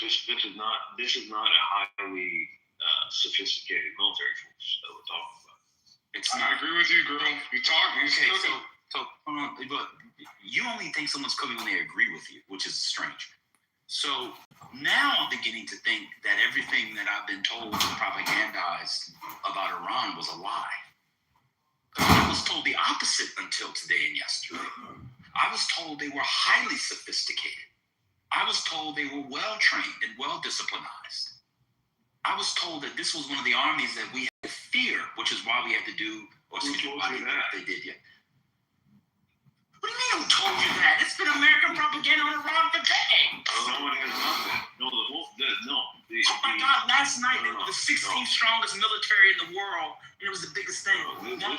this is not a highly sophisticated military force that we're talking about. I agree with you, girl. You talking? Okay, so hold on, but you only think someone's cooking when they agree with you, which is strange. So now I'm beginning to think that everything that I've been told and propagandized about Iran was a lie. I was told the opposite until today and yesterday. I was told they were highly sophisticated. I was told they were well-trained and well-disciplinized. I was told that this was one of the armies that we had to fear, which is why we had to do, or excuse me, why they did yet. What do you mean who told you that? It's been American propaganda on Iran for decades. No one has not been. No. Oh my God, last night they were the 16th strongest military in the world, and it was the biggest thing. Now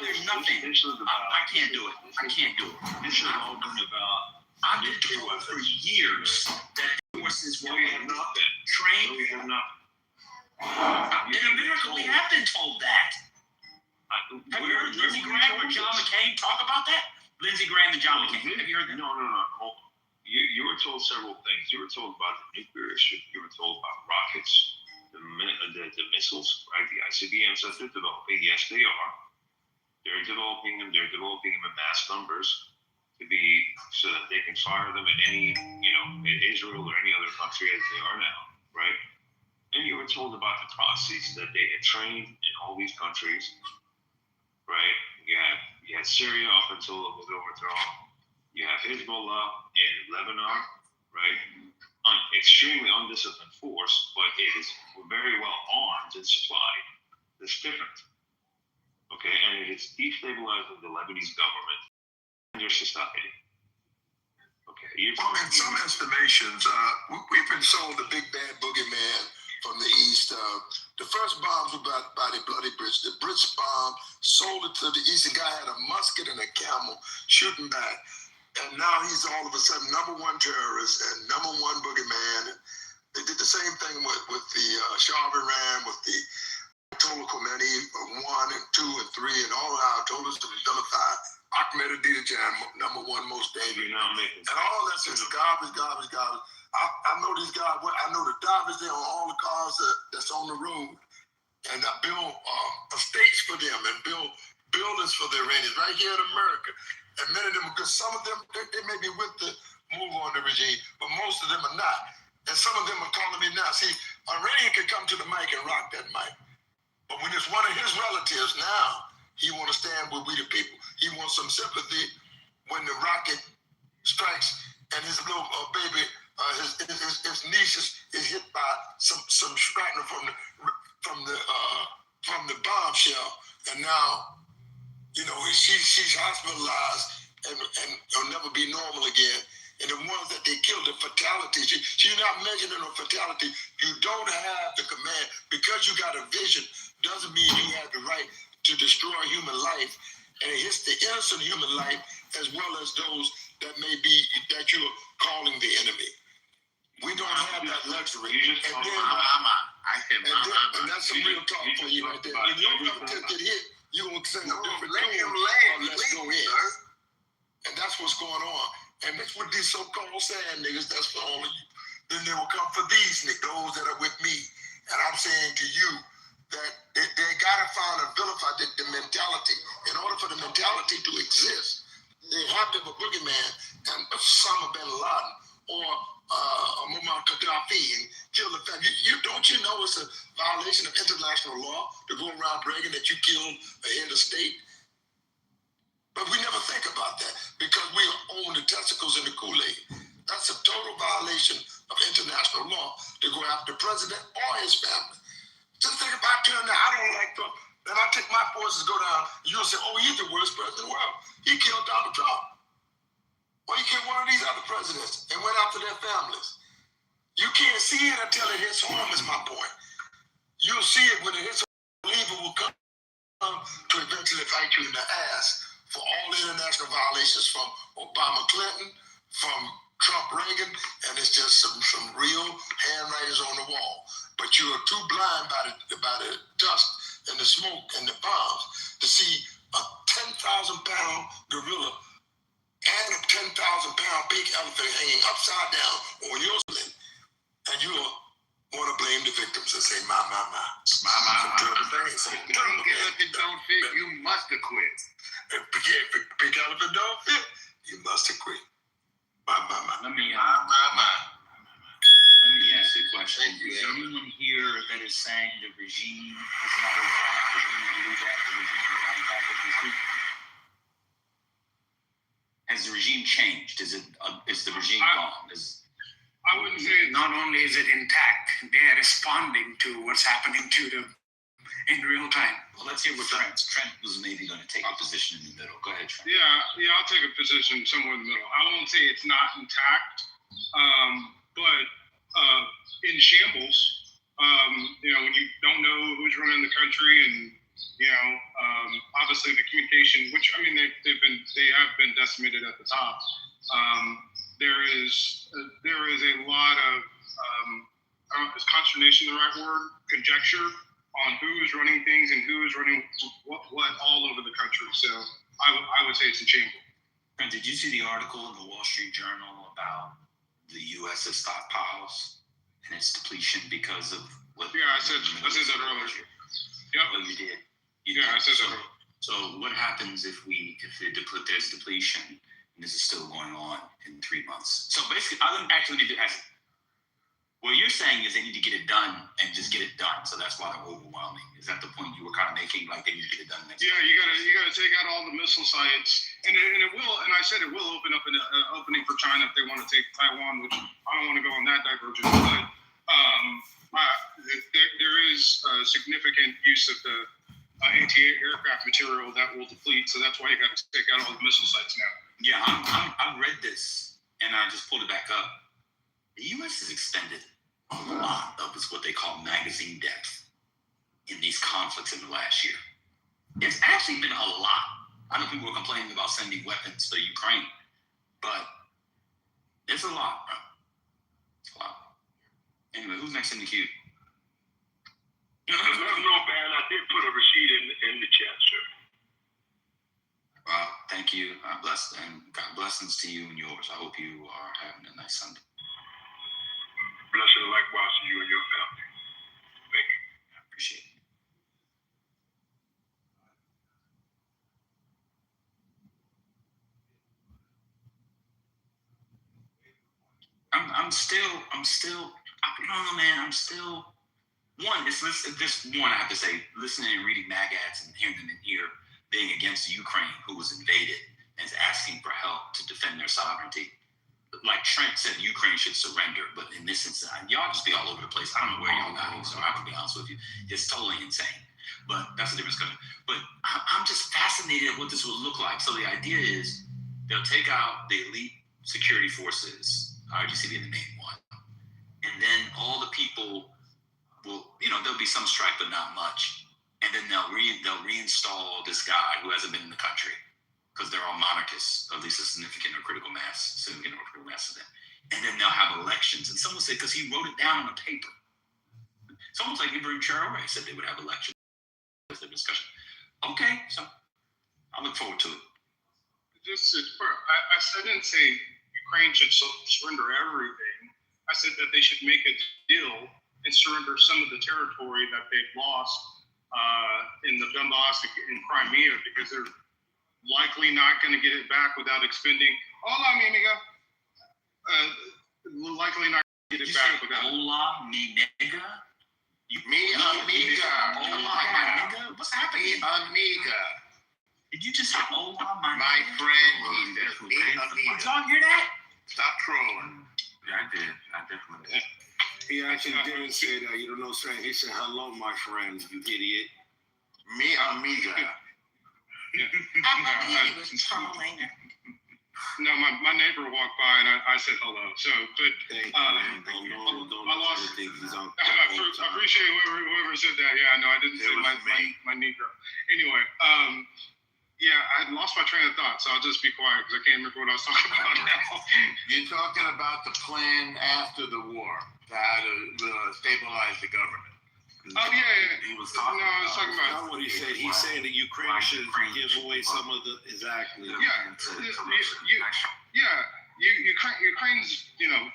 there's nothing. I can't do it. I can't do it. This is all been about... I've been told for years that the forces were trained. We have not. In America, we have been told that. Have you heard Lindsey Graham or John McCain talk about that? Lindsey Graham and John McCain. Have you heard that? No. You were told several things. You were told about the nuclear issue. You were told about rockets, the missiles, right? The ICBMs that they're developing. Yes, they are. They're developing them. They're developing them in mass numbers to be so that they can fire them at any, in Israel or any other country as they are now, right? And you were told about the processes that they had trained in all these countries, right? You had Syria up until it was overthrown. You have Hezbollah in Lebanon, right? Extremely undisciplined force, but it is very well armed and supplied. That's different, okay? And it is destabilizing the Lebanese government and their society. Okay. In some estimations, we've been sold the big bad boogeyman from the east. The first bombs were by the Bloody Bridge. The Brits bombed, sold it to the east. The guy had a musket and a camel shooting back. And now he's all of a sudden #1 terrorist and #1 boogeyman. And they did the same thing with the Shah of Iran, with the Ayatollah Khomeini 1 and 2 and 3, and all our Ayatollahs to vilify Ahmadinejad, #1 most dangerous. And all that's just garbage. I know these guys. I know the drivers there on all the cars that's on the road, and I build estates for them and build buildings for the Iranians right here in America. And many of them, because some of them they may be with the move on the regime, but most of them are not. And some of them are calling me now. See, Iranian can come to the mic and rock that mic, but when it's one of his relatives now, he want to stand with we the people. He wants some sympathy when the rocket strikes and his little baby, his niece is hit by some shrapnel from the bombshell, and now she's hospitalized and will never be normal again. And the ones that they killed, the fatalities, you're not measuring a fatality. You don't have the command because you got a vision. Doesn't mean you have the right to destroy human life, and it hits the innocent human life as well as those that may be that you're calling the enemy. We don't have that luxury. And that's some real talk for you right there. When your relative get hit, you gonna say a different thing. Let's go in. And that's what's going on. And that's what these so-called sand niggas. That's for all of you. Then they will come for these niggas, those that are with me. And I'm saying to you that they gotta find and vilify the mentality. In order for the mentality to exist, they have to have a boogeyman and Osama bin Laden or Muammar Gaddafi and kill the family. Don't you know it's a violation of international law to go around bragging that you killed a head of state? But we never think about that because we own the testicles in the Kool-Aid. That's a total violation of international law to go after the president or his family. Just think about it now. I don't like Trump. Then I take my forces, go down, you'll say, oh, he's the worst president in the world. He killed Donald Trump. Or he killed one of these other presidents and went after their families. You can't see it until it hits home, is my point. You'll see it when it hits home. A believer will come to eventually fight you in the ass for all the international violations from Obama Clinton, from Trump Reagan, and it's just some real handwriters on the wall. But you are too blind by the dust and the smoke and the bombs to see a 10,000-pound gorilla and a 10,000-pound big elephant hanging upside down on your land, and you to say my. Terrible things. If the skeleton don't fit, you must have quit. If the big elephant don't fit, you must have quit. My. Let me ask you a question. Is there anyone here that is saying the regime is not intact? Does anyone believe that the regime is not intact as we speak? Has the regime changed? Is the regime gone? I wouldn't say not only is it intact, they are responding to what's happening to them in real time. Well, let's hear what Trent was maybe going to take a position in the middle. Go ahead, Trent. Yeah, I'll take a position somewhere in the middle. I won't say it's not intact, but in shambles. When you don't know who's running the country, and obviously the communication, which they have been decimated at the top. There is a lot of I don't know, is consternation the right word? Conjecture on who is running things and who is running what all over the country. So I would say it's a shambles. And did you see the article in the Wall Street Journal about the U.S.'s stockpiles and its depletion because of what? Yeah, I said that earlier. Yeah, well, you did. I said that earlier. So what happens if there's depletion and this is still going on in 3 months? So basically, I actually need to ask. What you're saying is they need to get it done and just get it done. So that's why they're overwhelming. Is that the point you were kind of making? Like they need to get it done next year? Yeah, you gotta take out all the missile sites, and it will. And I said it will open up an opening for China if they want to take Taiwan, which I don't want to go on that divergence. But there is significant use of the anti-aircraft material that will deplete. So that's why you got to take out all the missile sites now. Yeah, I read this and I just pulled it back up. The U.S. has expended a lot of what they call magazine depth in these conflicts in the last year. It's actually been a lot. I know people were complaining about sending weapons to Ukraine, but it's a lot, bro. It's a lot. Anyway, who's next in the queue? No, man, I did put a receipt in the chat, sir. Wow, thank you. God blessings to you and yours. I hope you are having a nice Sunday. Blessing likewise to you and your family. Thank you. I appreciate it. I'm still, I don't know, man. I'm still, this one, I have to say, listening and reading mag ads and hearing them in here being against Ukraine, who was invaded, and is asking for help to defend their sovereignty. Like Trent said, Ukraine should surrender, but in this instance, y'all just be all over the place. I don't know where y'all got it, so I have to be honest with you. It's totally insane, but that's the difference. But I'm just fascinated at what this will look like. So the idea is they'll take out the elite security forces, RGC being the main one, and then all the people will, there'll be some strife, but not much, and then they'll reinstall this guy who hasn't been in the country, because they're all monarchists, or at least a significant or critical mass of them. And then they'll have elections. And someone said, because he wrote it down on a paper. It's almost like Ibrahim Traoré said they would have elections. That's the discussion. Okay, so I look forward to it. I didn't say Ukraine should surrender everything. I said that they should make a deal and surrender some of the territory that they've lost in the Donbass and Crimea, because they're likely not going to get it back without expending. Hola, mi amiga. Likely not get it back without. Hola, mi nigga. Mi amiga. Hola, my nigga. What's happening? Amiga. Did you just say hola, my friend? He said, mi amiga. Did y'all hear that? Stop trolling. Yeah, I did. I definitely did. He actually didn't say that. You don't know, saying he said, "Hello, my friend, you idiot." Mi amiga. No, my neighbor walked by and I said hello. So, but I appreciate whoever said that. Yeah, no, I didn't say my Negro. Anyway, I lost my train of thought, so I'll just be quiet because I can't remember what I was talking about now. You're talking about the plan after the war to how to stabilize the government. Oh yeah. He was talking. No, I was talking about. That's what he said. He's saying that Ukraine should give away some of the exactly. Ukraine's.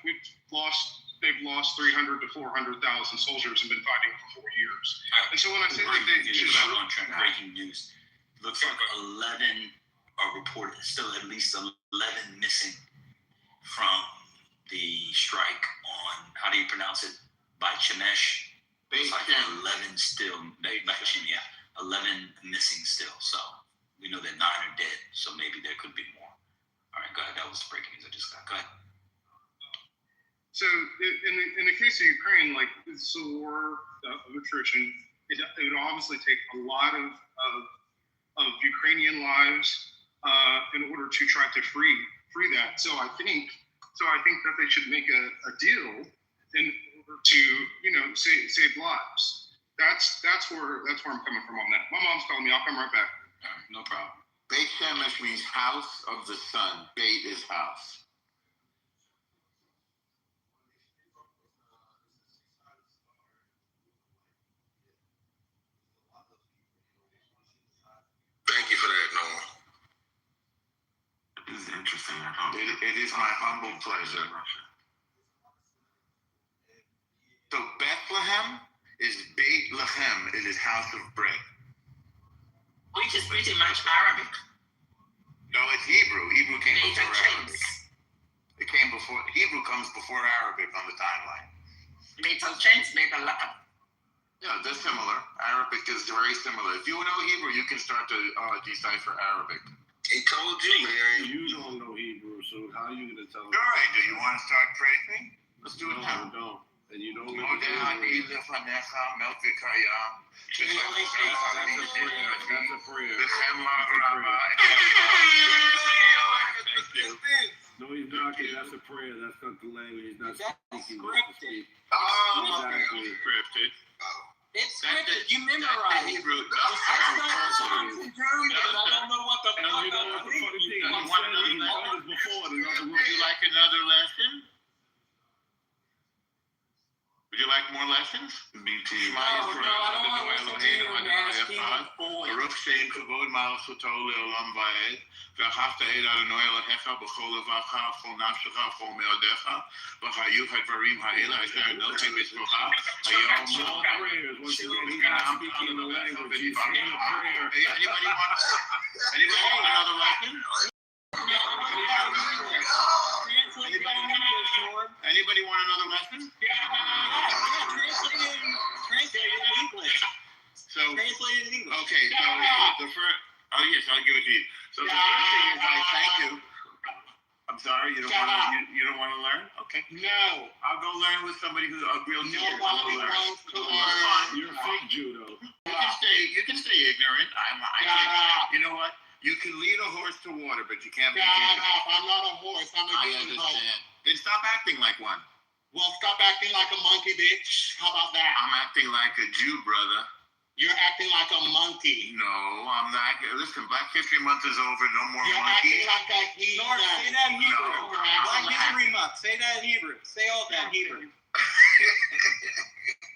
We've lost they've lost 300 to 400,000 soldiers and been fighting for 4 years. And so when I say that they should on track, breaking news. Looks like 11 are reported, still at least 11 missing from the strike on, how do you pronounce it? Baichemesh. It's like 11 still, 11 missing still. So we know that 9 are dead. So maybe there could be more. All right, go ahead. That was breaking news I just got. Go ahead. So in the case of Ukraine, like it's a war of attrition. It would obviously take a lot of Ukrainian lives in order to try to free that. So I think that they should make a deal in order to save lives. That's where I'm coming from on that. My mom's calling me. I'll come right back. All right, no problem. Beit Shemesh means house of the sun. Beit is house. Thank you for that, Noah. This is interesting. It is my humble pleasure. So Bethlehem is Beit Lechem. It is house of bread. Which is pretty much Arabic. No, it's Hebrew. Hebrew came Beit before James. Arabic. It came before. Hebrew comes before Arabic on the timeline. Beit James, Beit Lechem. Yeah, they're similar. Arabic is very similar. If you know Hebrew, you can start to decipher Arabic. He told you, Mary. You don't know Hebrew, so how are you going to tell All him? right, do you want to start praising? Let's do it No, now. I don't. And you don't know Modeh Hebrew. lefanecha melvikaya. That's a prayer. V'chem la'raba. No, he's not, because that's a prayer. That's not the language. He's not speaking. scripted. Oh, Exactly. scripted. It's scripted. You memorize it. Hebrew. German, but I don't know what the And fuck you know what the funny thing is? You He want said another he's done this before. In other Would words, you like another lesson? Would you like more lessons? No, I don't want to listen to you nasty boy. Baruch Shem Kavod Malachuto Leolam Vaed. V'achafta et Adonai Elohecha b'chol levacha v'chol nafshecha v'chol me'odecha v'chayu hadvarim ha'ela asher notim mitzvocha hayom. all prayers. Once again, he's not speaking the language. He's saying a prayer. Anybody want another lesson? Anybody want another lesson? Translated in English. So, Translated in English. okay, so the first, oh yes, I'll give it to you. So the first thing is I thank you. I'm sorry, you don't want to learn? Okay. No. I'll go learn with somebody who's a real teacher. Nobody wants to learn. You're a fake Jew, though. You can stay ignorant. You know what? You can lead a horse to water, but you can't make it. I'm not a horse. I'm a I human. understand. Then stop acting like one. Well, stop acting like a monkey, bitch. How about that? I'm acting like a Jew, brother. You're acting like a monkey. No, I'm not. Listen, Black History Month is over. No more You're monkeys. acting like a heathen. Lord, say that in Hebrew. No. Black History Month. Say that in Hebrew. Say all that in Hebrew.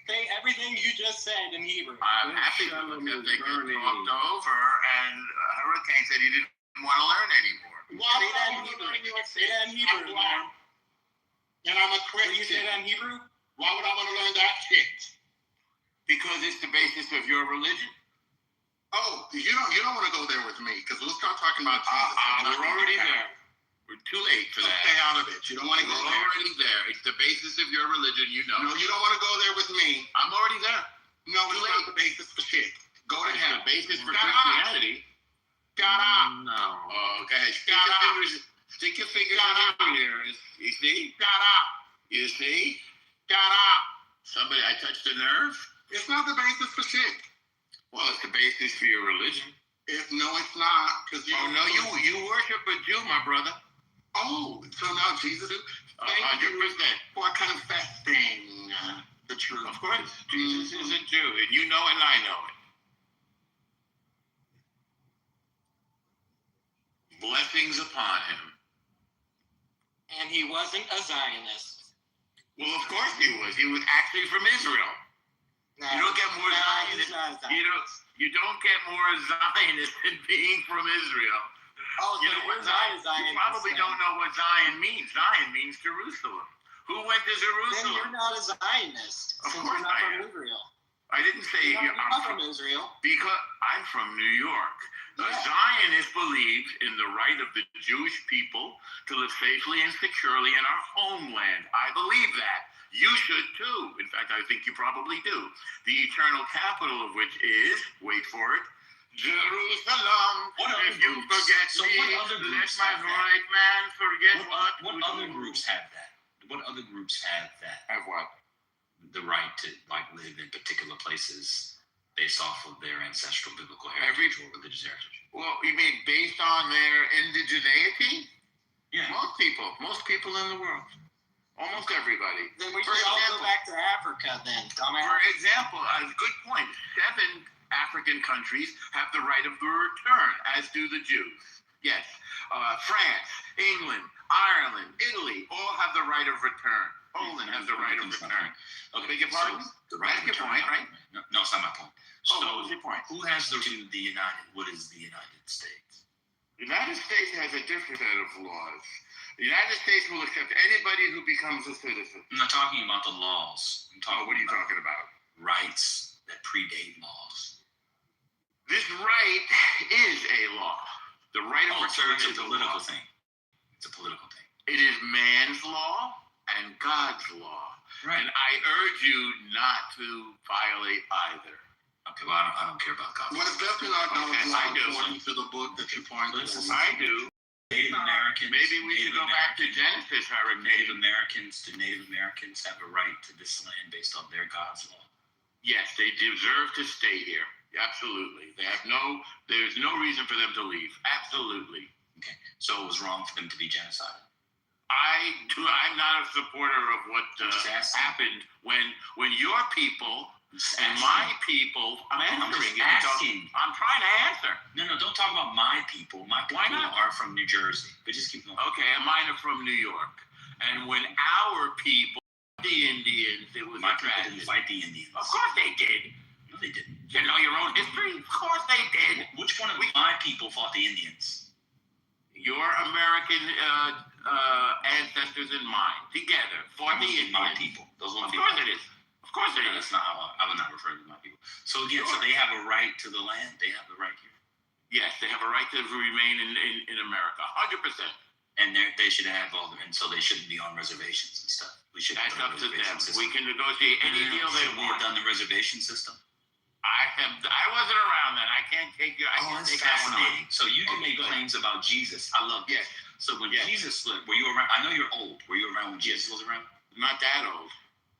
Say everything you just said in Hebrew. I'm happy Shalom because is they got burning. talked over, and Hurricane said he didn't want to learn anymore. Why Say would that I in want to Hebrew. learn your Say that in shit? Hebrew, I'm black. And I'm a Will you say Christian. that in Hebrew? Why would I want to learn that shit? Because it's the basis of your religion. Oh, you don't want to go there with me because we'll start talking about Jesus. We're already there. We're too late for So that. stay out of it. You don't want to We're go there. already there. It's the basis of your religion, you know. No, you don't want to go there with me. I'm already there. No, it's not the basis for shit. Go to It's hell. the basis for Shut up. Christianity. Shut up. No. Oh, okay. Shut up. Stick your fingers Shut up. in your ears. You see? Shut up. You see? Shut up. Somebody, I touched a nerve. It's not the basis for shit. Well, it's the basis for your religion. No, it's not. Cause Oh no, you worship a Jew, my brother. Oh, so now Jesus. Thank you 100%. for confessing the truth. Of course, Jesus is a Jew, and you know it, and I know it. Blessings upon him. And he wasn't a Zionist. Well, of course he was. He was actually from Israel. You don't get more Zionist. You don't get more Zionist than being from Israel. Oh, You know what Zion? You probably don't know what Zion means. Zion means Jerusalem. Who went to Then Jerusalem? you're not a Zionist. Of since course you're not I from am. Israel. I didn't say You're I'm not from Israel. because I'm from New York. The Yeah. Zionists believe in the right of the Jewish people to live safely and securely in our homeland. I believe that. You should too. In fact, I think you probably do. The eternal capital of which is, wait for it, Jerusalem. What other If you groups? forget So me, what other let groups my have that? right man forget what. What other groups have that? What other groups have that? Have what? The right to live in particular places based off of their ancestral biblical Every- heritage or religious heritage. Well, you mean based on their indigeneity? Yeah. Most people in the world. Almost everybody. Then we For should all example- go back to Africa then, dumbass. For example, a good point. 7 African countries have the right of return, as do the Jews. Yes. France, England, Ireland, Italy, all have the right of return. Poland has the right of return. Okay, Beg your pardon? the right That's of your return, point, right? No, it's not my point. Oh, So, what was your point? who has the United? What is the United States? The United States has a different set of laws. The United States will accept anybody who becomes a citizen. I'm not talking about the laws. I'm talking What are you about talking about? rights that predate laws. This right is a law. The right of So return it's a is a political law. thing. It's a political thing. It is man's law and God's law. Right. And I urge you not to violate either. Okay, well, I don't care about God. What is definitely not God's Okay, law I do. according to the book that you point to? I do. Native Americans. Maybe we should Native go back to Americans- Genesis, Native Hurricane. Americans, do Native Americans have a right to this land based on their God's law? Yes, they deserve to stay here. Absolutely. There's no reason for them to leave. Absolutely. Okay, so it was wrong for them to be genocided. I'm not a supporter of what Just asking. happened when your people Just and asking. my people. I'm I'm answering just you. asking. I'm trying to answer. No, don't talk about my people. My people Why not? are from New Jersey. But just keep going. Okay, and mine are from New York. And when our people, the Indians, it was My a people tragedy. didn't fight the Indians. Of course they did. No, they didn't. You know your own history? Of course they did. Which one of my people fought the Indians? Your American ancestors and mine together fought the Those were my Indians. people. Those were Of my course people. it is. Of course it No, is. that's not how I would not refer to my people. So again, so Sure. they have a right to the land. They have the right here, Yes, they have a right to remain in America. 100%. and they should have all. And so they shouldn't be on reservations and stuff. We should. That's have up done to the them. reservation We system. can negotiate any deal they Should we have want. done the reservation system? I wasn't around then. I can't take you. I Oh, can't that's take that one on. fascinating. So you can Okay, make good. claims about Jesus. I love Yes. this. So when Yes. Jesus lived, were you around? I know you're old. Were you around when Jesus was around? Not that old.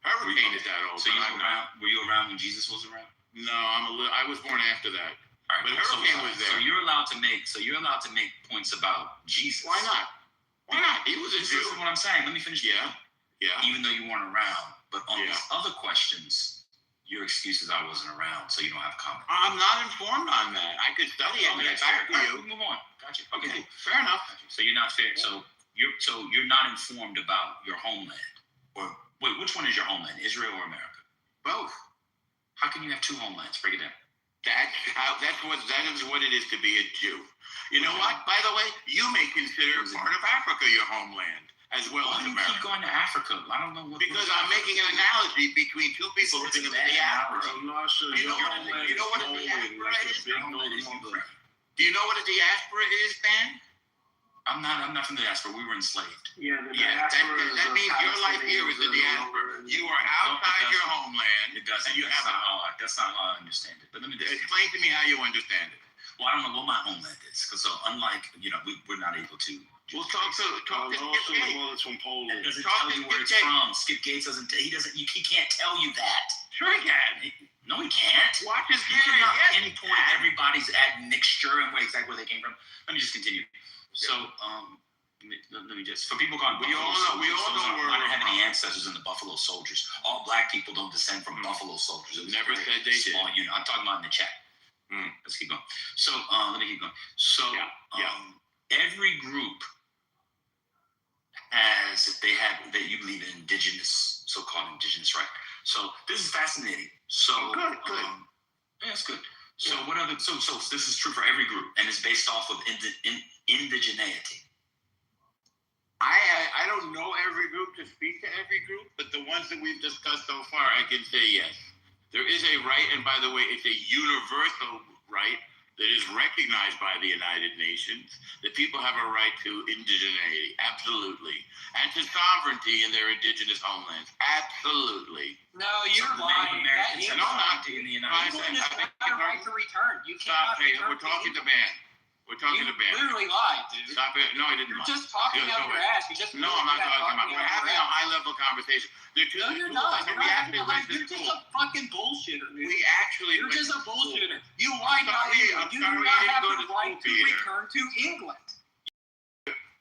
Hurricane is that old. So but you I'm were not. around? Were you around when Jesus was around? No, I was born after that. All right, But so- Hurricane was So there. you're allowed to make. So you're allowed to make points about Jesus. Why not? Why not? He was a This Jew. is what I'm saying. Let me finish. Yeah. Yeah. Even though you weren't around, but on Yeah. these other questions, your excuse is I wasn't around, so you don't have comment. I'm not informed on that. I could study it and get back to you. Move on. Gotcha. Okay, Okay. fair enough. So you're not fair. So you're not informed about your homeland. Or wait, which one is your homeland? Israel or America? Both. How can you have two homelands? Break it down. That is what it is to be a Jew. You know what? By the way, you may consider part of Africa your homeland as well Why as do you America. keep going to Africa? I don't know what. Because I'm making an analogy between two people It's living in the an diaspora. Lasha, You your know what- homeland you know what is a Poland, diaspora like a is? big Your homeland is old Ukraine. Do you know what a diaspora is, Ben? I'm not from the diaspora. We were enslaved. Yeah, the Yeah, diaspora is that the means your life here is the Palestinians diaspora. and You are outside your homeland. It doesn't. And you That's have that's not how I understand it. But let me just. Explain to me how you understand it. Well, I don't know what my homeland is, because so unlike we're not able to. We'll talk to also Skip the Gates. one that's from It Poland. doesn't Talk tell to you where it's Skip Gates. from. Skip Gates doesn't. He can't tell you that. Sure he can. No, he can't. Watch his You video. cannot Yes, he pinpoint can. everybody's admixture and where exactly where they came from. Let me just continue. So, let me just for people calling We all know- we all know where I don't we're have any from. ancestors in the Buffalo Soldiers. All black people don't descend from Buffalo Soldiers. It was Never a very said they did. small unit. I'm talking about in the chat. Let's keep going. So, let me keep going. So, Yeah. every group you believe in indigenous, so-called indigenous, right? So this is fascinating. So Good. yeah, it's good. So what other? So this is true for every group, and it's based off of indigeneity. I don't know every group to speak to every group, but the ones that we've discussed so far, I can say yes. There is a right, and by the way, it's a universal right that is recognized by the United Nations, that people have a right to indigeneity, absolutely, and to sovereignty in their indigenous homelands, absolutely. No, you're lying. Americans have No, sovereignty in the United England States. England is not a right to return. You Stop, cannot hey, return we're talking to Ben. We're talking You to Ben. literally lied, dude. Stop it. No, I didn't. You're just talking out your ass. You just No, I'm not talking about. We're having a high-level conversation. No, you're not. You're not having a high. You're just a fucking bullshitter, dude. We actually. You're just a bullshitter. You lied about sorry, England. I'm You do sorry not you have didn't go the to right school, to Peter. return to England.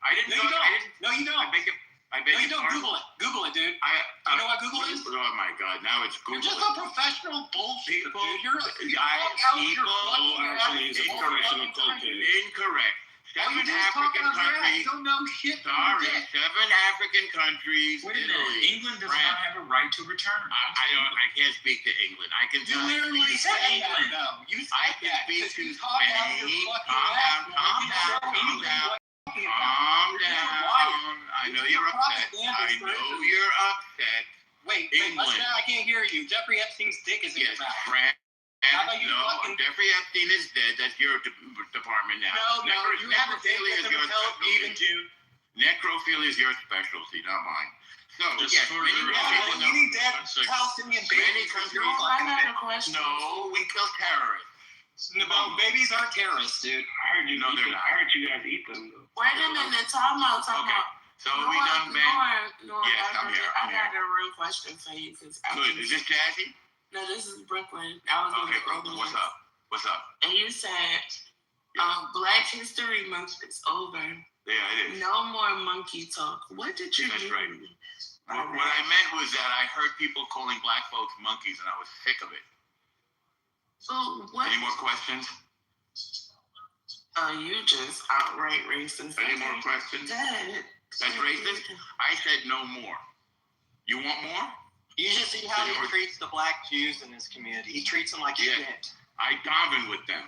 I didn't. No, you don't. I No, you don't. beg it. I No, beg you your don't. pardon. Google it. Google it, dude. You know what Google is? Oh my God! Now it's Google. You're just a professional bullshitter, People- dude. You're people- actually, he's correctional cocaine. Incorrect. You're Seven just talking African out your ass. countries. You don't know shit. Sorry, 7 African countries. Wait a minute. Italy, England does France. not have a right to return. I can't speak to England. I can You tell literally said said England. that, though. You I said can that. speak Because to you talk out your Spain. fucking Calm ass. down, calm You down, said calm England. down. What are you talking about? Calm You're down. lying. I know You're you're upset. propaganda, I sir. know you're upset. Wait, England. listen, I can't hear you. Jeffrey Epstein's dick is in Yes, your mouth. France. How about you No, fucking- Jeffrey Epstein is dead. That's your department now. No, you have a dick necrophilia that's is your in Tel Aviv in specialty. June. Necrophilia is your specialty, not mine. So, Just yes, for many the people record, know. Eating dead One second. Palestinian Many babies. countries- You're Oh, I fucking got a dick. question. No, we kill terrorists. No, babies aren't terrorists, dude. I heard you. No, they're not. I heard you guys eat them. Though. Wait a minute, time out. Okay. So we done, Ben? Yes, I'm here, I got a real question for you. Cause Good. Is this Jazzy? No, this is Brooklyn. I was Okay, in Brooklyn. What's up? What's up? And you said Black History Month is over. Yeah, it is. No more monkey talk. What did you That's mean? right. What I meant was that I heard people calling black folks monkeys, and I was sick of it. So what? Any more questions? You just outright racist. Any more questions? Dad. That's racist? I said no more. You want more? You should see how he treats the black Jews in his community. He treats them like Yeah. shit. I daven with them.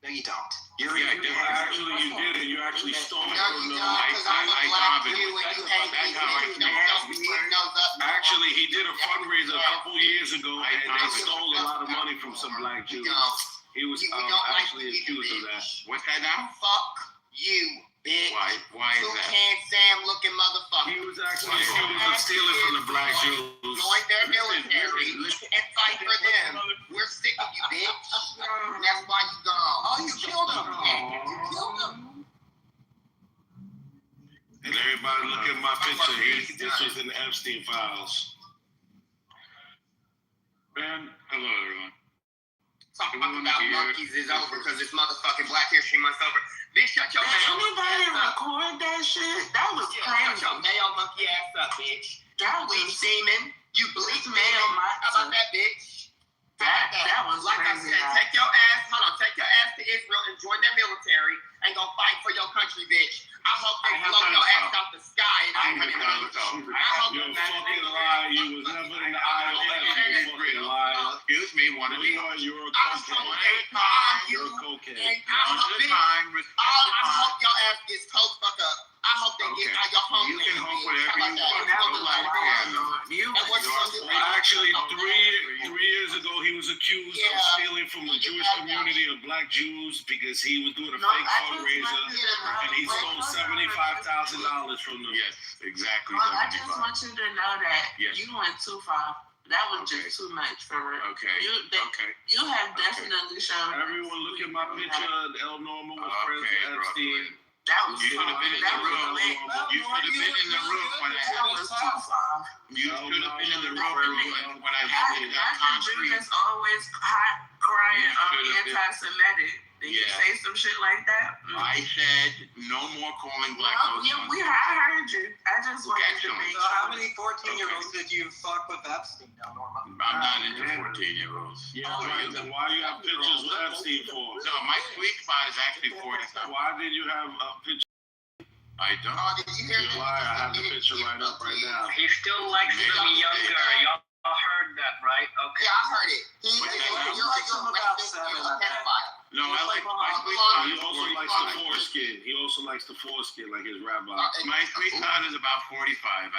No, you don't. Yeah, I did. Actually, you did it. You actually stole it No, from you them. don't, because I'm a black daven Jew with and them. you hate That's me. how I You feel. don't know Actually, he did a fundraiser a couple years ago, I and they found it. stole a lot of money from some black Jews. He was We don't like actually you, accused of that. bitch. What's that now? Fuck you, bitch. Why is that? Toucan Sam looking He motherfucker. was actually accused of stealing from the black Jews. Join their military and fight for them. We're sick of you, bitch. That's why you gone. Oh, you killed him. You killed him. And everybody look at my picture. This was in the Epstein files. Ben, hello everyone. Talking about monkeys is over because it's motherfucking Black History Month over. Bitch, shut your Did mayo anybody ass up. record that shit? That was Shut crazy. your mayo monkey ass up, bitch. That Bleach was demon. You bleach mayo demon. monkey. How about that, bitch? that was Like crazy. I said, take your ass to Israel and join their military and go fight for your country, bitch. I hope they I have blow done your so. ass out the sky and I I'm have done so. I hope You're a fucking liar. You was never in the IOF. You fucking liar. Excuse me, one at a You're a time. One cocaine. at a time. You're a cocaine. And I One hope at a time. Respect the I time. hope your ass gets told fuck up. I hope they get Okay. out your homeland. You can hope bitch. whatever How you about want. that? Go Fucking like like that. that. You And what's You're gonna do? Well, actually, three years ago, he was accused of Yeah. stealing from a Jewish community of black Jews because he was doing a No, fake I just fundraiser, want you to know- and he stole $75,000 from them. Yes, exactly. Well, I just 75. want you to know that Yes. you went too far. That was Okay. just too much for real. Okay. Okay. You have definitely shown. Everyone look at my picture. El Norma was friends Okay, with Epstein. Brooklyn. That was You should have been in that the was room. lit. You should have been in the room when I That had was too far. You should have been in the No, room when I Not had the that Jew concrete. that's always hot crying You should have been. anti-Semitic. Did you Yeah. say some shit like that? I said no more calling black No, folks. yeah, monkeys. I heard you. I just wanted to Excellent. make So how sure. many 14-year-olds did you fuck with Epstein now, Norma? I'm not into 14-year-olds. Yeah, right. Then why you have pictures with Epstein for? No, my sweet spot is actually 47. Why did you have a picture? I don't. Oh, did you hear You're a that? liar. I have the picture right up right now. He still likes to be younger. Y'all heard that, right? Okay. Yeah, I heard it. What's that now? You're a Like some about racist, seven, you're I a bet. pedophile. No, I like Mike He Priestard. also likes the foreskin. He also likes the foreskin, like his rabbi. Mike Priestard is about 45.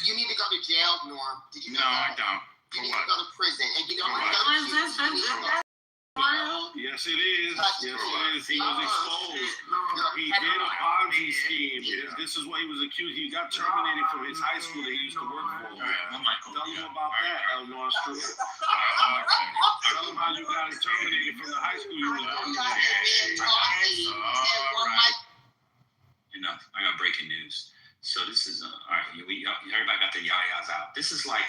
You need to go to jail, Norm. Did you know No, that? I don't. You For need what? to go to prison. And you don't For want to what? go to jail. Yes, it is. Yes, it is. He was exposed. He did a Ponzi scheme. This is what he was accused. He got terminated from his high school that he used to work for. Tell him about that, Elmore Street. Tell him how you got terminated from the high school you was working at. Enough. I got breaking news. So this is all right. Everybody got their yayas out. This is like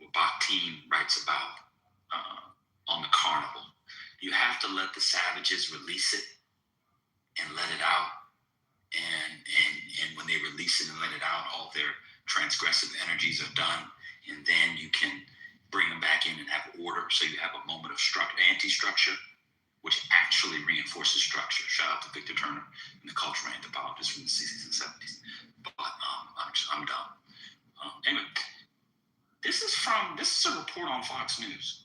what Bakhtin writes about on the carnival. You have to let the savages release it and let it out. And when they release it and let it out, all their transgressive energies are done. And then you can bring them back in and have order. So you have a moment of anti-structure, which actually reinforces structure. Shout out to Victor Turner and the cultural anthropologist from the 60s and 70s. But I'm done. Anyway, this is a report on Fox News.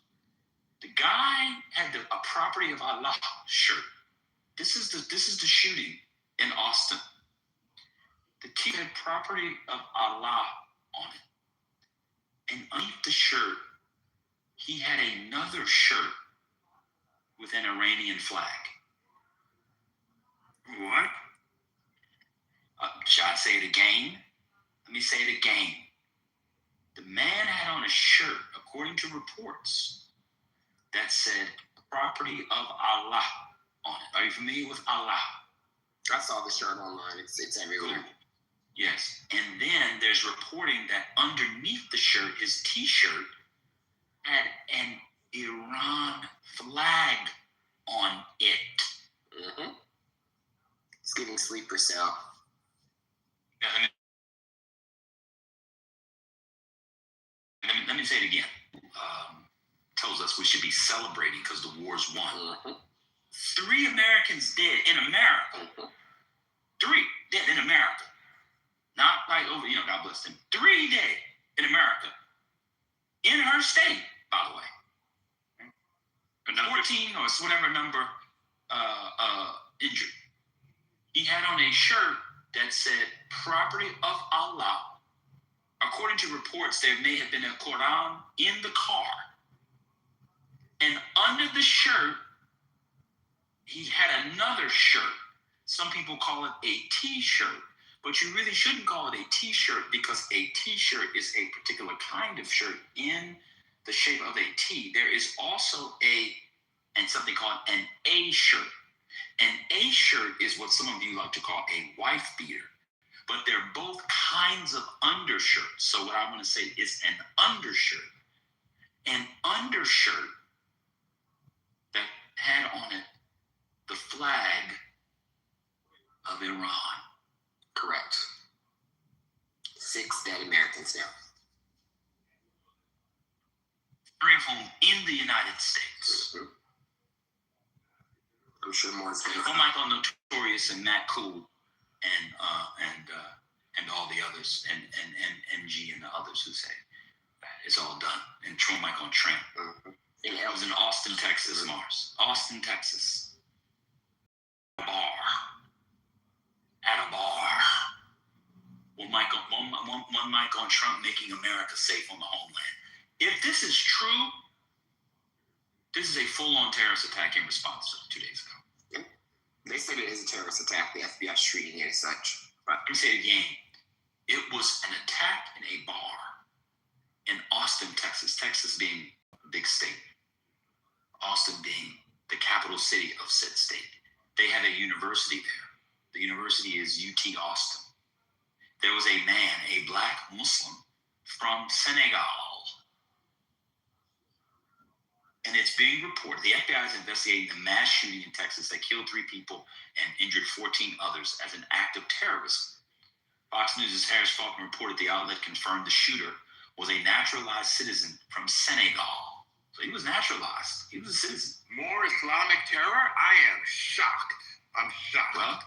The guy had a property of Allah shirt. This is the shooting in Austin. The kid had property of Allah on it. And underneath the shirt, he had another shirt with an Iranian flag. What? Shall I say it again? Let me say it again. The man had on a shirt, according to reports, that said property of Allah on it. Are you familiar with Allah? I saw the shirt online. It's everywhere. Yes. And then there's reporting that underneath the shirt, his T-shirt had an Iran flag on it. Mm-hmm. It's giving sleeper cell. Let me say it again. Tells us we should be celebrating because the war's won. Mm-hmm. 3 Americans dead in America. Mm-hmm. 3 dead in America. Not like over, God bless them. 3 dead in America. In her state, by the way. 14 or whatever number injured. He had on a shirt that said property of Allah. According to reports, there may have been a Quran in the car. And under the shirt, he had another shirt. Some people call it a T-shirt, but you really shouldn't call it a T-shirt because a T-shirt is a particular kind of shirt in the shape of a T. There is also something called an A shirt. An A shirt is what some of you like to call a wife beater, but they're both kinds of undershirts. So what I'm going to say is an undershirt. An undershirt that had on it the flag of Iran. Correct. 6 dead Americans now. 3 of whom in the United States. Mm-hmm. I'm sure more is going to come. Michael Notorious and Matt Cool and all the others and MG and the others who say it's all done. And Michael and Trent. Mm-hmm. It was in Austin, Texas, Mars. Austin, Texas. At a bar. One mic on Trump making America safe on the homeland. If this is true, this is a full-on terrorist attack in response to 2 days ago. Yeah. They said it is a terrorist attack. The FBI is treating it as such. Right. Let me say it again. It was an attack in a bar in Austin, Texas. Texas being a big state. Austin being the capital city of said state. They have a university there. The university is UT Austin. There was a man, a black Muslim from Senegal. And it's being reported. The FBI is investigating the mass shooting in Texas that killed 3 people and injured 14 others as an act of terrorism. Fox News' Harris Faulkner reported the outlet confirmed the shooter was a naturalized citizen from Senegal. So he was naturalized. He was a citizen. More Islamic terror? I am shocked. I'm shocked. Well,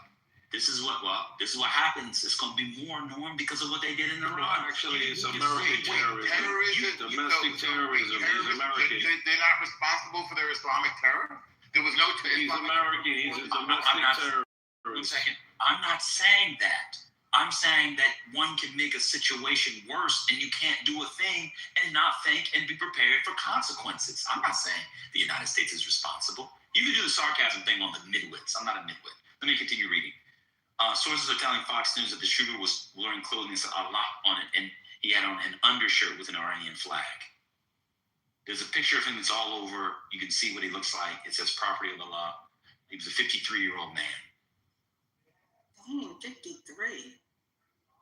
This is what happens. It's going to be more norm because of what they did in Iran. Actually, it's American terrorism. Domestic terrorism. He's American. They're not responsible for their Islamic terror? There was no He's American. He's a domestic terrorist. 1 second. I'm not saying that. I'm saying that one can make a situation worse and you can't do a thing and not think and be prepared for consequences. I'm not saying the United States is responsible. You can do the sarcasm thing on the midwits. I'm not a midwit. Let me continue reading. Sources are telling Fox News that the shooter was wearing clothing that said Allah on it, and he had on an undershirt with an Iranian flag. There's a picture of him that's all over. You can see what he looks like. It says property of Allah. He was a 53-year-old man. Dang, 53.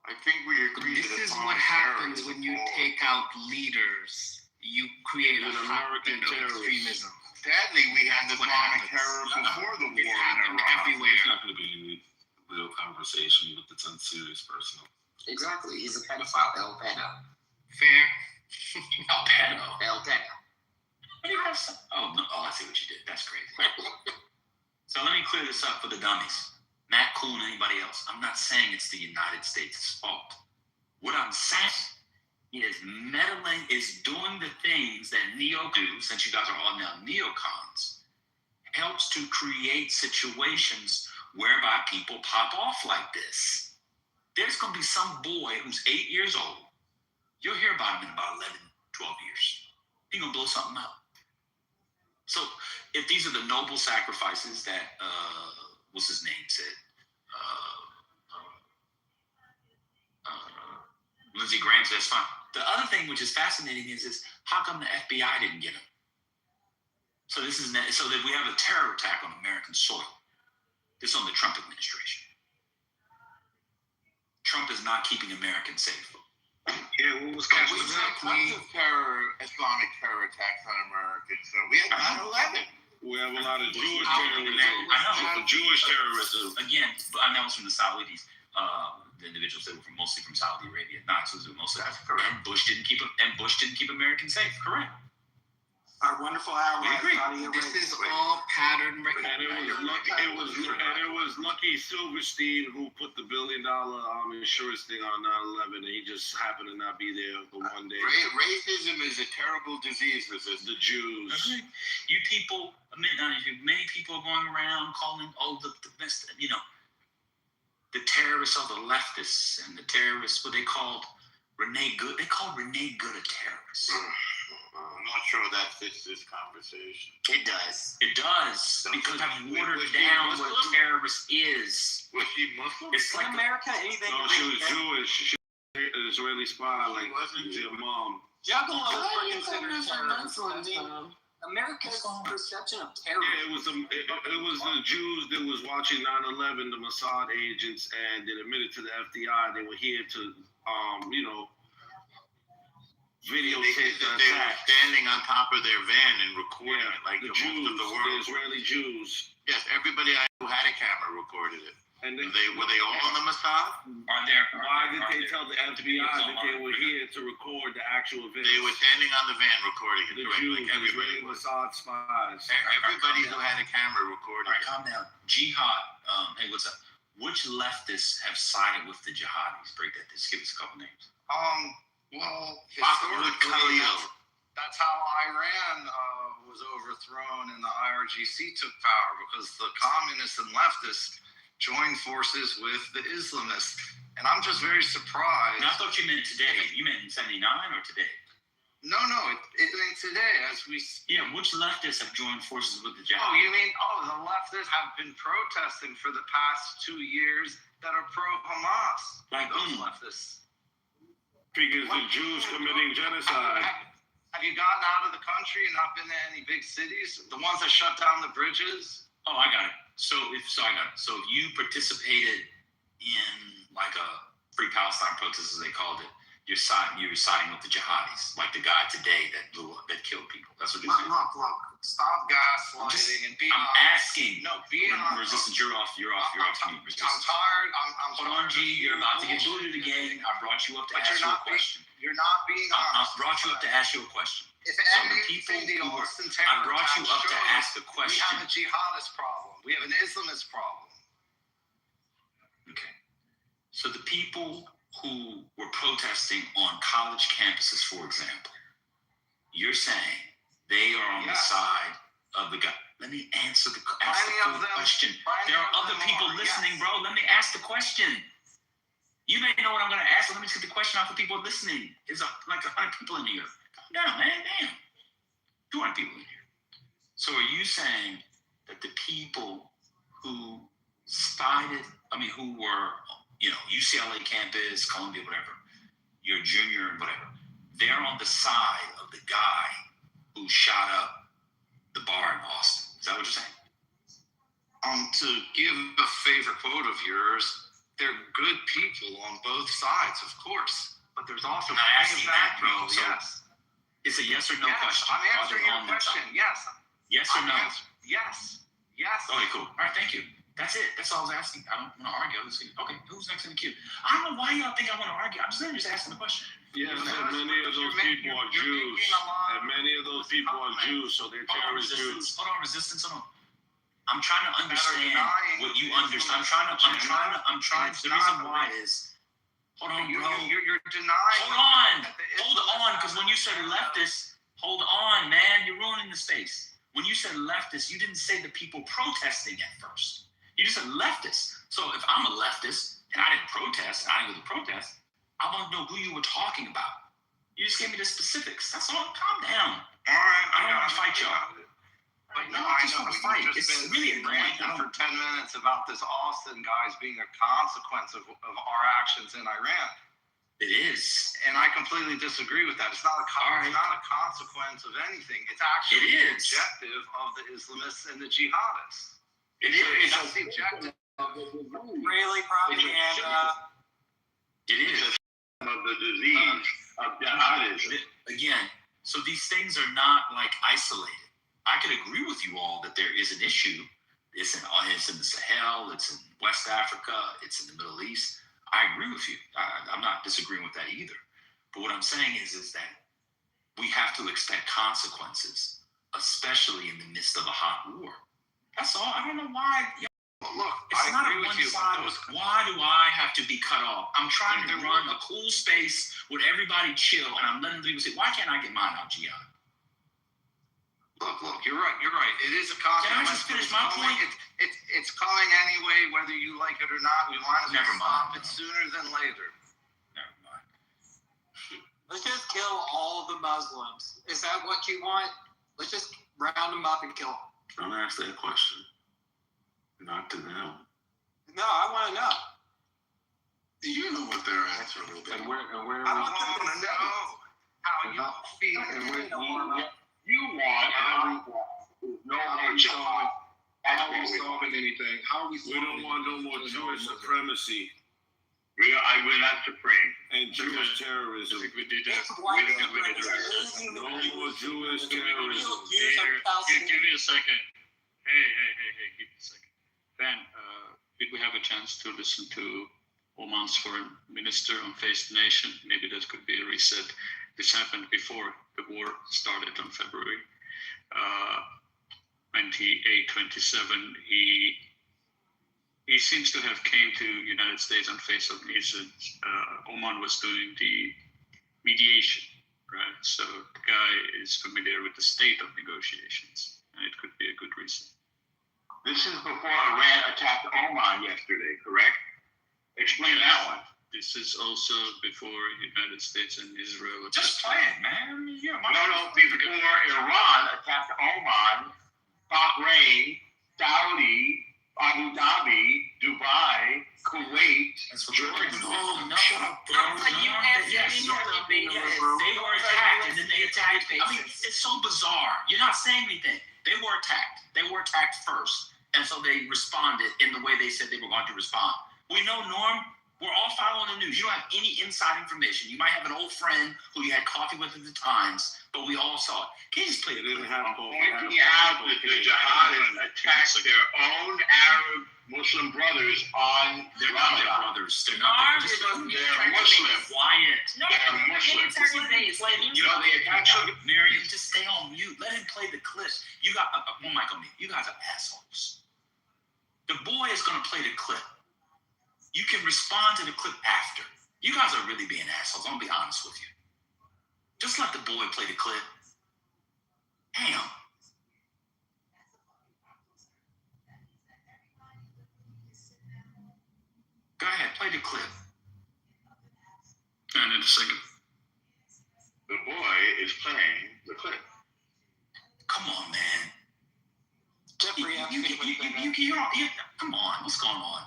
I think we agree. This is what happens when you take out leaders. You create He's an an American hotbed of terrorist. extremism. Sadly, we had That's what Islamic happens. terror before the war It in happened Iraq. everywhere. It's not going to be a real conversation with the serious person. Exactly. He's a pedophile. El pedo. Fair. El pedo. El pedo. What do you have some? Oh, no. Oh, I see what you did. That's crazy. So let me clear this up for the dummies. Matt Cool and anybody else. I'm not saying it's the United States' fault. What I'm saying is meddling is doing the things that neo do, since you guys are all now neocons, helps to create situations whereby people pop off like this. There's going to be some boy who's 8 years old. You'll hear about him in about 11, 12 years. He's going to blow something up. So if these are the noble sacrifices that, what's his name said? Lindsey Graham says fine. The other thing which is fascinating is how come the FBI didn't get him? So so that we have a terror attack on American soil. This on the Trump administration. Trump is not keeping Americans safe. Yeah, what was We Castro? had tons of Islamic terror attacks on Americans. So we had 9/11. We have a lot of Jewish I terrorism. know. Jewish terrorism. Again, I know it's from the Saudis. The individuals that were mostly from Saudi Arabia, not so mostly. That's correct. And Bush didn't keep Americans safe. Correct. Our wonderful ally, agree. Saudi This Arabia. is all pattern And it was Lucky Silverstein who put the $1 billion insurance thing on 9/11, and he just happened to not be there for one day. Racism is a terrible disease. The Jews. Okay. You people, many people are going around calling the best, the terrorists are the leftists and the terrorists, what they called Renee Good. They called Renee Good a terrorist. I'm not sure that fits this conversation. It does. It does, because I've watered Was she down Muslim? what terrorist is. Was she Muslim? It's In like America, anything No, to she make was Jewish. She an Israeli spy, like wasn't your mom. juggalos Why were are you considered talking about terrorists. Muslim, I mean, though? America's perception of Yeah, terrorism. it was the Jews that was watching 9/11, the Mossad agents, and they admitted to the FBI they were here to, videotape the They were attack. standing on top of their van and recording Yeah, it like the most Jews, of the the world. Israeli Jews. Yes, everybody I who had a camera recorded it. And Were they all on the Mossad? why did they tell the FBI that they were here to record the actual event? They were standing on the van recording it. The correct, Jews, like the everybody Israeli was. Mossad spies. Everybody who had a camera recorded All right, it. calm down. Jihad. Hey, what's up? Which leftists have sided with the jihadis? Break that. Just give us a couple names. Well, Mahmoud historically, Khalil. that's how Iran was overthrown and the IRGC took power, because the communists and leftists joined forces with the Islamists. And I'm just very surprised. And I thought you meant today. You meant in 79 or today? No, it ain't today. As we Yeah, which leftists have joined forces with the jihad? Oh, you mean, the leftists have been protesting for the past 2 years that are pro-Hamas. Like Those whom? leftists. Because the Jews committing genocide. Have you gotten out of the country and not been to any big cities? The ones that shut down the bridges? Oh, I got it. So if you participated in like a Free Palestine protest, as they called it, you're siding with the jihadis, like the guy today that killed people. That's what you're saying. Look. Stop gaslighting and be I'm honest. asking. No, be honest. Resistance, you're off. You're off. I'm tired. I'm Hold on, G. You're about to get booted again. I brought you up to ask you a question. You're not being I honest. brought you up to ask you a question. If So the anything, the people who were- Austin I terror brought you attack up to shows ask a question. We have a jihadist problem. We have an Islamist problem. So the people who were protesting on college campuses, for example, you're saying they are on the side of the guy. Let me answer the question. There are other people listening, bro. Let me ask the question. You may know what I'm going to ask, but let me get the question out for people listening. There's like 100 people in here. Calm down, man. Damn. 200 people in here. So are you saying that the people who who were, UCLA campus, Columbia, whatever, your junior and whatever, they're on the side of the guy who shot up the bar in Austin? Is that what you're saying? To give a favorite quote of yours, they're good people on both sides, of course. But there's also I'm asking that, bro. So yes. It's a yes or no question. I'm answering your question. Yes. Yes or no? Yes. Okay, cool. All right, thank you. That's it. That's all I was asking. I don't want to argue. Okay, who's next in the queue? I don't know why y'all think I want to argue. I'm just asking the question. Yes, and many of those people are Jews. And many of those people are Jews, so they're terrorist Jews. Hold on, resistance. Hold on. I'm trying to understand what you understand. I'm trying. The reason why is, hold on, bro. You're denying. Hold on, because when you said leftist, hold on, man, you're ruining the space. When you said leftist, you didn't say the people protesting at first. You just said leftist. So if I'm a leftist and I didn't protest, and I didn't go to protest, I want to know who you were talking about. You just gave me the specifics. That's all. Calm down. All right. I don't want to fight y'all. But No, I just know. want to fight. You've It's just been really annoying. ranting for 10 minutes about this Austin guy's being a consequence of our actions in Iran. It is. And I completely disagree with that. It's not a consequence of anything. It's actually the objective of the Islamists and the jihadists. That's the objective. Really propaganda. It is. Of the disease of jihadism. Again, so these things are not like isolated. I could agree with you all that there is an issue. It's in the Sahel, it's in West Africa, it's in the Middle East. I agree with you. I'm not disagreeing with that either. But what I'm saying is that we have to expect consequences, especially in the midst of a hot war. That's all. I don't know why. Look, it's not a one-sided. Why do I have to be cut off? I'm trying to run a cool space where everybody chill, and I'm letting people say, why can't I get mine out, Gian? Look, you're right. It is a consequence. Can I just finish my point? It's coming anyway, whether you like it or not. We might as well stop it sooner than later. Never mind. Let's just kill all the Muslims. Is that what you want? Let's just round them up and kill them. Don't ask that question. Not to them. No, I want to know. You know what their answer will be. And where I want to know how you feel. You want no more jihad. How are we solving anything? we don't want no more Jewish supremacy We're not supreme. and Jewish terrorism. We did that. No more Jewish terrorism. Give me a second. Hey, give me a second. Ben, did we have a chance to listen to Oman's foreign minister on Face the Nation? Maybe that could be a reset. This happened before the war started on February 28, 27. He seems to have came to United States on Face of Nation. Oman was doing the mediation, right? So the guy is familiar with the state of negotiations, and it could be a good reason. This is before Iran attacked Oman yesterday, correct? Explain that one. This is also before United States and Israel. Just play it, man. Before Iran attacked Oman, Bahrain, Saudi, Abu Dhabi, Dubai, Kuwait, Jordan. No. They were attacked, and then they attacked. I mean, it's so bizarre. You're not saying anything. They were attacked. They were attacked first, and so they responded in the way they said they were going to respond. We know, Norm. We're all following the news. You don't have any inside information. You might have an old friend who you had coffee with at the Times, but we all saw it. Can you just play it? Pointing out that the jihadists attacked their own Arab Muslim brothers on They're not their brothers. They're not. They're Muslim. Quiet. They're Muslim. They attacked Miriam, just stay on mute. Let him play the clip. You got one mic on me. You guys are assholes. The boy is going to play the clip. You can respond to the clip after. You guys are really being assholes. I'm gonna be honest with you. Just let the boy play the clip. Damn. Go ahead, play the clip. And in a second. The boy is playing the clip. Come on, man. Jeffrey, come on. What's going on?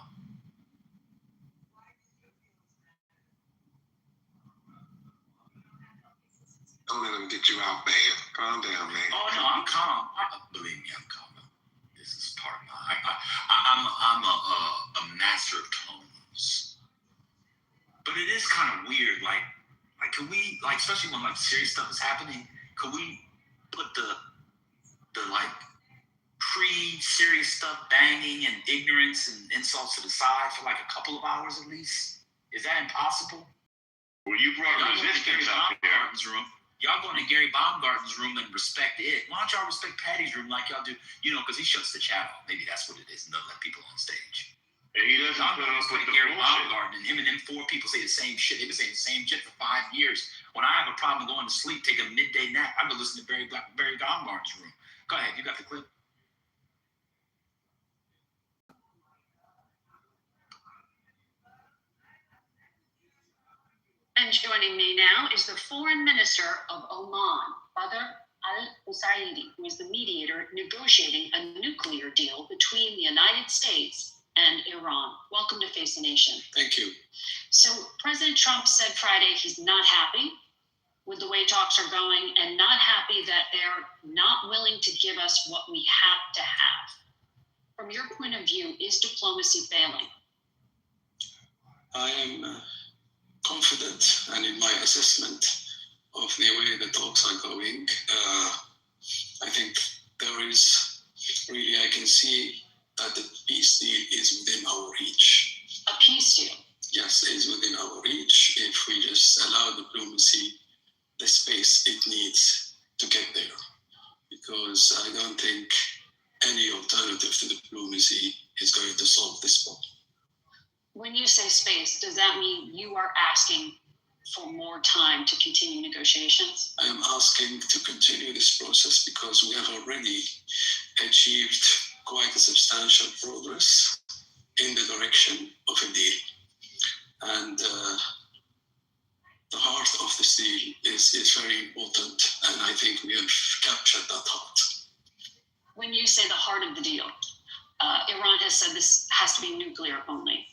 Don't let him get you out, man. Calm down, man. Oh no, I'm calm. Believe me, I'm calm. This is part of I'm a master of tones. But it is kind of weird. Like, can we, like, especially when like serious stuff is happening, could we put the like pre-serious stuff, banging and ignorance and insults to the side for like a couple of hours at least? Is that impossible? Well, you brought resistance out there. Y'all go into Gary Baumgarten's room and respect it. Why don't y'all respect Patty's room like y'all do? You know, because he shuts the chat off. Maybe that's what it is. And don't let people on stage. And he doesn't put up with the Gary bullshit. Baumgarten and him and them 4 people say the same shit. They've been saying the same shit for 5 years. When I have a problem going to sleep, take a midday nap, I go listen to Barry Baumgarten's room. Go ahead, you got the clip. And joining me now is the Foreign Minister of Oman, Badr al-Usaidi, who is the mediator negotiating a nuclear deal between the United States and Iran. Welcome to Face the Nation. Thank you. So President Trump said Friday he's not happy with the way talks are going and not happy that they're not willing to give us what we have to have. From your point of view, is diplomacy failing? I am confident, and in my assessment of the way the talks are going, I think there is really, I can see that the peace deal is within our reach. A peace deal? Yes, it is within our reach if we just allow diplomacy the space it needs to get there. Because I don't think any alternative to diplomacy is going to solve this problem. When you say space, does that mean you are asking for more time to continue negotiations? I am asking to continue this process because we have already achieved quite a substantial progress in the direction of a deal. And the heart of this deal is very important, and I think we have captured that heart. When you say the heart of the deal, Iran has said this has to be nuclear only.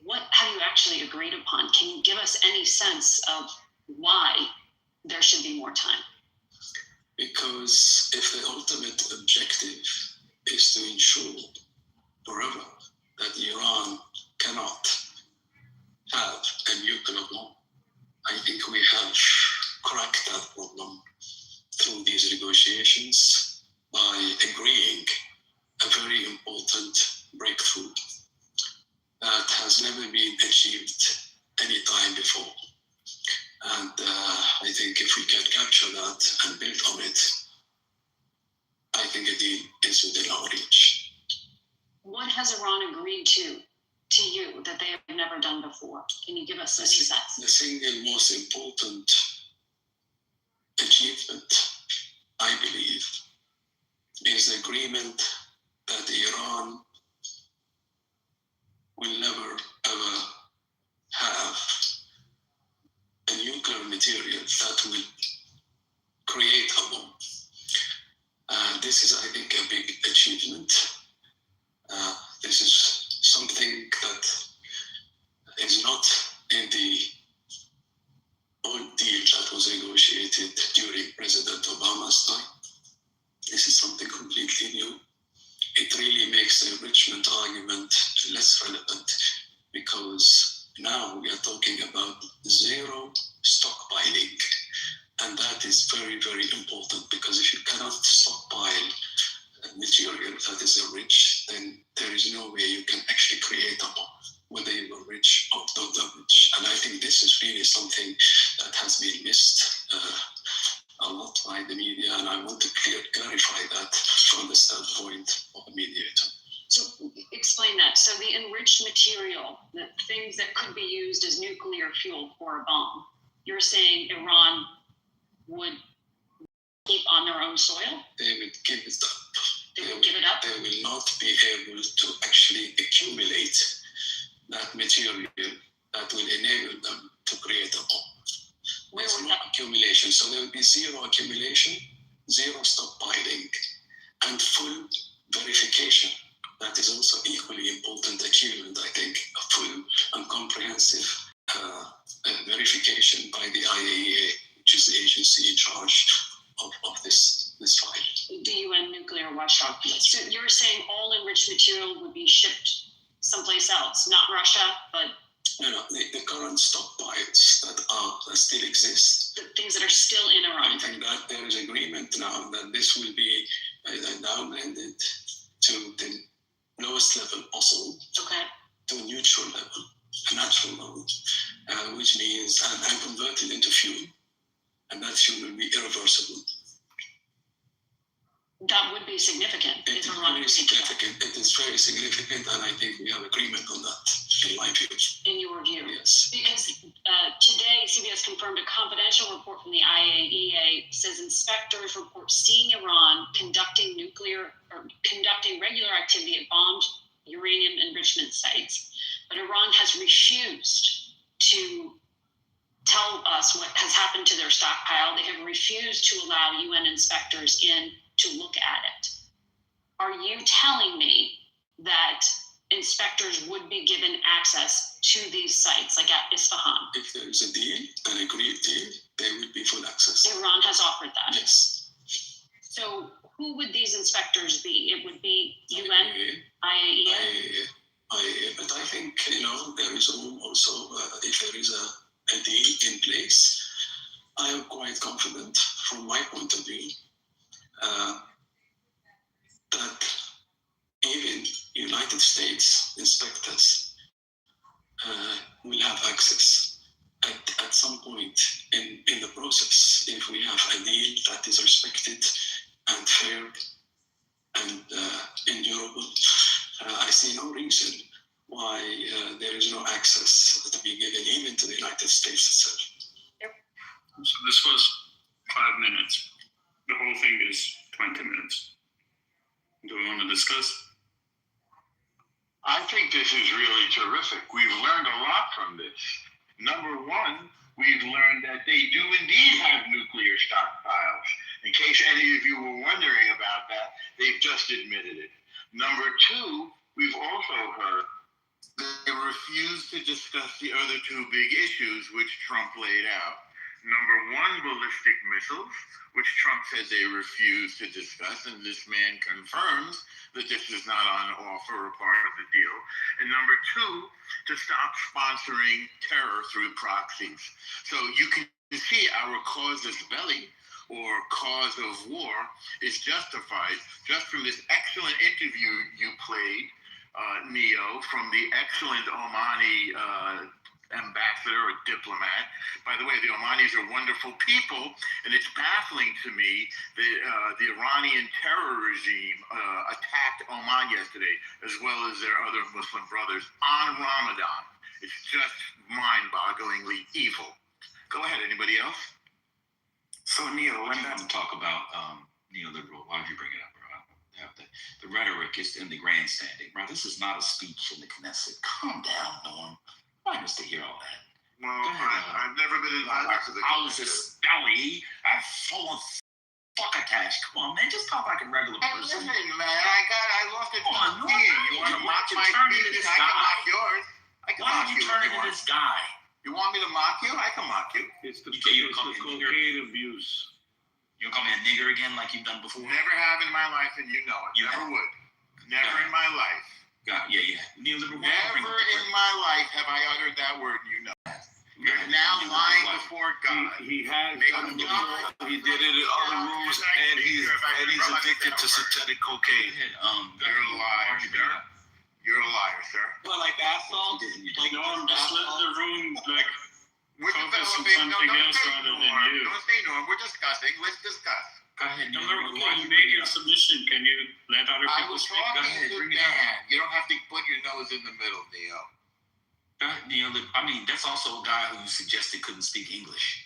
What have you actually agreed upon? Can you give us any sense of why there should be more time? Because if the ultimate objective is to ensure forever that Iran cannot have a nuclear bomb, I think we have cracked that problem through these negotiations by agreeing a very important breakthrough that has never been achieved any time before. And I think if we can capture that and build on it, I think a deal is within our reach. What has Iran agreed to you that they have never done before? Can you give us any sense? The single most important achievement, I believe, is the agreement that Iran will never ever have a nuclear material that will create a bomb. This is, I think, a big achievement. This is something that is not in the old deal that was negotiated during President Obama's time. This is something completely new. It really makes the enrichment argument less relevant because now we are talking about zero stockpiling. And that is very, very important because if you cannot stockpile material that is enriched, then there is no way you can actually create a bomb, whether you are rich or not rich. And I think this is really something that has been missed a lot by the media, and I want to clarify that from the standpoint of a mediator. So explain that. So the enriched material, the things that could be used as nuclear fuel for a bomb, you're saying Iran would keep on their own soil? They would give it up. They would give it up? They will not be able to actually accumulate that material that will enable them to create a bomb. There's no accumulation. So there will be zero accumulation, zero stockpiling, and full verification. That is also equally important achievement, I think, a full and comprehensive verification by the IAEA, which is the agency in charge of this file. The UN nuclear watchdog. So you're saying all enriched material would be shipped someplace else, not Russia, but No, the current stockpiles that still exist. The things that are still in Iran. I think that there is agreement now that this will be downended to the lowest level possible, to a neutral level, a natural level, which means and converted into fuel, and that fuel will be irreversible. That would be significant. It is very significant. It is very significant, and I think we have agreement on that, in my view. In your view? Yes. Because today, CBS confirmed a confidential report from the IAEA says inspectors report seeing Iran conducting regular activity at bombed uranium enrichment sites, but Iran has refused to tell us what has happened to their stockpile. They have refused to allow UN inspectors in to look at it. Are you telling me that inspectors would be given access to these sites, like at Isfahan? If there is a deal, an agreed deal, there will be full access. Iran has offered that? Yes. So who would these inspectors be? It would be UN, IAEA? IAEA, but I think, there is room also, if there is a deal in place, I am quite confident from my point of view that even United States inspectors will have access at some point in the process if we have a deal that is respected and fair and endurable. I see no reason why there is no access to be given even to the United States itself. So this was 5 minutes. The whole thing is 20 minutes. Do we want to discuss? I think this is really terrific. We've learned a lot from this. Number one, we've learned that they do indeed have nuclear stockpiles. In case any of you were wondering about that, they've just admitted it. Number two, we've also heard they refused to discuss the other two big issues which Trump laid out. Number one, ballistic missiles, which Trump said they refused to discuss, and this man confirms that this is not on offer or part of the deal. And number two, to stop sponsoring terror through proxies. So you can see our casus belli, or cause of war, is justified just from this excellent interview you played, Neo, from the excellent Omani ambassador or diplomat. By the way, the Omanis are wonderful people, and it's baffling to me that the Iranian terror regime attacked Oman yesterday, as well as their other Muslim brothers, on Ramadan. It's just mind-bogglingly evil. Go ahead, anybody else? So, Neil, when you talk about neoliberal, why did you bring it up, bro? The rhetoric is in the grandstanding, bro. This is not a speech in the Knesset. Calm down, Norm. I used to hear all that. Well, I've never been invited to the I was just belly. I'm full of fuck attached. Come on, man. Just talk like a regular person. Listen, man. I lost it. Come on, Norm. You want to mock my speech? I can mock yours. Why did you turn into this guy? You want me to mock you? I can mock you. It's the cocaine abuse. You'll call me a nigger again like you've done before? Never have in my life, and you know it. Never would. Never in my life. Yeah. Neoliberal. Never in my life have I uttered that word, you know. You're now lying before God. He has done it before. He did it in other rooms, and he's addicted to synthetic cocaine. You're a liar, sir. You're a liar, sir. Well, like bath salts? Like Norm, just let the room we're focus on developing. something else rather than you. Don't say Norm. We're discussing. Let's discuss. Go ahead. You made your submission. Can you let other I people was speak? talking Go ahead, to bring it Dan. You don't have to put your nose in the middle, Neo. Go ahead, Neil. I mean, that's also a guy who you suggested couldn't speak English.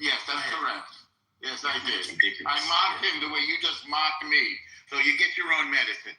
Yes, that's correct. Yes, I did. That's ridiculous. I mocked him the way you just mocked me. So you get your own medicine.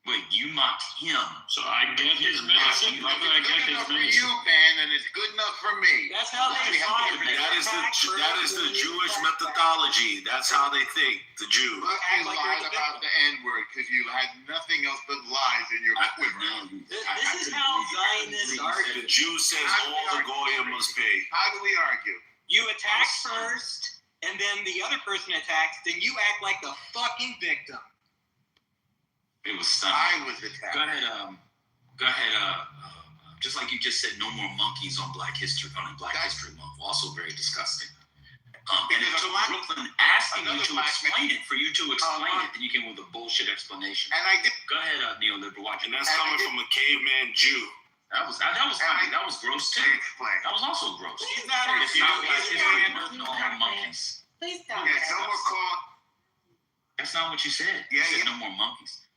Wait, you mocked him. So I get his medicine. How do I get his For medicine? you, Ben, and it's good enough for me. That's how they find it. That is the Jewish methodology. That's how they think, the Jews. But you lied about the N-word because you had nothing else but lies in your quiver. This is how Zionists argue. The Jew says all the goyim must pay. How do we argue? You attack first, and then the other person attacks, then you act like the fucking victim. It was stunning. I was attacked. Go ahead. Just like you just said, no more monkeys on Black History Month. Also very disgusting. And it took Brooklyn asking you to explain it for you to explain it, then you came with a bullshit explanation. And I did. Go ahead, neoliberal. And that's coming from a caveman Jew. That was funny. That was gross too. That was also gross. He's not It's not Black History Month. No more monkeys. Please don't. Yes, no more call. That's not what you said. Yeah, You said yeah. no more monkeys.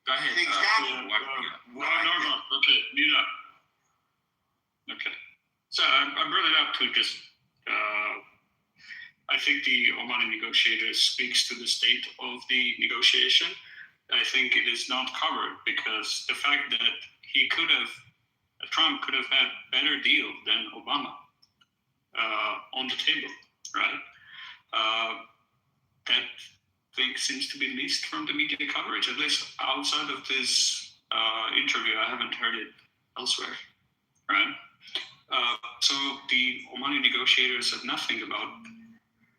Go ahead. Exactly. No. Okay, mute up. Okay. So I brought it up to just, I think the Omani negotiator speaks to the state of the negotiation. I think it is not covered because the fact that Trump could have had better deal than Obama on the table, right? That thing seems to be least from the media coverage, at least outside of this interview. I haven't heard it elsewhere, right? So the Omani negotiator said nothing about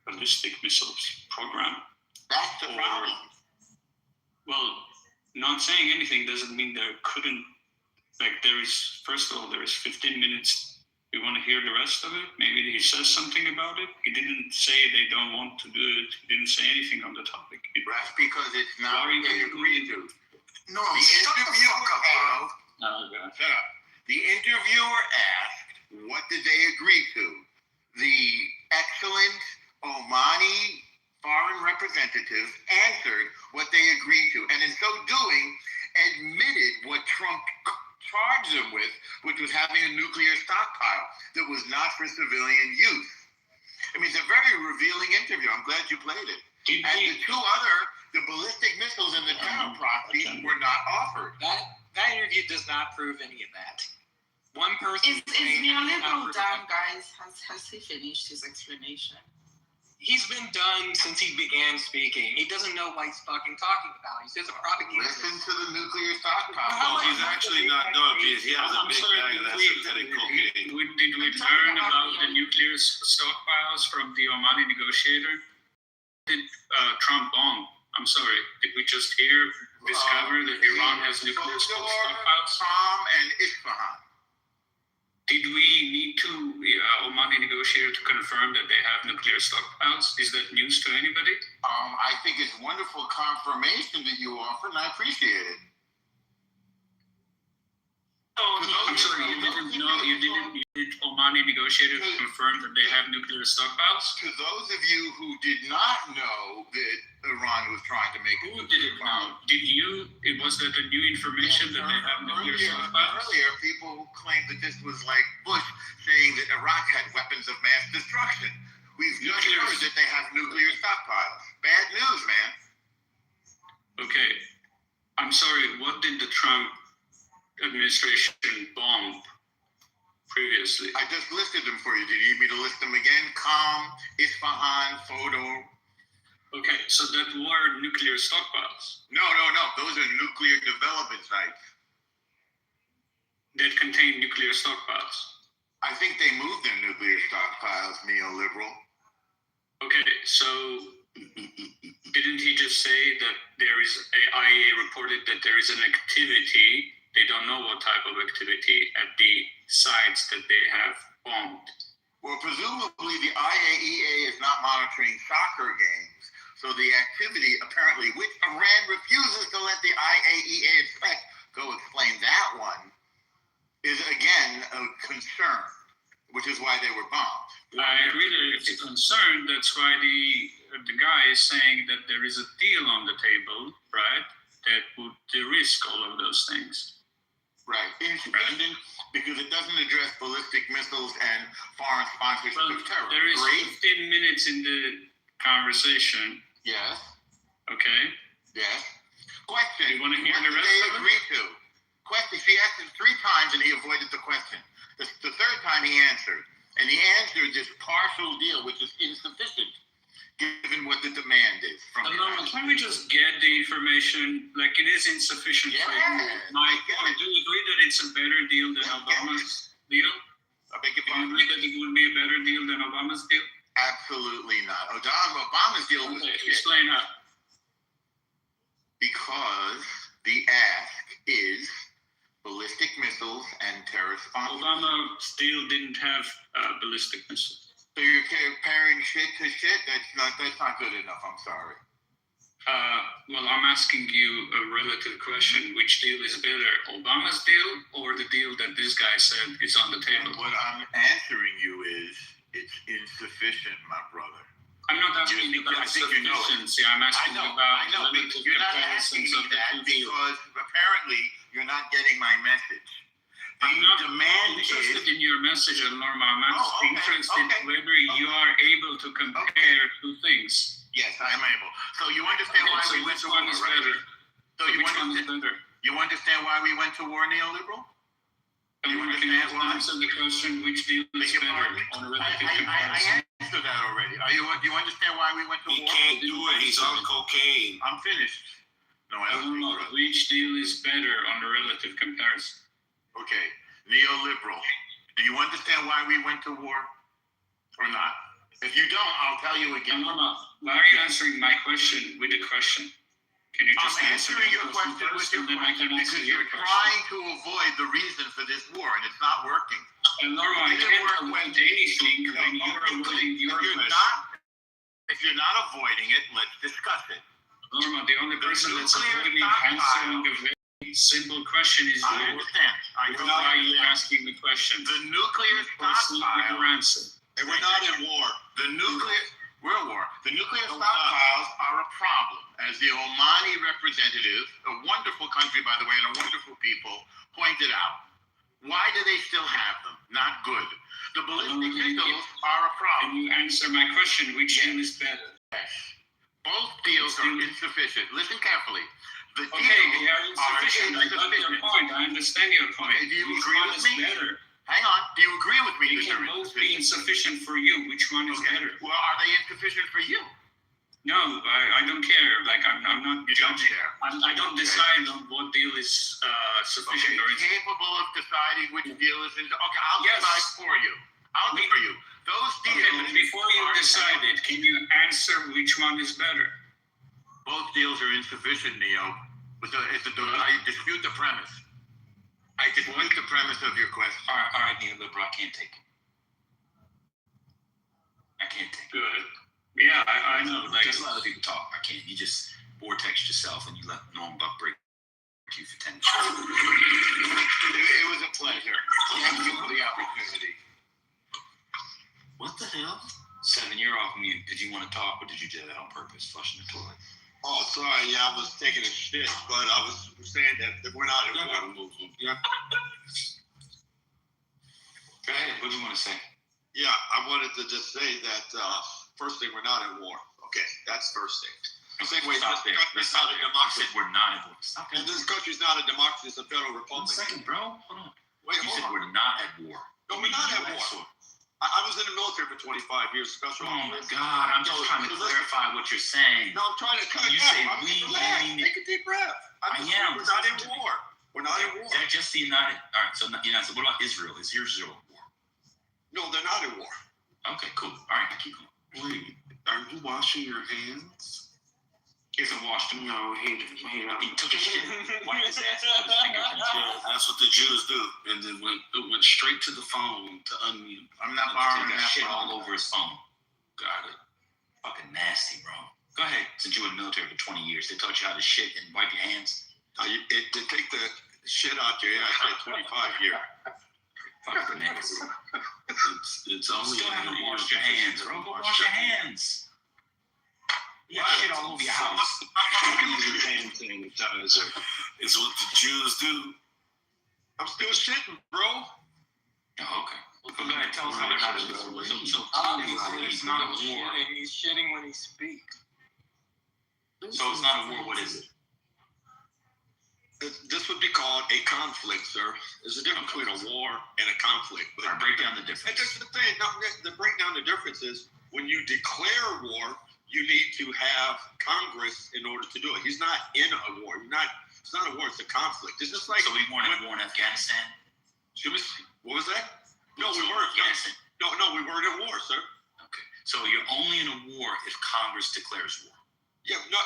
ballistic missiles program. That's the problem. Well, not saying anything doesn't mean there couldn't, first of all, there is 15 minutes. We want to hear the rest of it. Maybe he says something about it. He didn't say they don't want to do it. He didn't say anything on the topic. That's because it's not what they agreed to. No, The shut the interviewer fuck up, bro. Oh, God. Shut up. The interviewer asked, what did they agree to? The excellent Omani foreign representative answered what they agreed to, and in so doing, admitted what Trump charged them with, which was having a nuclear stockpile that was not for civilian use. I mean, it's a very revealing interview. I'm glad you played it. The ballistic missiles and the terror proxy were not offered. That interview does not prove any of that. One person Is neoliberal done, guys? Has he finished his explanation? He's been done since he began speaking. He doesn't know what he's fucking talking about. He's just a propaganda. Listen to the nuclear stockpile. Well, he's actually not done because he has a big bag of that synthetic cocaine. Did we learn about the nuclear stockpiles from the Omani negotiator? Did Trump bomb? I'm sorry. Did we just discover that Iran has nuclear stockpiles? Tom and Isfahan. Did we need Omani negotiator to confirm that they have nuclear stockpiles? Is that news to anybody? I think it's wonderful confirmation that you offered, and I appreciate it. I'm sorry, you did Omani negotiator to confirm that they have nuclear stockpiles? To those of you who did not know that Iran was trying to make Who did it know? Did you? Was that the new information that they have nuclear stockpiles? Earlier, people claimed that this was like Bush saying that Iraq had weapons of mass destruction. We've just heard that they have nuclear stockpiles. Bad news, man. Okay. I'm sorry, what did the Trump administration bomb previously? I just listed them for you. Do you need me to list them again? Qom, Isfahan, Fordow. Okay, so that were nuclear stockpiles. No. Those are nuclear development sites. That contain nuclear stockpiles. I think they moved their nuclear stockpiles, neoliberal. Okay, so didn't he just say that there is IAEA reported that there is an activity? They don't know what type of activity at the sites that they have bombed. Well, presumably the IAEA is not monitoring soccer games. So the activity, apparently, which Iran refuses to let the IAEA inspect, go explain that one, is again a concern, which is why they were bombed. I agree that it's a concern. That's why the guy is saying that there is a deal on the table, right, that would de-risk all of those things. Right. Insufficient because it doesn't address ballistic missiles and foreign sponsorship of terror. There is Great. 15 minutes in the conversation. Yes. Okay. Yes. Question. You want to hear what the did rest they of it? agree to? Question. She asked him 3 times and he avoided the question. The third time he answered. And he answered this partial deal, which is insufficient, given what the demand is from the United States. Can we just get the information? Like, it is insufficient for you. Mike, do you agree that it's a better deal than Obama's deal? I beg your Do you pardon? agree that it would be a better deal than Obama's deal? Absolutely not. Obama's deal was shit. Explain how. Because the ask is ballistic missiles and terrorist sponsorship. Obama's deal didn't have ballistic missiles. So you're comparing shit to shit? That's not good enough. I'm sorry. Well, I'm asking you a relative question. Which deal is better, Obama's deal or the deal that this guy said is on the table? What I'm answering you is it's insufficient, my brother. I'm not asking you about sufficiency. I'm asking you about I know, but you're not asking me that because apparently you're not getting my message. The I'm not demand interested is in your message, Norma. I'm interested in whether you are able to compare two things. yes, I am able. So you understand why we went to war, Which one is right? better? So you Which one is understand? better? You understand why we went to war, neoliberal? You Can you understand why? answer the question, which deal is better on a relative comparison? I answered that already. Do you understand why we went to He war? can't do it. He's on cocaine. I'm finished. No, I don't No, which deal is better on a relative comparison? Okay, neoliberal. Do you understand why we went to war or not? If you don't, I'll tell you again. No. Why are you answering my question with a question? Can you just I'm answer answering my your question with first, your and then I question can answer because your you're question? trying to avoid the reason for this war and it's not working. And Norma, I It can't didn't work avoid anything when you're avoiding your question. If you're not avoiding it, let's discuss it. Norma, the only person that's nuclear avoiding answering a very simple question is I you. understand. Why are you asking the question? The nuclear Proceed with stockpile. your answer. And we're not in war. We're at war. The nuclear stockpiles are a problem. As the Omani representative, a wonderful country, by the way, and a wonderful people, pointed out. Why do they still have them? Not good. The ballistic missiles are a problem. Can you answer my question? Which deal is better? Yes. Both deals are insufficient. Listen carefully. The Okay, deals they are insufficient. I got your insufficient. point. I understand your point. Okay, do you Which agree one with is me? better? Hang on. Do you agree with me They that can they're both be insufficient for you. Which one is better? Well, are they insufficient for you? No, I don't care. Like, I'm not judging. I don't decide on what deal is sufficient or insufficient. Capable of deciding which deal is in. Okay, I'll Yes. decide for you. I'll do for you. Those deals. Okay, but before you decide it, can you answer which one is better? Both deals are insufficient, Neo. I dispute the premise. I dispute the premise of your question. All right, neoliberal. I can't take it. Good. Yeah, I know. Like, Just let other people talk. I can't. You just vortex yourself and you let Norm Buck break you for 10 minutes. It was a pleasure. Thank you for the opportunity. What the hell? 7, you're off mute. Did you want to talk or did you do that on purpose, flushing the toilet? Oh, sorry. Yeah, I was taking a shit, but I was saying that we're not in war. Yeah. Go ahead. What do you want to say? Yeah, I wanted to just say that first thing, we're not in war. Okay, that's first thing. Second, Stop there. this country's not a democracy. We're not in war. Stop And this country's not a democracy; it's a federal 1 republic. second, bro. Hold on. Wait, You hold said on. we're not at war. No, we're not at war. I was in the military for 25 years, special. Oh my God! I'm just trying to clarify what you're saying. No, I'm trying to. When you say we, take a deep breath. I am. We're not in war. We're not in war. Is that just the United? All right. So United. What about Israel? Is Israel at war? No, they're not in war. Okay, cool. All right, keep going. Wait, are you washing your hands? He hasn't washed them. No, he took a shit. Wiped his ass with his fingertips. Yeah, that's what the Jews do. And then went straight to the phone to unmute. I'm not borrowing that shit all over his phone. Got it. Fucking nasty, bro. Go ahead. Since you were in the military for 20 years, they taught you how to shit and wipe your hands. They take the shit out your ass at 25 years. Fucking niggas. It's only Still haven't washed your hands, bro. Go wash your hands. Yeah, shit all over your house. Use a hand sanitizer. It's what the Jews do. I'm still shitting, bro. Oh, okay. Well, go ahead. Tell us how it is. So Obviously, it's not a war. He's shitting when he speaks. So it's not a war. What is it? This would be called a conflict, sir. There's a difference between a war and a conflict. But break down the difference. And that's the thing. No, the breakdown the difference is when you declare war, you need to have Congress in order to do it. He's not in a war. It's not a war. It's a conflict. It's just like. So we weren't at war in Afghanistan. What was that? No, we weren't. Afghanistan. No, we weren't in war, sir. Okay. So you're only in a war if Congress declares war. Yeah, no,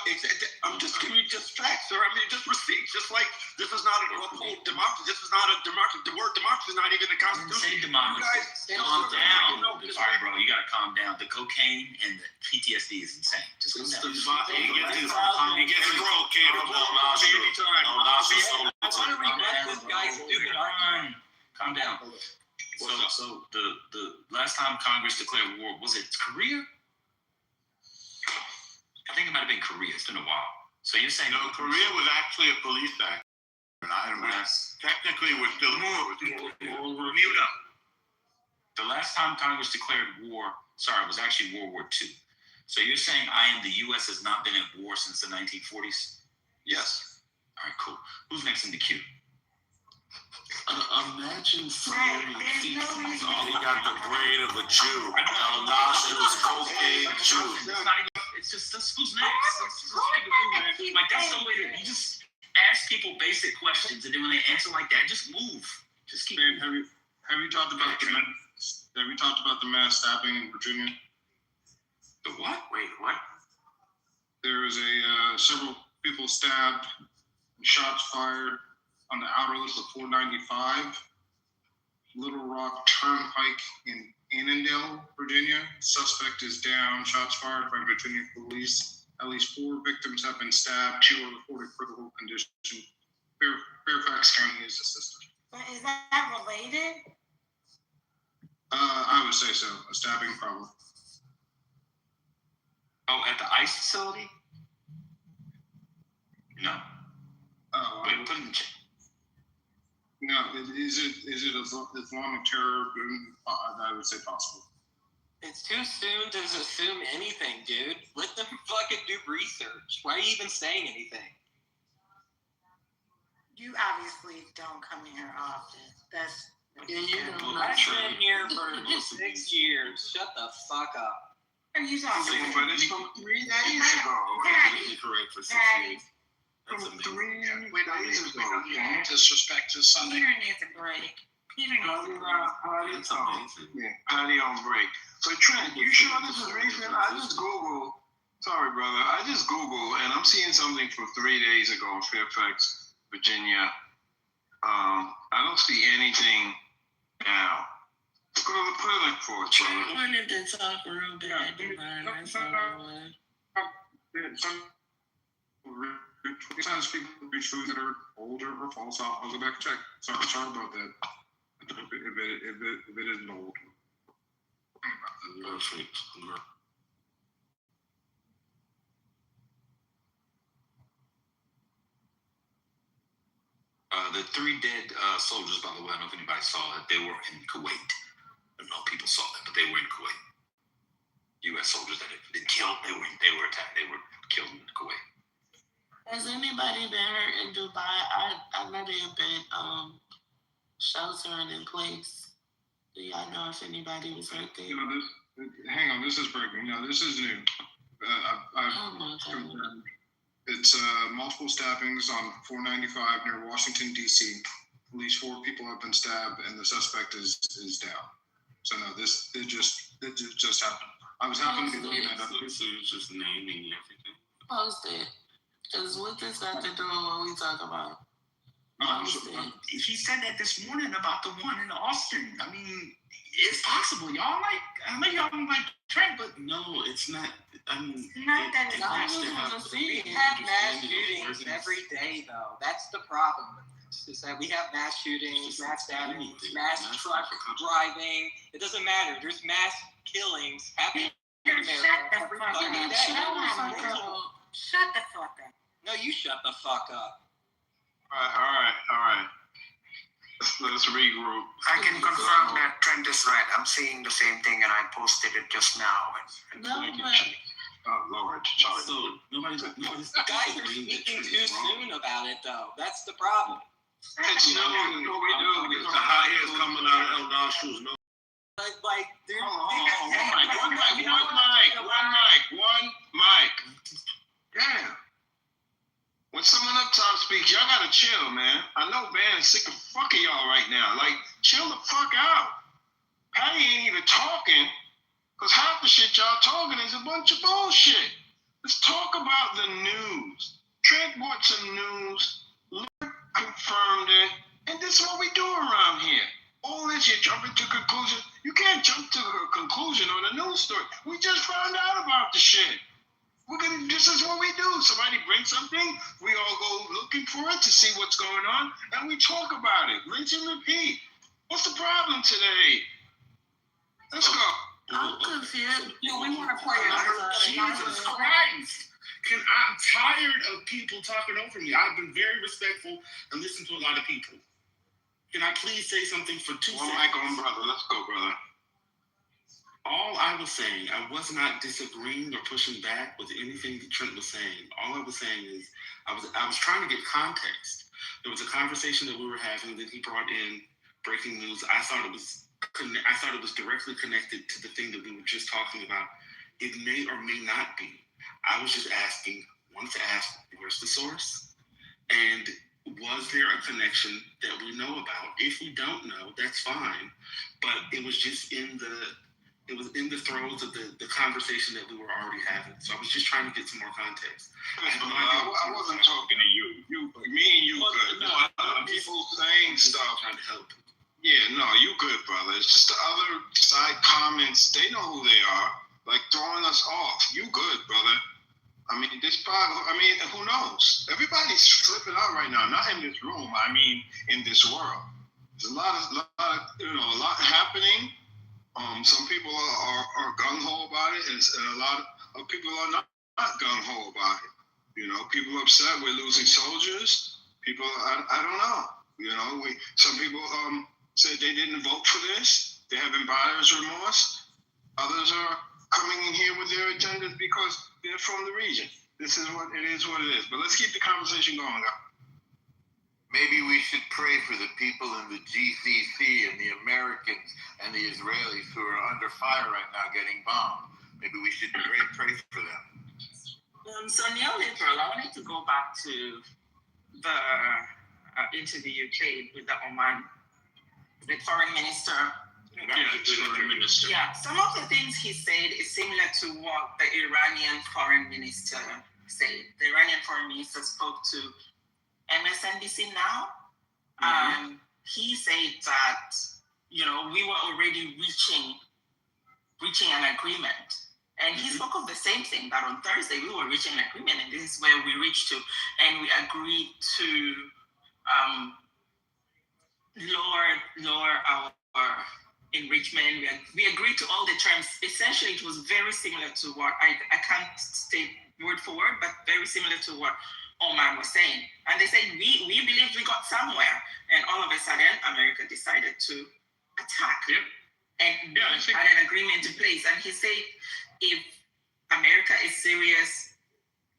I'm just giving you just facts, sir. I mean, just receipts. Just like this is not a whole democracy. This is not a democracy. The word democracy is not even in the Constitution. Say democracy. Calm down. All right, bro. You gotta calm down. The cocaine and the PTSD is insane. Just calm down. He gets his cocaine up on Calm down. So the last time Congress declared war, was it Korea? I think it might have been Korea. It's been a while. So you're saying No, Korea was actually a police act. Technically, we're still mute up. The last time Congress declared war, it was actually World War II. So you're saying the U.S. has not been at war since the 1940s? Yes. All right, cool. Who's next in the queue? Imagine Sammy he got the brain of a Jew. El Nasser was cocaine Jew. It's just who's next. Like that's the way you just ask people basic questions, and then when they answer like that, just move. Just keep. Man, have you talked about the mass stabbing in Virginia? The what? Wait, what? There was several people stabbed, shots fired on the outer loop of 495, Little Rock Turnpike in Annandale, Virginia. Suspect is down. Shots fired by Virginia police. At least 4 victims have been stabbed. 2 are reported critical condition. Fairfax County is assisted. But is that related? I would say so. A stabbing problem. Oh, at the ICE facility? No. Wait, put it in check. No, is it Islamic terror? I would say possible. It's too soon to assume anything, dude. Let them fucking do research. Why are you even saying anything? You obviously don't come in here often. That's I've been here for 6 years. Shut the fuck up. Are you talking about? But it's from 3 days ago. Correct for 6 years. That's From amazing. 3 days ago. Don't disrespect his Sunday. Peter needs a break. Peter needs a break. That's amazing. Yeah, patty on break. But Trent, you sure this is recent? I just Googled. Sorry, brother. I just Googled, and I'm seeing something from 3 days ago in Fairfax, Virginia. I don't see anything now. Put it like for it, brother. I wanted to talk real bad. Sometimes people reach foods that are older or false off. I'll go back and check. Sorry about that. If it isn't old. Perfect. The 3 dead soldiers, by the way, I don't know if anybody saw it. They were in Kuwait. I don't know if people saw that, but they were in Kuwait. U.S. soldiers that had been killed. They were attacked. They were killed in Kuwait. Has anybody been hurt in Dubai? I know they have been sheltering in place. Do y'all know if anybody was hurt there? Hang on, this is breaking. No, this is new. Confirmed. It's multiple stabbings on 495 near Washington, D.C. At least 4 people have been stabbed, and the suspect is down. So no, it just happened. I was happening to look at that. This is just naming everything. Post it. Because what this got to do with what we talk about? He said that this morning about the one in Austin. I mean, it's possible. Y'all I know y'all don't like Trent, but no, it's not. I mean, not that we have mass shootings every day, though. That's the problem. Is that we have mass shootings, mass stabbings, mass truck driving. It doesn't matter. There's mass killings happening in America every fucking day. Shut the fuck up. No, you shut the fuck up. All right. Let's regroup. I can confirm that Trent is right. I'm seeing the same thing, and I posted it just now. No, but Oh Lord, sorry. So nobody's Guys are speaking too soon about it, though. That's the problem. It's no, we do. The hot air's coming out of El nostrils. No. Like, dude. One mic. Damn. When someone up top speaks, y'all gotta chill, man. I know band's sick of fuck of y'all right now. Like, chill the fuck out. Patty ain't even talking, because half the shit y'all talking is a bunch of bullshit. Let's talk about the news. Trent brought some news. Lord confirmed it. And this is what we do around here. All this, you jump into conclusions. You can't jump to a conclusion on a news story. We just found out about the shit. This is what we do. Somebody brings something, we all go looking for it to see what's going on, and we talk about it. Rinse and repeat. What's the problem today? Let's go. I'm confused. We want to play it. Jesus Christ! I'm tired of people talking over me. I've been very respectful and listened to a lot of people. Can I please say something for 2 seconds? Mic on, brother. Let's go, brother. All I was saying, I was not disagreeing or pushing back with anything that Trent was saying. All I was saying is I was trying to get context. There was a conversation that we were having that he brought in breaking news. I thought it was directly connected to the thing that we were just talking about. It may or may not be. I was just wanted to ask, where's the source? And was there a connection that we know about? If we don't know, that's fine. But it was just in the throes of the conversation that we were already having. So I was just trying to get some more context. I wasn't talking to you. Me and you good. No, people saying stuff. Trying to help. Yeah, no, you good, brother. It's just the other side comments. They know who they are. Like throwing us off. You good, brother. I mean, who knows? Everybody's flipping out right now. Not in this room. I mean, in this world. There's a lot happening. Some people are gung-ho about it, and a lot of people are not gung-ho about it. You know, people are upset we're losing soldiers. People, I don't know. Some people said they didn't vote for this. They're having buyer's remorse. Others are coming in here with their agendas because they're from the region. This is what it is. But let's keep the conversation going, guys. Maybe we should pray for the people in the GCC and the Americans and the Israelis who are under fire right now getting bombed. Maybe we should pray for them. So neoliberal, I wanted to go back to into the UK with the Oman, the foreign minister. Yeah, some of the things he said is similar to what the Iranian foreign minister said. The Iranian foreign minister spoke to MSNBC now. He said that, we were already reaching an agreement. And he spoke of the same thing, that on Thursday we were reaching an agreement, and this is where we reached to, and we agreed to lower our enrichment. We agreed to all the terms. Essentially, it was very similar to what I can't state word for word, but very similar to what Oman was saying. And they said, we believe we got somewhere. And all of a sudden, America decided to attack. Yep. And had an agreement in place. And he said, if America is serious,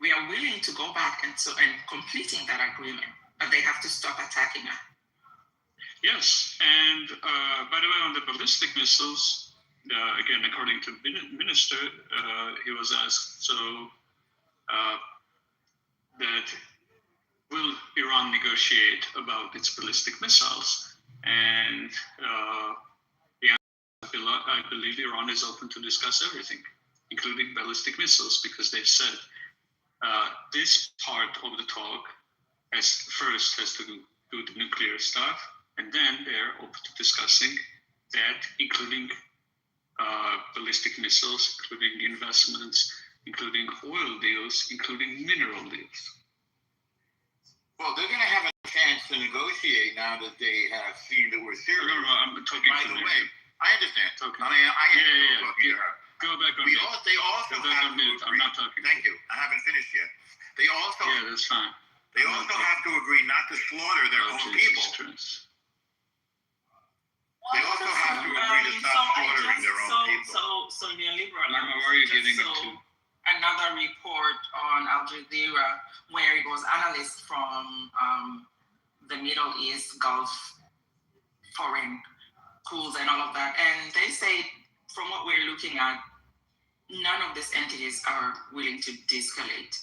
we are willing to go back and completing that agreement, but they have to stop attacking us. Yes, and by the way, on the ballistic missiles, again, according to the minister, he was asked, that will Iran negotiate about its ballistic missiles? And the answer, I believe Iran is open to discuss everything, including ballistic missiles, because they've said this part of the talk has to do with the nuclear stuff, and then they're open to discussing that, including ballistic missiles, including investments, including oil deals, including mineral deals. Well, they're going to have a chance to negotiate now that they have seen that we're serious. No, I'm talking. By the way, I understand. I Go back on They mute. also Go back have on to mute. I'm agree. not talking. Thank you. I haven't finished yet. They also Yeah, that's fine. They also have to agree not to slaughter their own people. They also have to agree to stop slaughtering their own people. So neoliberal. Norma, where are you getting into? Another report on Al Jazeera where it was analysts from the Middle East, Gulf, foreign schools and all of that. And they say, from what we're looking at, none of these entities are willing to de-escalate.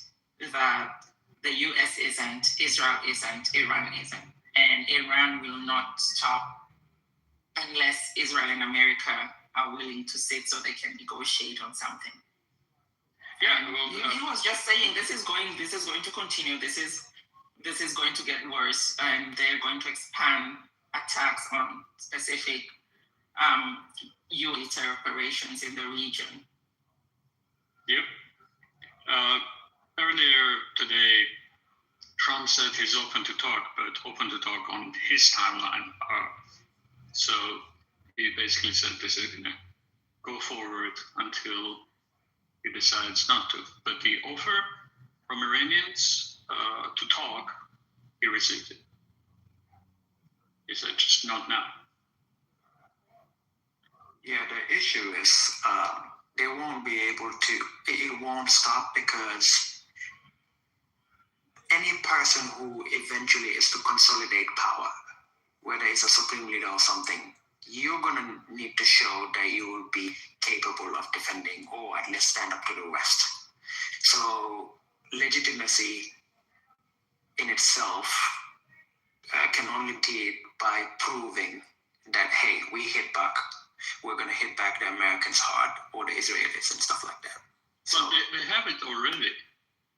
That the US isn't, Israel isn't, Iran isn't. And Iran will not stop unless Israel and America are willing to sit so they can negotiate on something. Yeah, well, he was just saying this is going to continue. This is going to get worse, and they're going to expand attacks on specific military operations in the region. Yep. Earlier today, Trump said he's open to talk, but open to talk on his timeline. So he basically said this is going to go forward until he decides not to. But the offer from Iranians to talk, he received it. He said, just not now. Yeah, the issue is they won't be able to, it won't stop because any person who eventually is to consolidate power, whether it's a supreme leader or something, you're going to need to show that you will be capable of defending or at least stand up to the West. So legitimacy in itself can only be by proving that, hey, we hit back. We're going to hit back the Americans hard or the Israelis and stuff like that. So they have it already.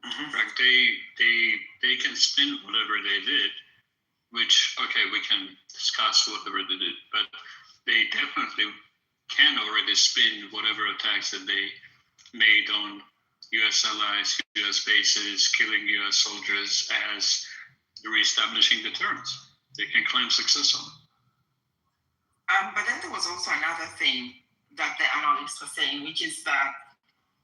Mm-hmm. Right? They can spin whatever they did, which, okay, we can discuss whatever they did, but they definitely can already spin whatever attacks that they made on U.S. allies, U.S. bases, killing U.S. soldiers as reestablishing deterrence. They can claim success on it. But then there was also another thing that the analysts were saying, which is that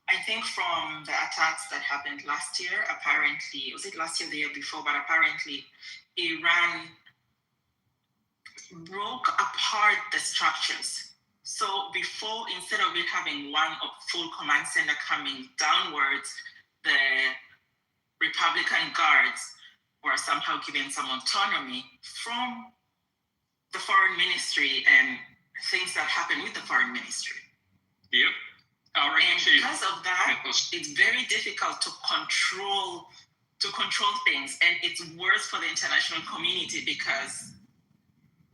I think from the attacks that happened last year, apparently, was it last year, the year before, but apparently Iran broke apart the structures. So before, instead of it having one full command center coming downwards, the Republican guards were somehow given some autonomy from the foreign ministry and things that happen with the foreign ministry. Yep. And because of that, it's very difficult to control things, and it's worse for the international community because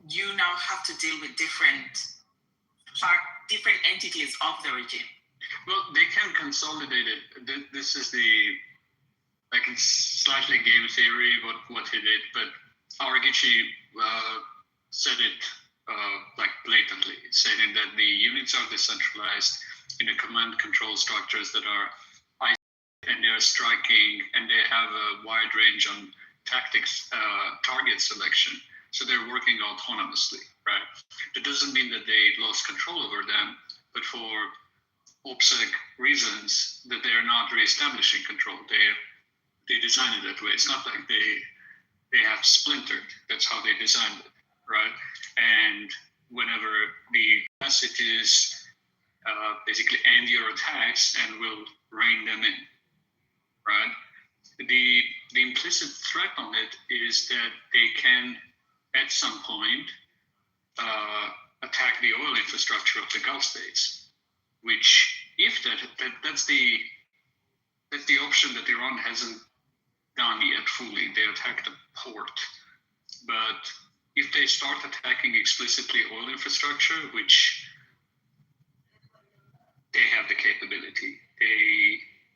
you now have to deal with different entities of the regime. Well, they can consolidate it. This is it's slightly game theory what he did, but Aragici said it blatantly, saying that the units are decentralized in a command control structures that are isolated, and they're striking, and they have a wide range on tactics, target selection. So they're working autonomously, right? That doesn't mean that they lost control over them, but for OPSEC reasons that they're not reestablishing control. They designed it that way. It's not like they have splintered. That's how they designed it, right? And whenever the message is basically end your attacks and we'll rein them in, right? The implicit threat on it is that they can, at some point, attack the oil infrastructure of the Gulf states, which, if that's the option that Iran hasn't done yet fully. They attacked the port, but if they start attacking explicitly oil infrastructure, which they have the capability,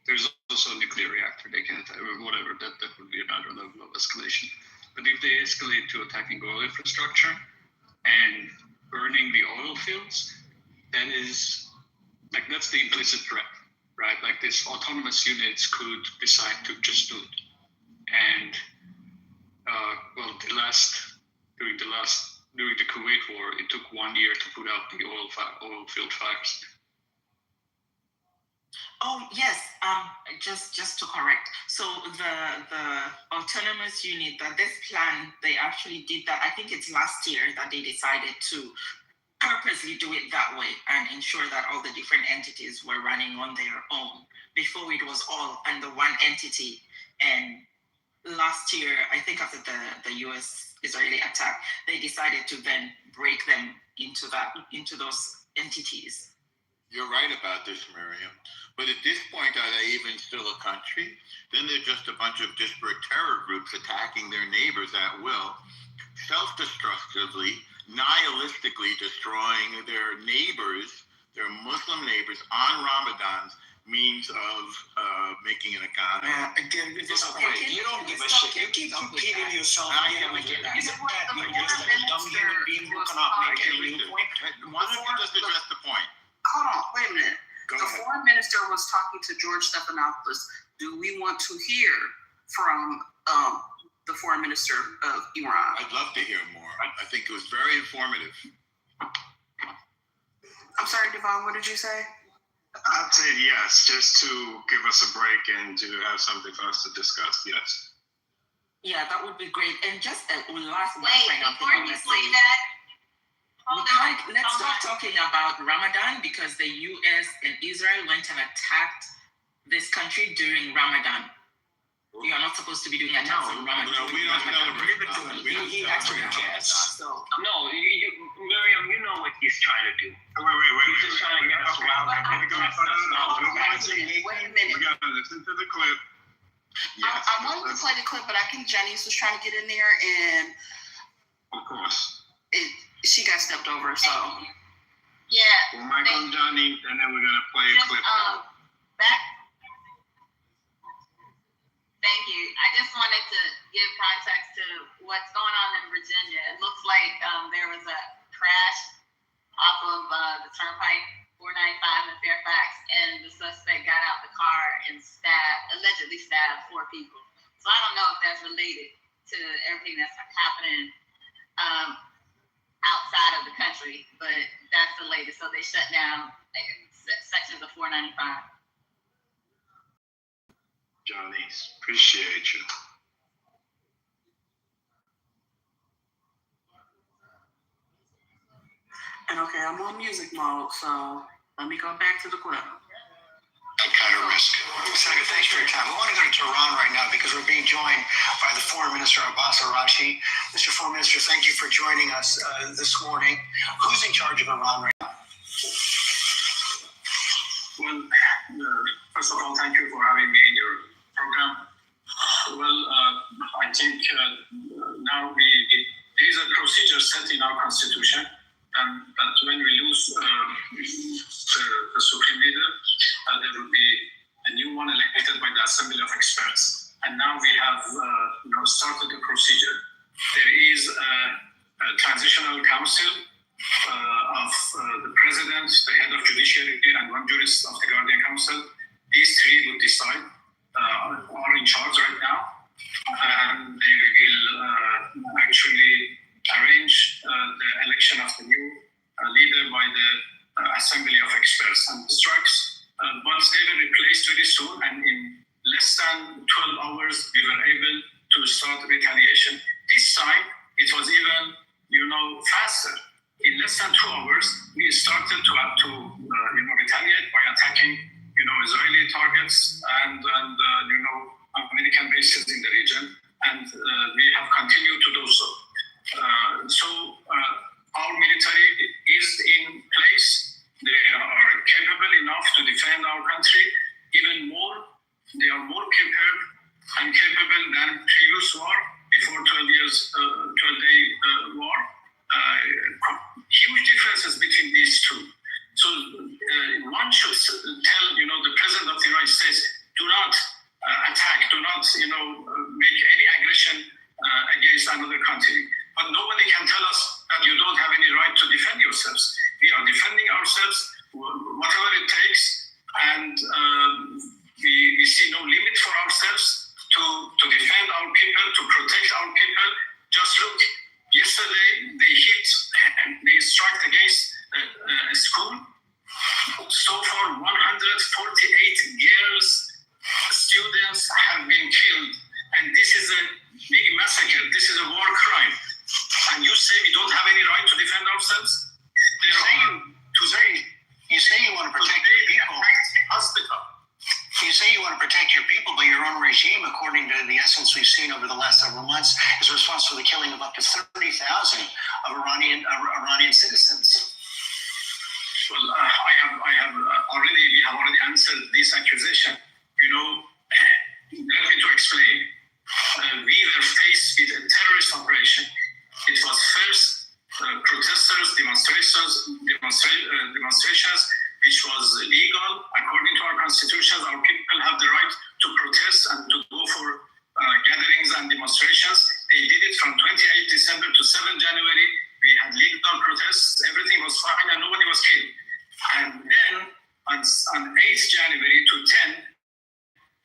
there's also a nuclear reactor they can attack, or whatever, that would be another level of escalation. But if they escalate to attacking oil infrastructure and burning the oil fields, that's the implicit threat, right? Like, these autonomous units could decide to just do it. And during the Kuwait war, it took 1 year to put out the oil field fires. Oh yes, just to correct. So the autonomous unit that this plan, they actually did that. I think it's last year that they decided to purposely do it that way and ensure that all the different entities were running on their own. Before it was all under one entity, and last year, I think after the US-Israeli attack, they decided to then break them into those entities. You're right about this, Miriam. But at this point, are they even still a country? Then they're just a bunch of disparate terror groups attacking their neighbors at will, self-destructively, nihilistically destroying their neighbors, their Muslim neighbors, on Ramadan's means of making an economy. Again, at this point, you don't give a shit. You keep repeating yourself. You don't get that. You're just a dumb human being who cannot make any new point. Why don't you just address the point? Hold on, wait a minute. Go the ahead. foreign minister was talking to George Stephanopoulos. Do we want to hear from the foreign minister of Iran? I'd love to hear more. I think it was very informative. I'm sorry, Devon, what did you say? I'd say yes, just to give us a break and to have something for us to discuss. Yes. Yeah, that would be great. And just last Wait, thing before you say that, let's start talking about Ramadan, because the US and Israel went and attacked this country during Ramadan. You are not supposed to be doing attacks on Ramadan. No, we don't celebrate. He actually cares. So No, Miriam, you know what he's trying to do. Wait. He's just trying to get us riled up. Wait a minute. We gotta listen to the clip. I wanted to play the clip, but I think Janice was trying to get in there, and Of course. she got stepped over. So Yeah. Well, Michael and Johnny, and then we're gonna play a clip. Thank you. I just wanted to give context to what's going on in Virginia. It looks like there was a crash off of the turnpike 495 in Fairfax, and the suspect got out the car and allegedly stabbed 4 people. So I don't know if that's related to everything that's happening outside of the country, but that's the latest. So they shut down sections of 495. Johnny, appreciate you. and okay, I'm on music mode, so let me go back to the clip. That kind of risk. Senator, thanks for your time. We want to go to Tehran right now because we're being joined by the Foreign Minister Abbas Araghchi. Mr. Foreign Minister, thank you for joining us this morning. Who's in charge of Iran right now? Well, first of all, thank you for having me in your program. Well, I think now there is a procedure set in our constitution, and that when we lose the supreme leader, there will be a new one elected by the Assembly of Experts. And now we have started the procedure. There is a transitional council of the president, the head of judiciary, and one jurist of the Guardian Council. These 3 will decide, are in charge right now, and they will actually arrange the election of the new leader by the Assembly of Experts and Strikes. But they were replaced very soon, and in less than 12 hours, we were able to start retaliation. This time, it was even, faster. In less than 2 hours, we started to retaliate by attacking, Israeli targets and American bases in the region, and we have continued to do so. Our military is in place. They are capable enough to defend our country. Even more, they are more prepared and capable than previous war, before 12-day war. Huge differences between these two. So one should tell, the President of the United States, do not attack, do not, make any aggression against another country. But nobody can tell us that you don't have any right to defend yourselves. We are defending ourselves, whatever it takes, and we see no limit for ourselves to defend our people, to protect our people. Just look, yesterday they struck against a school. So far, 148 say you want to protect your people, but your own regime, according to the essence we've seen over the last several months, is responsible for the killing of up to 30,000 of Iranian citizens. Well, we have already answered this accusation. You know, let me to explain. We were faced with a terrorist operation. It was first protesters, demonstrations, which was legal according to our constitutions. Our people have the right to protest and to go for gatherings and demonstrations. They did it from 28 December to 7 January. We had legal protests. Everything was fine and nobody was killed. And then on 8th January to 10,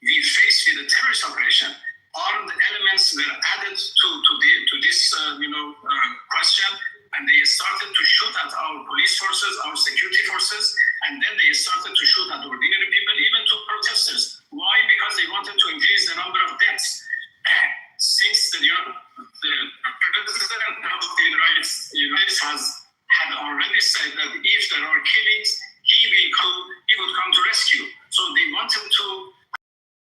we faced with a terrorist operation. Armed elements were added to this question, and they started to shoot at our police forces, our security forces, and then they started to shoot at ordinary people, even to protesters. Why? Because they wanted to increase the number of deaths. Since the President of the United States had already said that if there are killings, he would come to rescue. So they wanted to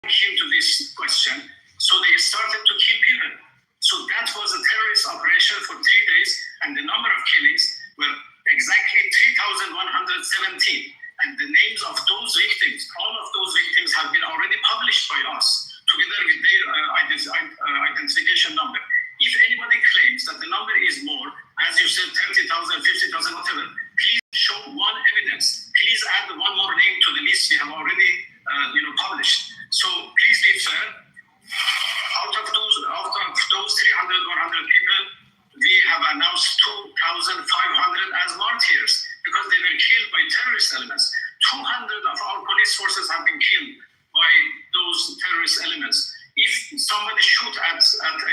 him to this question. So they started to kill people. So that was a terrorist operation for 3 days, and the number of killings were exactly 3,117. And the names of those victims, all of those victims have been already published by us, together with their identification number. If anybody claims that the number is more, as you said, 30,000, 50,000, whatever, please show one evidence. Please add one more name to the list we have already published. So please be fair. Out of those 300, 100 people, we have announced 2,500 as martyrs because they were killed by terrorist elements. 200 of our police forces have been killed by those terrorist elements. If somebody shoot at a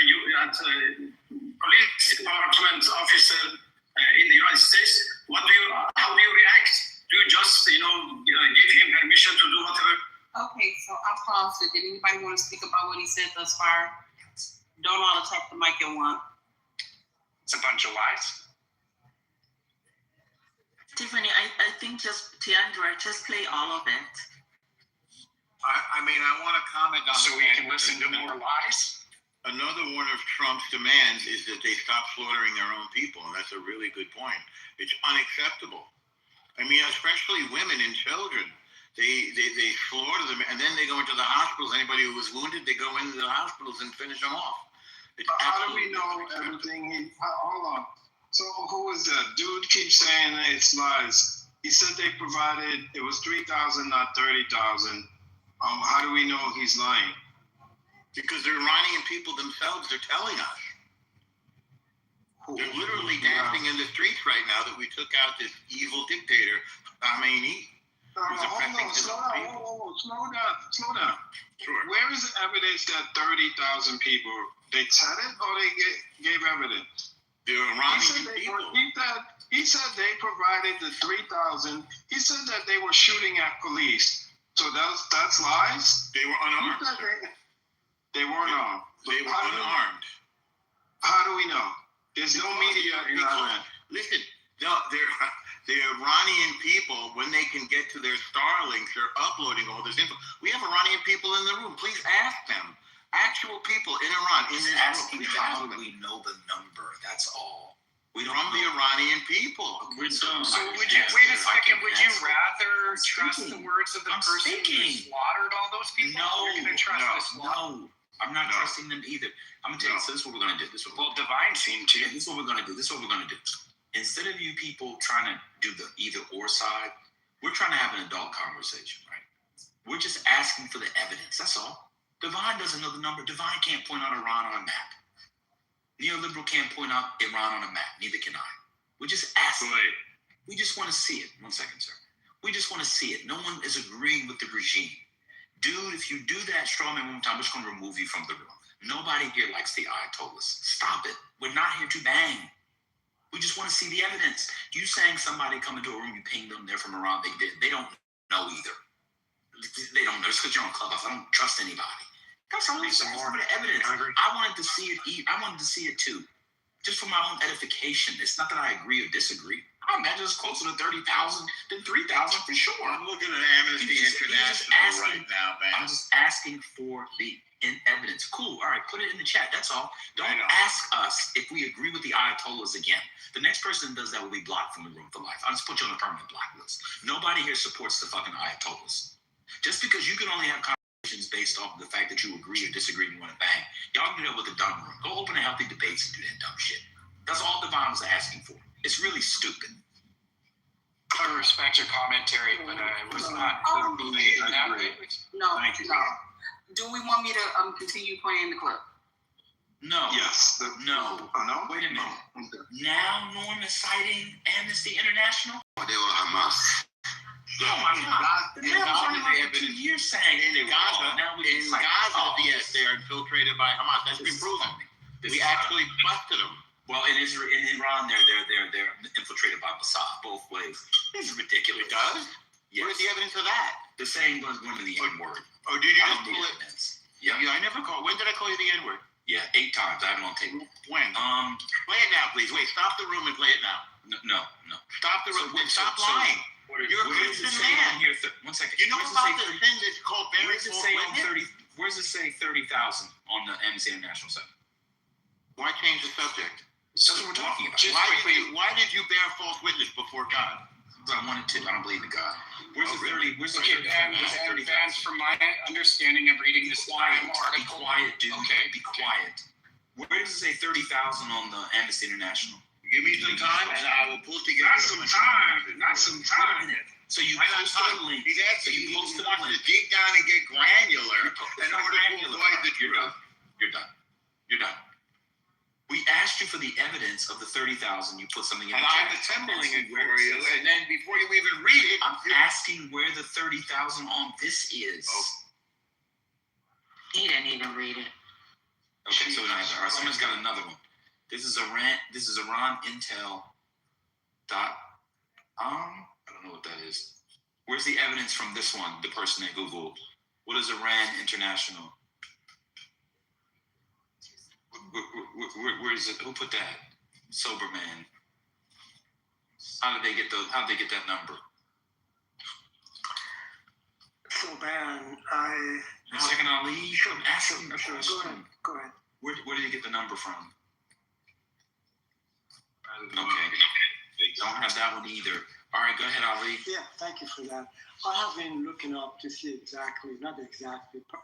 police department officer in the United States, how do you react? Do you just give him permission to do whatever? Okay, so I paused it. Did anybody want to speak about what he said thus far? Don't all attack the mic at once. It's a bunch of lies. Tiffany, I think just Tiandra, just play all of it. I want to comment on So we can listen to more lies? Another one of Trump's demands is that they stop slaughtering their own people, and that's a really good point. It's unacceptable. Especially women and children. They slaughter them, and then they go into the hospitals. Anybody who was wounded, they go into the hospitals and finish them off. How do we know everything? Hold on. So who is that? Dude keeps saying it's lies. He said they provided, it was 3,000, not 30,000. How do we know he's lying? Because the Iranian people themselves are telling us. They're literally dancing in the streets right now that we took out this evil dictator, Khamenei. Slow down. Sure. Where is the evidence that 30,000 people, they said it or they gave evidence? The Iranian people. He said they provided the 3,000. He said that they were shooting at police. So that's lies? They were unarmed. They weren't armed. They were unarmed. How do we know? There's no media in Iran. Listen, the Iranian people, when they can get to their Starlinks, they're uploading all this info. We have Iranian people in the room. Please ask them. Actual people in Iran. Asking how do we know the number? That's all. We don't from the Iranian people. So would you wait a second? Would you rather trust the words of the person who slaughtered all those people? No, You're gonna trust the slaughter? no. I'm not trusting them either. I'm gonna tell you. So this is what we're gonna do. Divine seemed to. This is what we're gonna do. Instead of you people trying to do the either or side, we're trying to have an adult conversation, right? We're just asking for the evidence. That's all. Divine doesn't know the number. Divine can't point out Iran on a map. Neoliberal can't point out Iran on a map. Neither can I. We're just asking. Right. We just want to see it. 1 second, sir. We just want to see it. No one is agreeing with the regime. Dude, if you do that straw man one more time, we're just going to remove you from the room. Nobody here likes the Ayatollahs. Stop it. We're not here to bang. We just want to see the evidence. You saying somebody come into a room, you ping them, they're from Iran, they don't know either. They don't know. It's because you're on Clubhouse. I don't trust anybody. That's all I'm saying. Some of the evidence. I wanted to see it. I wanted to see it too, just for my own edification. It's not that I agree or disagree. I I imagine it's closer to 30,000 than 3,000 for sure. I'm looking at Amnesty International right now, man. I'm just asking for the evidence. Cool. All right, put it in the chat. That's all. Don't ask us if we agree with the Ayatollahs again. The next person that does that will be blocked from the room for life. I'll just put you on a permanent block list. Nobody here supports the fucking Ayatollahs. Just because you can only have conversations based off of the fact that you agree or disagree and you want to bang, y'all can do that with the dumb room. Go open a healthy debates and do that dumb shit. That's all Devon was asking for. It's really stupid. I respect your commentary, but I was not in that way. No. Thank you. No. Do we want me to continue playing the clip? No. Yes. No. Oh, no? Wait a minute. Now Norm is citing Amnesty International? They were Hamas. Oh my God. The man was running like for 2 years saying in Gaza, yes, they are infiltrated by Hamas. That's been proven. We actually busted them. Well, in Israel, in Iran, they're infiltrated by Mossad both ways. This is ridiculous. It does? Yes. Where's the evidence of that? The same was one of the N-word. Oh, did you I just don't call need it? evidence. Yeah, I never called. When did I call you the N-word? Yeah, 8 times. I have it on tape. When? Play it now, please. Wait, stop the room and play it now. No. Stop the room. Stop lying. You're a Christian man. Here, 1 second. You know about the sin that's called Where does it say on witness? 30? Where does it say 30,000 on the Amnesty International site? Why change the subject? That's what we're talking about. Why did you bear false witness before God? I wanted to. I don't believe in God. Where's the 30? Where's the 30? And from my understanding of reading this article, be quiet, dude. Okay. Be quiet. Where does it say 30,000 on the Amnesty International? Give me some time, and I will pull together. Not some time. So you posted a link. He's asking. He wants to dig down and get granular in order to avoid the truth. You're done. We asked you for the evidence of the 30,000. You put something in. And I'm assembling it for you, and then before you even read it, I'm asking where the 30,000 on this is. He didn't even read it. Okay, so all right, someone's got another one. This is Iran Intel. I don't know what that is. Where's the evidence from this one? The person that Googled. What is Iran International? Where is it? Who put that? Sober man. How did they get that number? So Ben, Second Ali, ask him a question. Go ahead. Where did you get the number from? Okay. They don't have that one either. All right, go ahead, Ali. Yeah, thank you for that. I have been looking up to see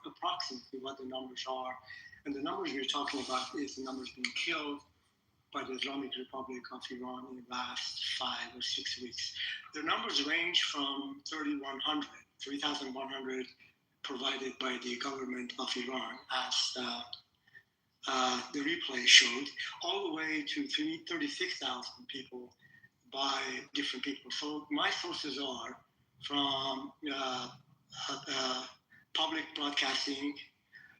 approximately what the numbers are. And the numbers we're talking about is the numbers being killed by the Islamic Republic of Iran in the last 5 or 6 weeks. The numbers range from 3,100 provided by the government of Iran, as the replay showed, all the way to 36,000 people by different people. So my sources are from Public Broadcasting,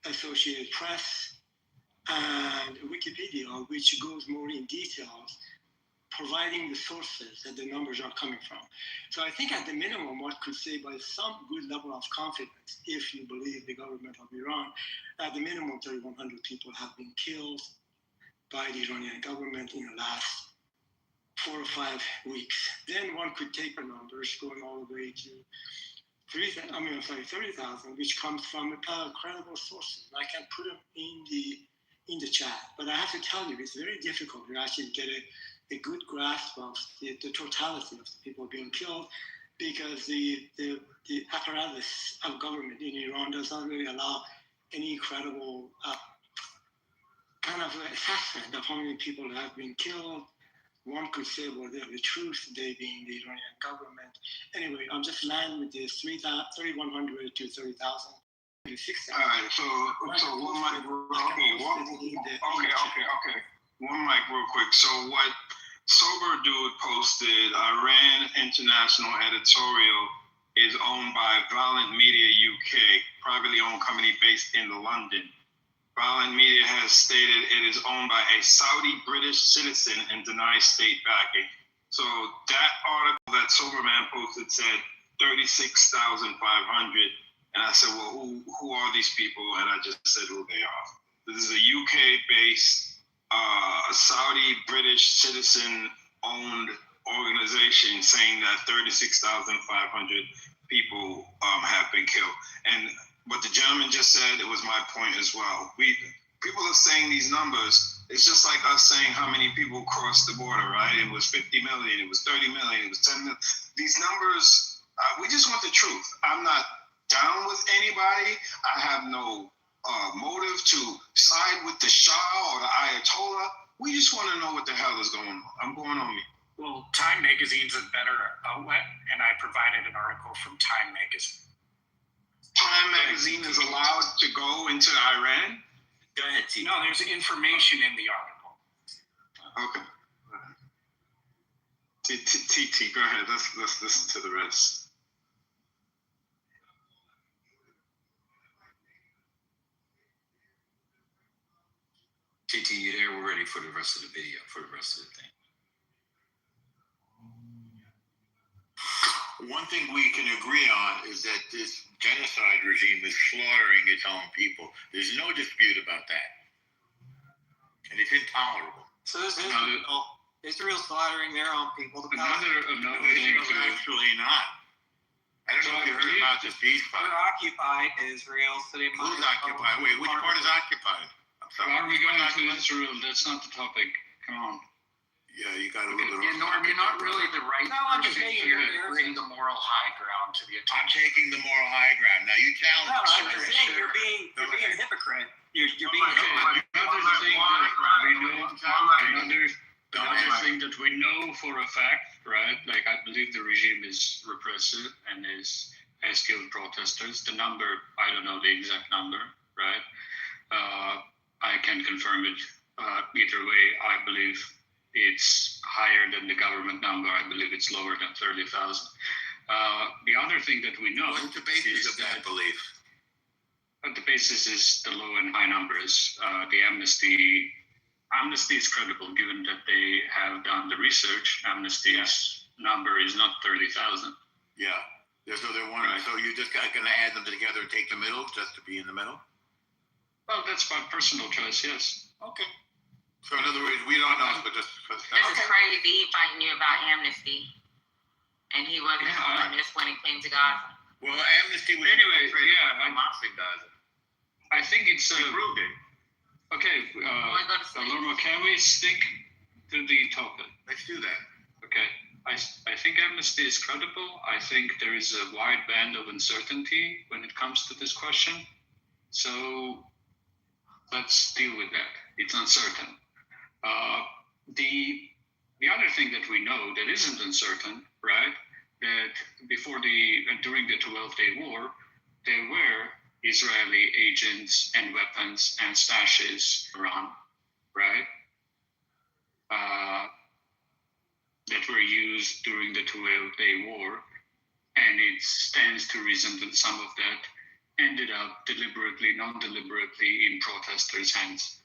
Associated Press, and Wikipedia, which goes more in details, providing the sources that the numbers are coming from. So I think at the minimum, one could say by some good level of confidence, if you believe the government of Iran, at the minimum 3,100 people have been killed by the Iranian government in the last 4 or 5 weeks. Then one could take the numbers going all the way to 30,000, which comes from credible sources. I can put them in the chat, but I have to tell you, it's very difficult to actually get a good grasp of the totality of the people being killed, because the apparatus of government in Iran does not really allow any credible kind of assessment of how many people have been killed. One could say, well, they're the truth, they being the Iranian government. Anyway, I'm just landing with this 3,100 to 30,000 to 6,000. All right, so one mic, okay. One mic real quick. So what Sober Dude posted, Iran International Editorial is owned by Violent Media UK, privately owned company based in London. Violent Media has stated it is owned by a Saudi British citizen and denies state backing. So that article that Soberman posted said 36,500. And I said, well, who are these people? And I just said who they are. This is a UK-based Saudi British citizen owned organization saying that 36,500 people have been killed. And what the gentleman just said, it was my point as well. People are saying these numbers. It's just like us saying how many people crossed the border, right? It was 50 million, it was 30 million, it was 10 million. These numbers, we just want the truth. I'm not down with anybody. I have no motive to side with the Shah or the Ayatollah. We just want to know what the hell is going on. I'm going on mute. Well, Time Magazine's a better outlet, and I provided an article from Time Magazine. Time Magazine is allowed to go into Iran? Go ahead, T. No, there's information in the article. Okay. TT, go ahead. Let's listen to the rest. TT, you there? We're ready for the rest of the video, for the rest of the thing. One thing we can agree on is that this genocide regime is slaughtering its own people. There's no dispute about that. And it's intolerable. So is Israel slaughtering their own people? Another thing actually not. I don't know if you heard about the ceasefire. They're occupied Israel, so they Who's occupied? Wait, which part is occupied? I'm sorry. Why are we going to Israel? That's not the topic. Come on. Yeah, you got a little bit of. Norm, you're not really the right No, I'm just person saying here you're to bring the moral high ground to the I'm taking the moral high ground. Now you challenge. No, I'm just saying you're being a hypocrite. You're being a hypocrite. Another thing that we know for a fact, right? Like, I believe the regime is repressive and has killed protesters. The number, I don't know the exact number, right? I can confirm it either way. I believe it's higher than the government number. I believe it's lower than 30,000. The other thing that we know What's the basis of that belief? The basis is the low and high numbers. The amnesty is credible given that they have done the research. Amnesty's number is not 30,000. Yeah. So they're one. Right. So you just going to add them together and take the middle just to be in the middle? Well, that's my personal choice. Yes. Okay. So in other words, we don't know, but just. This is crazy. He fighting you about amnesty, and he wasn't on this when it came to Gaza. Well, amnesty was anyway. Yeah, Hamas in Gaza. I think it's proved it. Okay, Lorma, can we stick to the topic? Let's do that. Okay, I think amnesty is credible. I think there is a wide band of uncertainty when it comes to this question. So let's deal with that. It's uncertain. The other thing that we know that isn't uncertain, right? That during the 12-day war, there were Israeli agents and weapons and stashes around, right? That were used during the 12-day war, and it stands to reason that some of that ended up deliberately, non-deliberately in protesters' hands.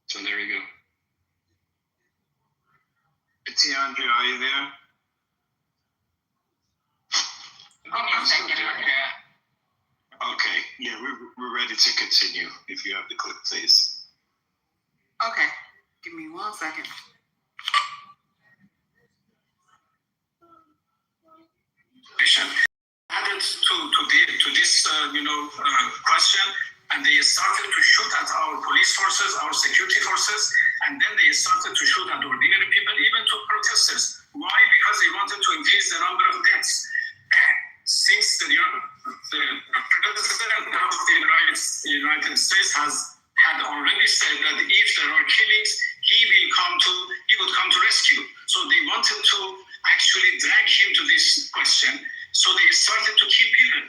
So there you go. Tiandre, are you there? Okay, yeah, we're ready to continue. If you have the clip, please. Okay, give me 1 second. Added to this question, and they started to shoot at our police forces, our security forces, and then they started to shoot at ordinary people, even to protesters. Why? Because they wanted to increase the number of deaths. Since the president of the United States had already said that if there are killings, he would come to rescue. So they wanted to actually drag him to this question. So they started to kill people.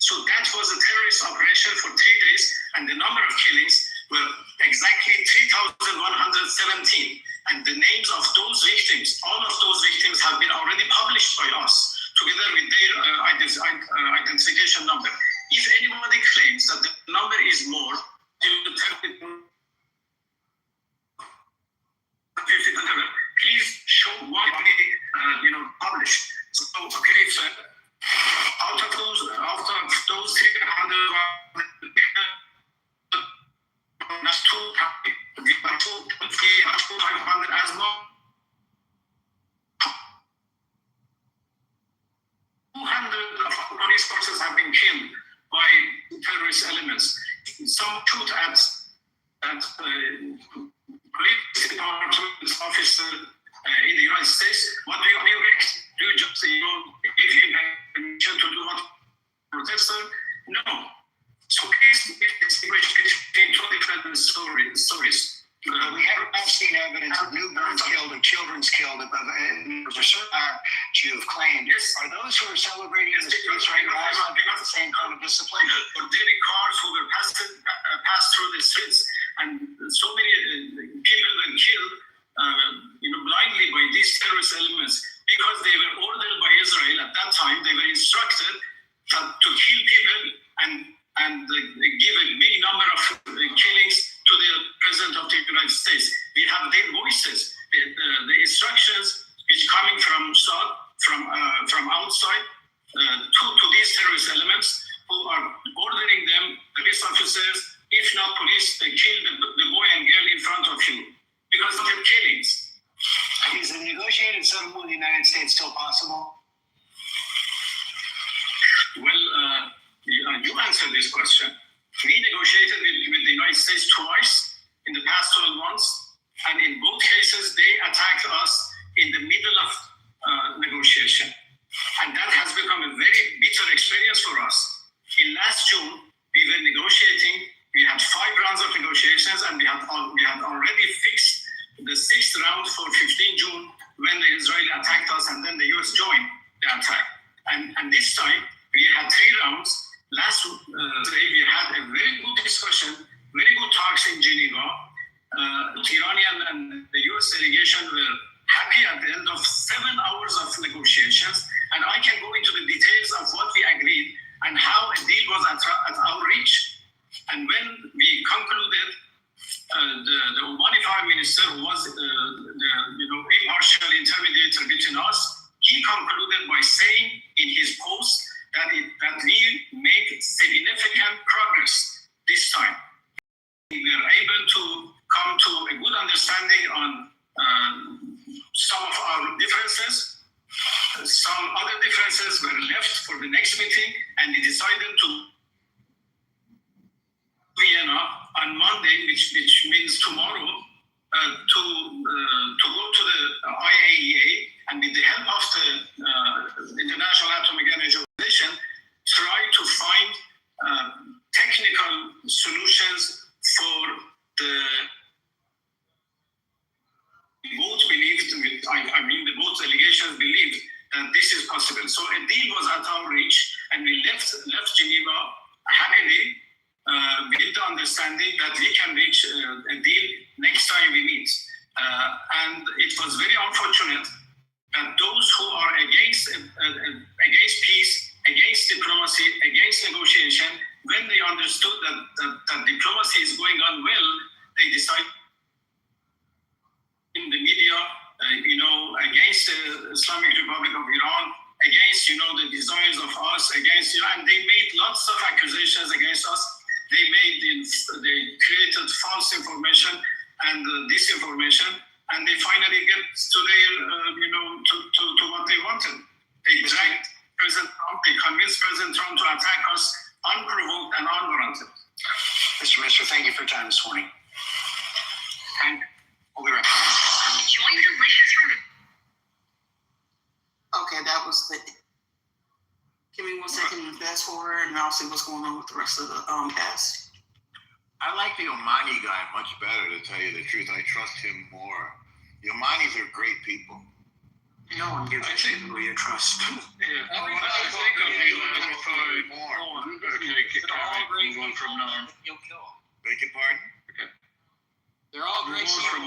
So that was a terrorist operation for 3 days, and the number of killings were exactly 3,117. And the names of those victims, all of those victims have been already published by us, together with their identification number. If anybody claims that the number is more, please show why they published. So out of those 300, killed by terrorist elements. Some shoot at police department officer in the United States. What do you react? Do you just give him permission to do what protester? No. So please distinguish between two different stories. We have not seen evidence of newborns killed or children's killed of you've claimed. Yes. Are those who are celebrating in the streets right now not the same kind of discipline? Ordinary cars who were passed through the streets, and so many people were killed, blindly by these terrorist elements because they were ordered by Israel at that time. They were instructed to kill people and give a big number of killings to the President of the United States. We have their voices, the instructions which coming from outside to these terrorist elements who are ordering them, police officers, if not police, they kill the boy and girl in front of you because of their killings. Is a negotiated settlement with the United States still possible? Well, you answered this question. We negotiated with the United States twice in the past 12 months, and in both cases, they attacked us in the middle of negotiation. And that has become a very bitter experience for us. In last June, we were negotiating. We had 5 rounds of negotiations, and we had already fixed the 6th round for 15 June when the Israeli attacked us, and then the US joined the attack. And this time, we had 3 rounds. Last day, we had a very good discussion, very good talks in Geneva. The Iranian and the US delegation were happy at the end of 7 hours of negotiations, and I can go into the details of what we agreed and how a deal was at our reach. And when we concluded, the Omani Foreign Minister, who was the impartial intermediator between us, he concluded by saying in his post that we made significant progress this time. We were able to come to a good understanding on some of our differences. Some other differences were left for the next meeting, and we decided to Vienna on Monday, which means tomorrow, to go to the IAEA, and with the help of the International Atomic Energy Organization, try to find technical solutions for the both believed, the both delegations believed that this is possible. So a deal was at our reach, and we left Geneva happily with the understanding that we can reach a deal next time we meet. And it was very unfortunate that those who are against peace, against diplomacy, against negotiation, when they understood that diplomacy is going on well, they decided in the media, against the Islamic Republic of Iran, against, the desires of us, against, and they made lots of accusations against us. They created false information and disinformation, and they finally get to their, to what they wanted. They dragged President Trump, they convinced President Trump to attack us unprovoked and unwarranted. Mr. Minister, thank you for your time this morning. And we'll be right back. Join the wishes from the... Okay, that was the... Give me 1 second to fast forward, and I'll see what's going on with the rest of the cast. I like the Omani guy much better, to tell you the truth. I trust him more. The Omanis are great people. No one gives a shit who you trust. Yeah. Everybody think of me like more. Okay, move on from now. You'll kill them. Beg your pardon? They're all great people.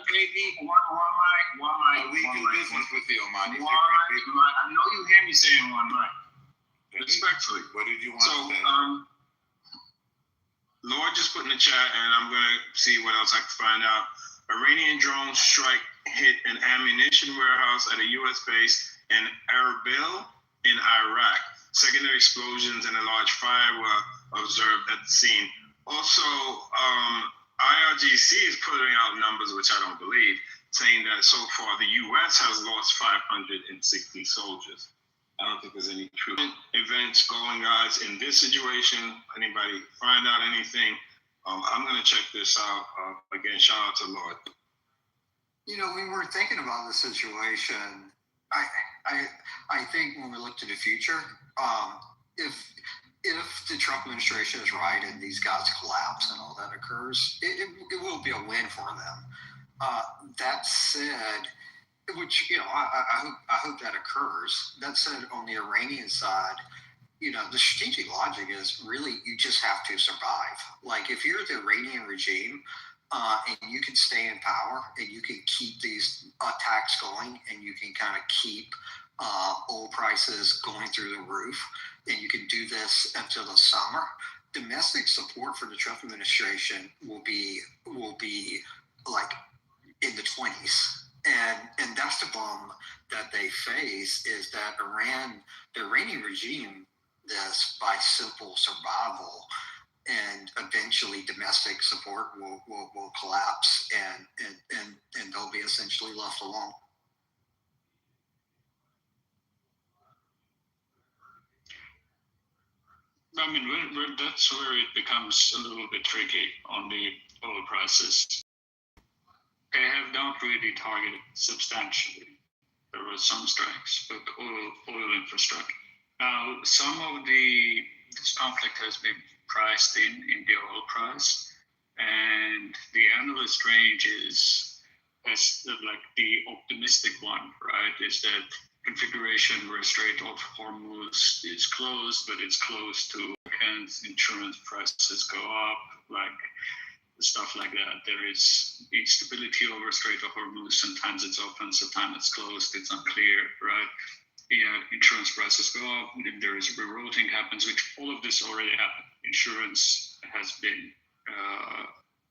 Great people. One mic. We do business with the Omanis. I know you hear me saying one mic. Respectfully. What did you want to say? Lord just put in the chat, and I'm going to see what else I can find out. Iranian drone strike hit an ammunition warehouse at a U.S. base in Erbil in Iraq. Secondary explosions and a large fire were observed at the scene. Also, IRGC is putting out numbers, which I don't believe, saying that so far the U.S. has lost 560 soldiers. I don't think there's any true event agreements going, guys. In this situation, anybody find out anything, I'm going to check this out. Again, shout out to Lloyd. When we're thinking about the situation, I think when we look to the future, if the Trump administration is right and these guys collapse and all that occurs, it will be a win for them. That said, which I hope that occurs. That said, on the Iranian side, the strategic logic is really you just have to survive. Like if you're the Iranian regime, and you can stay in power and you can keep these attacks going and you can kind of keep oil prices going through the roof and you can do this until the summer, domestic support for the Trump administration will be like in the 20s. And that's the bomb that they face, is that the Iranian regime, this by simple survival, and eventually domestic support will collapse and they'll be essentially left alone. I mean, that's where it becomes a little bit tricky on the oil prices. They have not really targeted substantially. There were some strikes, but oil infrastructure. Now, some of this conflict has been priced in the oil price, and the analyst range is like the optimistic one, right? Is that configuration where Strait of Hormuz is closed, but it's close to weekends, insurance prices go up, like stuff like that. There is instability over Strait of Hormuz. Sometimes it's open, sometimes it's closed. It's unclear, right? Insurance prices go up, and there is rerouting happens, which all of this already happened. Insurance has been,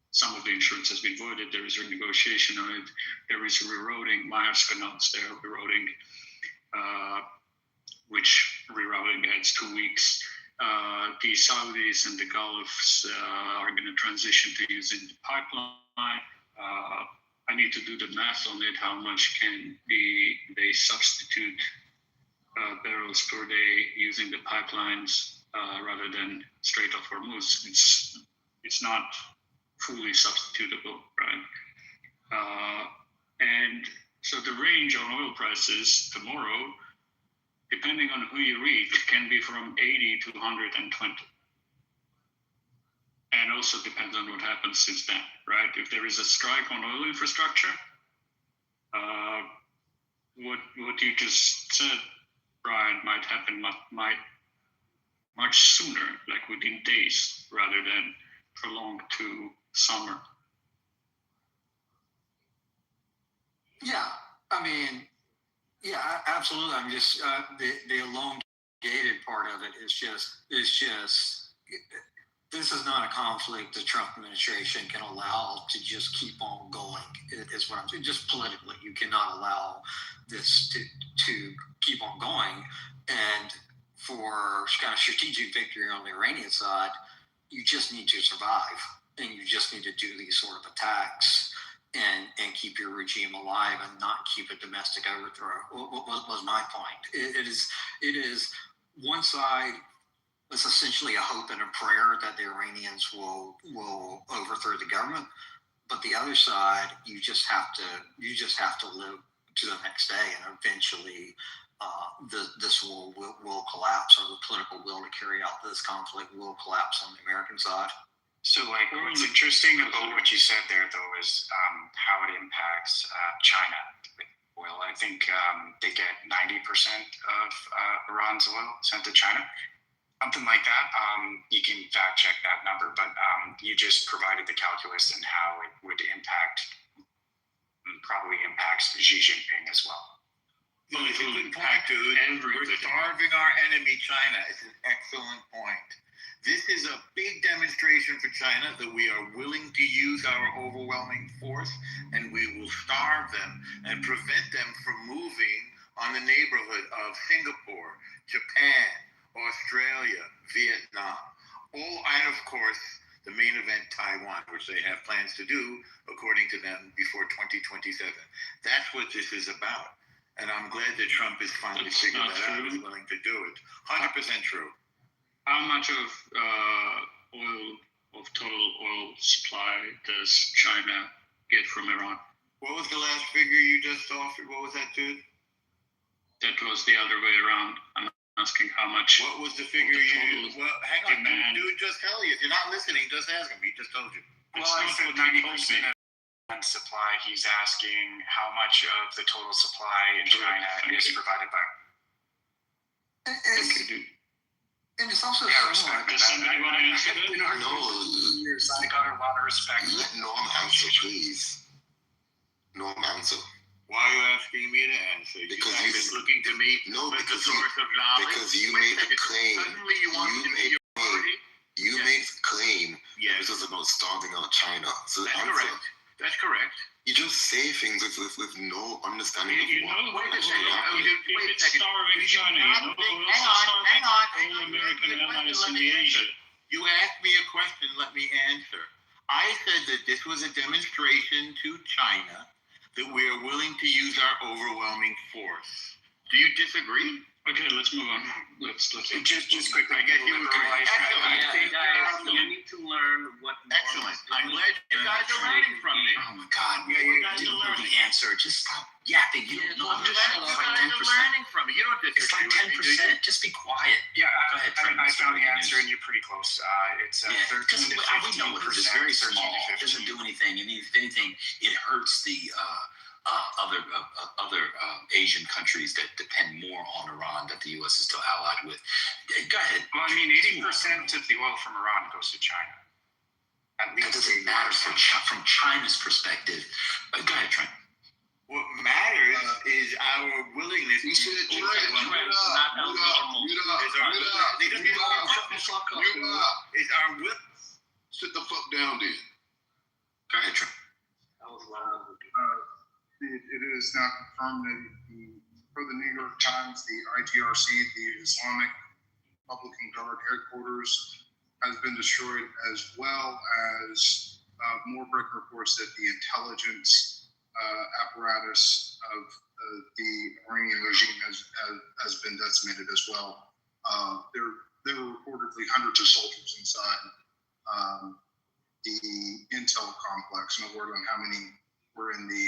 some of the insurance has been voided. There is renegotiation on it. There is rerouting. Maersk announced they're rerouting, which rerouting adds 2 weeks. The Saudis and the Gulfs are going to transition to using the pipeline. I need to do the math on it. How much can they substitute barrels per day using the pipelines rather than Strait of Hormuz? It's not fully substitutable, right? And so the range on oil prices tomorrow, depending on who you read, can be from 80 to 120. And also depends on what happens since then, right? If there is a strike on oil infrastructure, what you just said, Brian, might happen much sooner, like within days, rather than prolonged to summer. Yeah, I mean, yeah, absolutely. I'm just the elongated part of it is just this is not a conflict the Trump administration can allow to just keep on going. Is what I'm saying. Just politically, you cannot allow this to keep on going. And for kind of strategic victory on the Iranian side, you just need to survive, and you just need to do these sort of attacks and keep your regime alive and not keep a domestic overthrow. What was my point? It is one side. It's essentially a hope and a prayer that the Iranians will overthrow the government, but the other side, you just have to live to the next day, and eventually this will collapse, or the political will to carry out this conflict will collapse on the American side. So, like, what's interesting about what you said there, though, is how it impacts China. Oil, I think they get 90% of Iran's oil sent to China. Something like that. You can fact check that number, but you just provided the calculus and how it would probably impacts Xi Jinping as well. Well, it's a good point, dude. We're starving our enemy, China. It's an excellent point. This is a big demonstration for China that we are willing to use our overwhelming force, and we will starve them and prevent them from moving on the neighborhood of Singapore, Japan, Australia, Vietnam, and of course, the main event, Taiwan, which they have plans to do, according to them, before 2027. That's what this is about. And I'm glad that Trump has finally figured that out and is willing to do it. 100% true. How much of total oil supply does China get from Iran? What was the last figure you just offered? What was that, dude? That was the other way around. I'm asking how much. What was the figure you? Well, hang on, dude. Just tell you. If you're not listening, just ask him. He just told you. Well, I said 90% of supply. He's asking how much of the total supply in China is provided by. And it's also somewhat. Does somebody want to answer that? No. Years, I got a lot of respect. Let Norm answer, please. Norm answer. Why are you asking me to answer? Because you guys are looking to me as a source of knowledge. Because you made a claim. Suddenly you want to be your party. You made a claim. Yes. This is about starving out China. So that's correct. That's correct. You just say things with no understanding you of what. Wait a second. If it's starving China, hang on. All American allies in Asia. You asked me a question. Let me answer. I said that this was a demonstration to China that we are willing to use our overwhelming force. Do you disagree? Okay, let's move on. Let's just quickly. I guess you were right. You need to learn what. Excellent. I'm glad you guys are learning from me. Oh my God, you guys didn't are know learning. the answer. Just stop yapping. You don't know. I'm glad you guys are learning from me. You don't It's like disagree with me, do you? 10%. Just be quiet. Yeah, Go ahead, I found the answer, and you're pretty close. It's 13 to 15%. We know it. It's very small. It doesn't do anything. And if anything, it hurts the other Asian countries that depend more on Iran that the U.S. is still allied with. Go ahead. Well, I mean, 80% of the oil from Iran goes to China. At least that doesn't matter from China's perspective. Go ahead, Trent. What matters is our willingness. You should have Is our will. Sit the fuck down, then. Go ahead, Trent. It is now confirmed that per the New York Times, the IGRC, the Islamic Republican Guard headquarters, has been destroyed, as well as more breaking reports that the intelligence apparatus of the Iranian regime has been decimated as well. There were reportedly hundreds of soldiers inside the intel complex. No word on how many were in the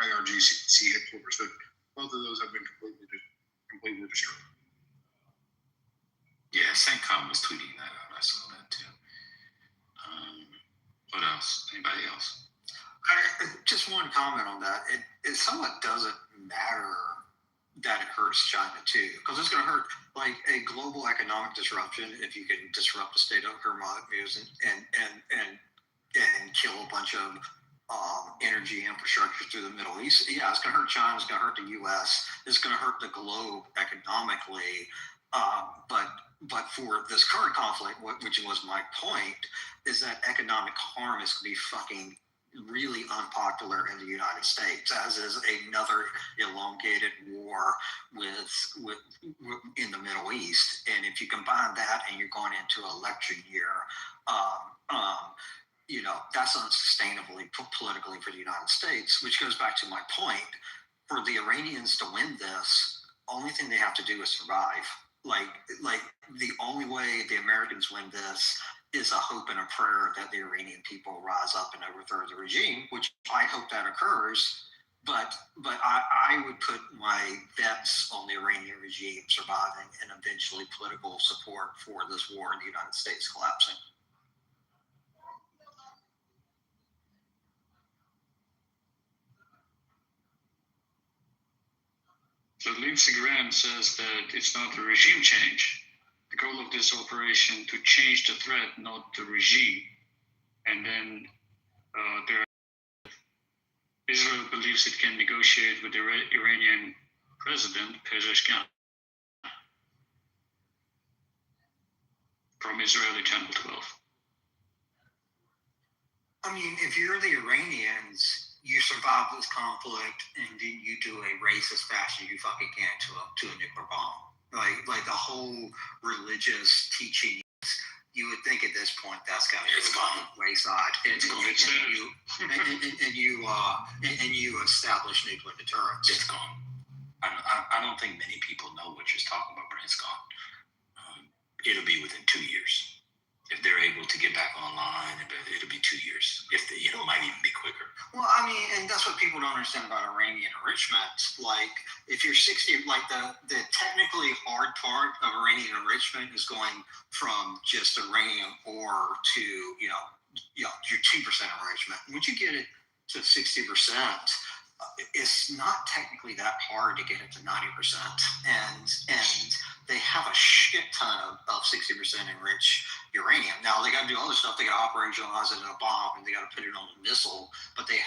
IRGC headquarters, but both of those have been completely destroyed. Yeah, CENTCOM was tweeting that out. I saw that too. What else? Anybody else? Just one comment on that. It somewhat doesn't matter that it hurts China too, because it's going to hurt like a global economic disruption if you can disrupt the state of Hormuz and kill a bunch of energy infrastructure through the Middle East. Yeah, it's going to hurt China. It's going to hurt the U.S. It's going to hurt the globe economically. But for this current conflict, which was my point, is that economic harm is going to be fucking really unpopular in the United States, as is another elongated war with in the Middle East. And if you combine that and you're going into an election year, that's unsustainably politically for the United States, which goes back to my point. For the Iranians to win this, only thing they have to do is survive. Like the only way the Americans win this is a hope and a prayer that the Iranian people rise up and overthrow the regime, which I hope that occurs. But I would put my bets on the Iranian regime surviving and eventually political support for this war in the United States collapsing. So Lindsey Graham says that it's not a regime change. The goal of this operation to change the threat, not the regime. And then Israel believes it can negotiate with the Iranian president, Pezeshkian, from Israeli Channel 12. I mean, if you're the Iranians, you survive this conflict, and then you do a racist fashion you fucking can to a nuclear bomb. Like the whole religious teaching, you would think at this point that's got to be on the wayside. And you establish nuclear deterrence. It's gone. I don't think many people know what you're talking about, Brent Scott. It'll be within 2 years. If they're able to get back online, it'll be 2 years. If they, it might even be quicker. Well, I mean, and that's what people don't understand about uranium enrichment. Like, if you're 60, like the technically hard part of uranium enrichment is going from just uranium ore to, your 2% enrichment. Once you get it to 60%, it's not technically that hard to get it to 90%. And they have a shit ton of 60% enriched uranium. Now they got to do other stuff. They got to operationalize it in a bomb, and they got to put it on a missile. But they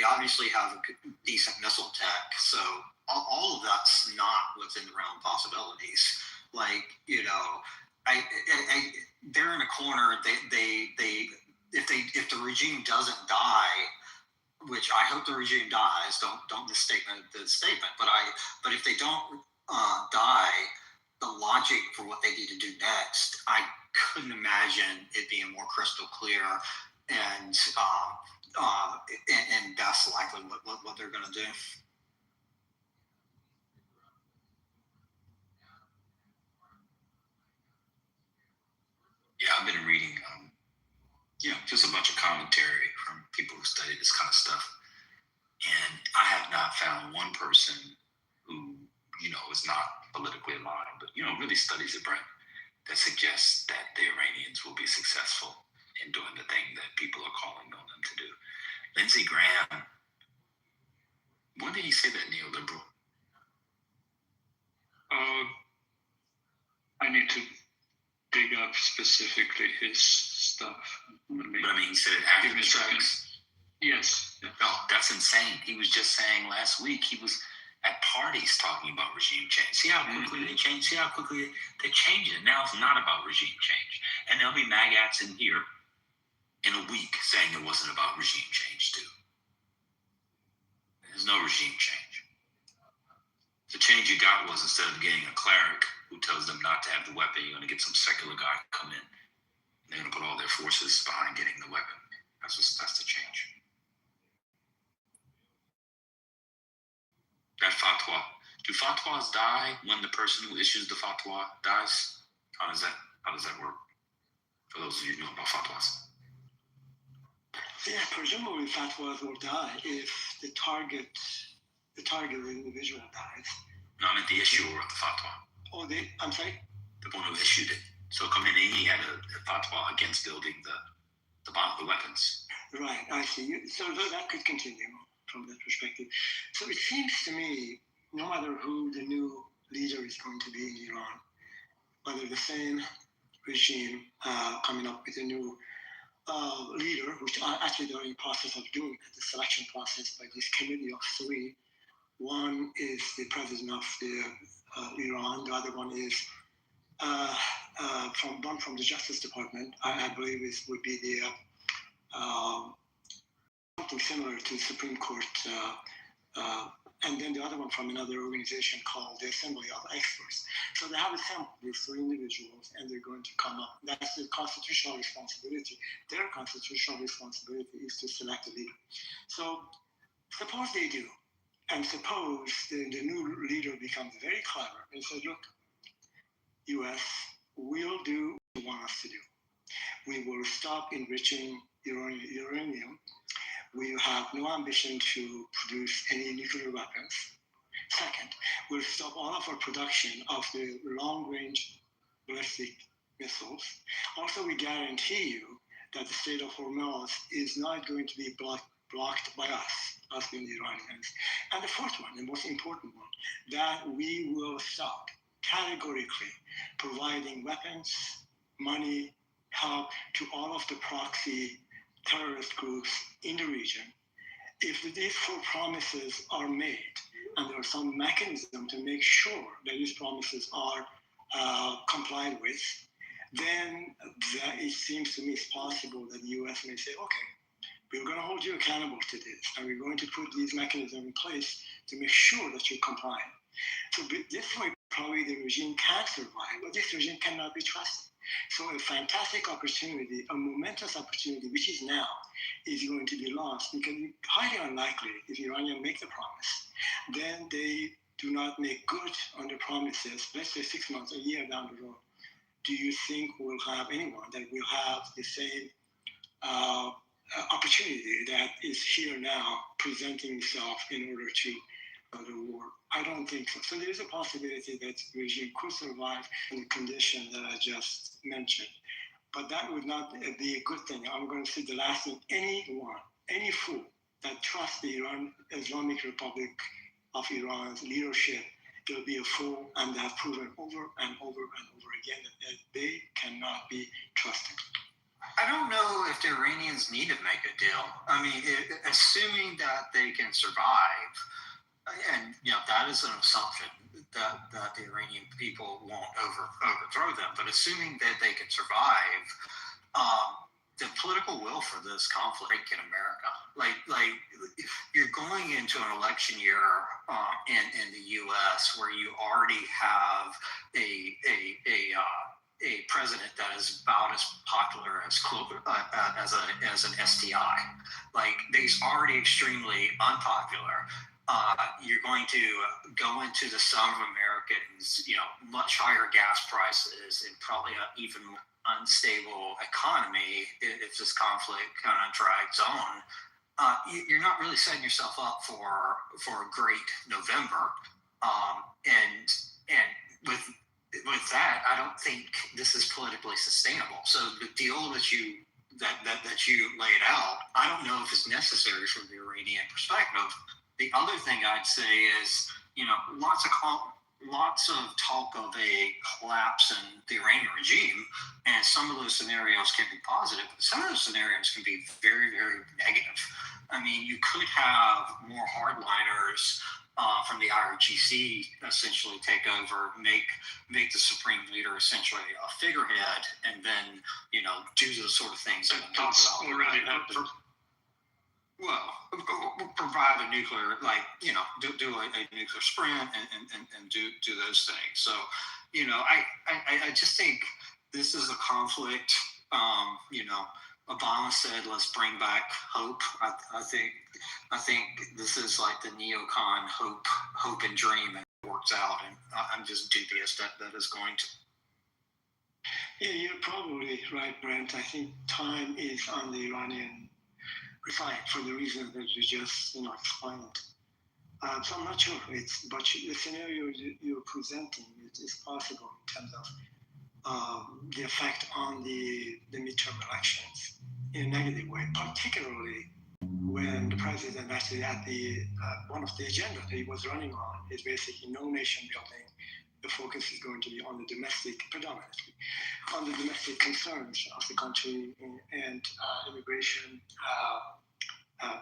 obviously have a decent missile tech. So all of that's not within the realm of possibilities. Like, they're in a corner. If the regime doesn't die, which I hope the regime dies. Don't misstatement the statement. But if they don't die, the logic for what they need to do next, I couldn't imagine it being more crystal clear, and that's likely what they're going to do. Yeah, I've been reading, just a bunch of commentary from people who study this kind of stuff, and I have not found one person who, is not politically aligned, but, really studies it, Brent, that suggests that the Iranians will be successful in doing the thing that people are calling on them to do. Lindsey Graham, when did he say that neoliberal? I need to dig up specifically his stuff. But I mean, he said it after the strikes. Yes. Oh, that's insane. He was just saying last week he was at parties talking about regime change. See how quickly they change? See how quickly they change it? Now it's not about regime change. And there'll be maggots in here in a week saying it wasn't about regime change too. There's no regime change. The change you got was, instead of getting a cleric who tells them not to have the weapon, you're going to get some secular guy come in. They're going to put all their forces behind getting the weapon. That's the change. That fatwa. Do fatwas die when the person who issues the fatwa dies? How does that work? For those of you who know about fatwas. Yeah, presumably fatwas will die if the target individual dies. No, I meant the issuer of the fatwa. Oh, I'm sorry? The one who issued it. So Khomeini had a fatwa against building the weapons. Right, I see. So that could continue from that perspective. So it seems to me, no matter who the new leader is going to be in Iran, whether the same regime coming up with a new leader, which actually they're in the process of doing the selection process by this committee of three. One is the president of Iran. The other one is from the Justice Department. I believe would be the something similar to the Supreme Court. And then the other one from another organization called the Assembly of Experts. So they have assembled these three individuals, and they're going to come up. That's the constitutional responsibility. Their constitutional responsibility is to select a leader. So suppose they do, and suppose the new leader becomes very clever and says, look, U.S., we'll do what you want us to do. We will stop enriching uranium. We have no ambition to produce any nuclear weapons. Second, we'll stop all of our production of the long-range ballistic missiles. Also, we guarantee you that the Strait of Hormuz is not going to be blocked by us being the Iranians. And the fourth one, the most important one, that we will stop categorically providing weapons, money, help to all of the proxy terrorist groups in the region. If these four promises are made, and there are some mechanism to make sure that these promises are complied with, then it seems to me it's possible that the U.S. may say, okay, we're going to hold you accountable to this, and we're going to put these mechanisms in place to make sure that you're compliant. So this way, probably the regime can survive, but this regime cannot be trusted. So a fantastic opportunity, a momentous opportunity, which is now, is going to be lost because it's highly unlikely if Iranians make the promise, then they do not make good on the promises, let's say 6 months, a year down the road, do you think we'll have anyone that will have the same opportunity that is here now presenting itself in order to the war? I don't think so. So there is a possibility that the regime could survive in the condition that I just mentioned. But that would not be a good thing. I'm going to say the last thing, anyone, any fool that trusts the Islamic Republic of Iran's leadership, will be a fool, and they have proven over and over and over again that they cannot be trusted. I don't know if the Iranians need to make a deal. I mean, assuming that they can survive, and that is an assumption that the Iranian people won't overthrow them. But assuming that they can survive, the political will for this conflict in America, like you're going into an election year in the U.S. where you already have a president that is about as popular as an STI. Like, he's already extremely unpopular. You're going to go into the sum of Americans, much higher gas prices and probably an even unstable economy if this conflict kind of drags on. You're not really setting yourself up for a great November. And with that, I don't think this is politically sustainable. So the deal that you laid out, I don't know if it's necessary from the Iranian perspective. The other thing I'd say is, lots of talk of a collapse in the Iranian regime, and some of those scenarios can be positive, but some of those scenarios can be very, very negative. I mean, you could have more hardliners from the IRGC essentially take over, make the supreme leader essentially a figurehead, and then do those sort of things. That's already happened. Well, provide a nuclear, do a nuclear sprint and do those things. So, I just think this is a conflict. Obama said, "Let's bring back hope." I think this is like the neocon hope and dream, and it works out. And I'm just dubious that is going to. Yeah, you're probably right, Brent. I think time is on the Iranian side for the reasons that you just explained. So I'm not sure but the scenario you're presenting is possible in terms of the effect on the midterm elections in a negative way, particularly when the president actually at the one of the agenda that he was running on is basically no nation building. The focus is going to be on the domestic, predominantly, on the domestic concerns of the country and immigration,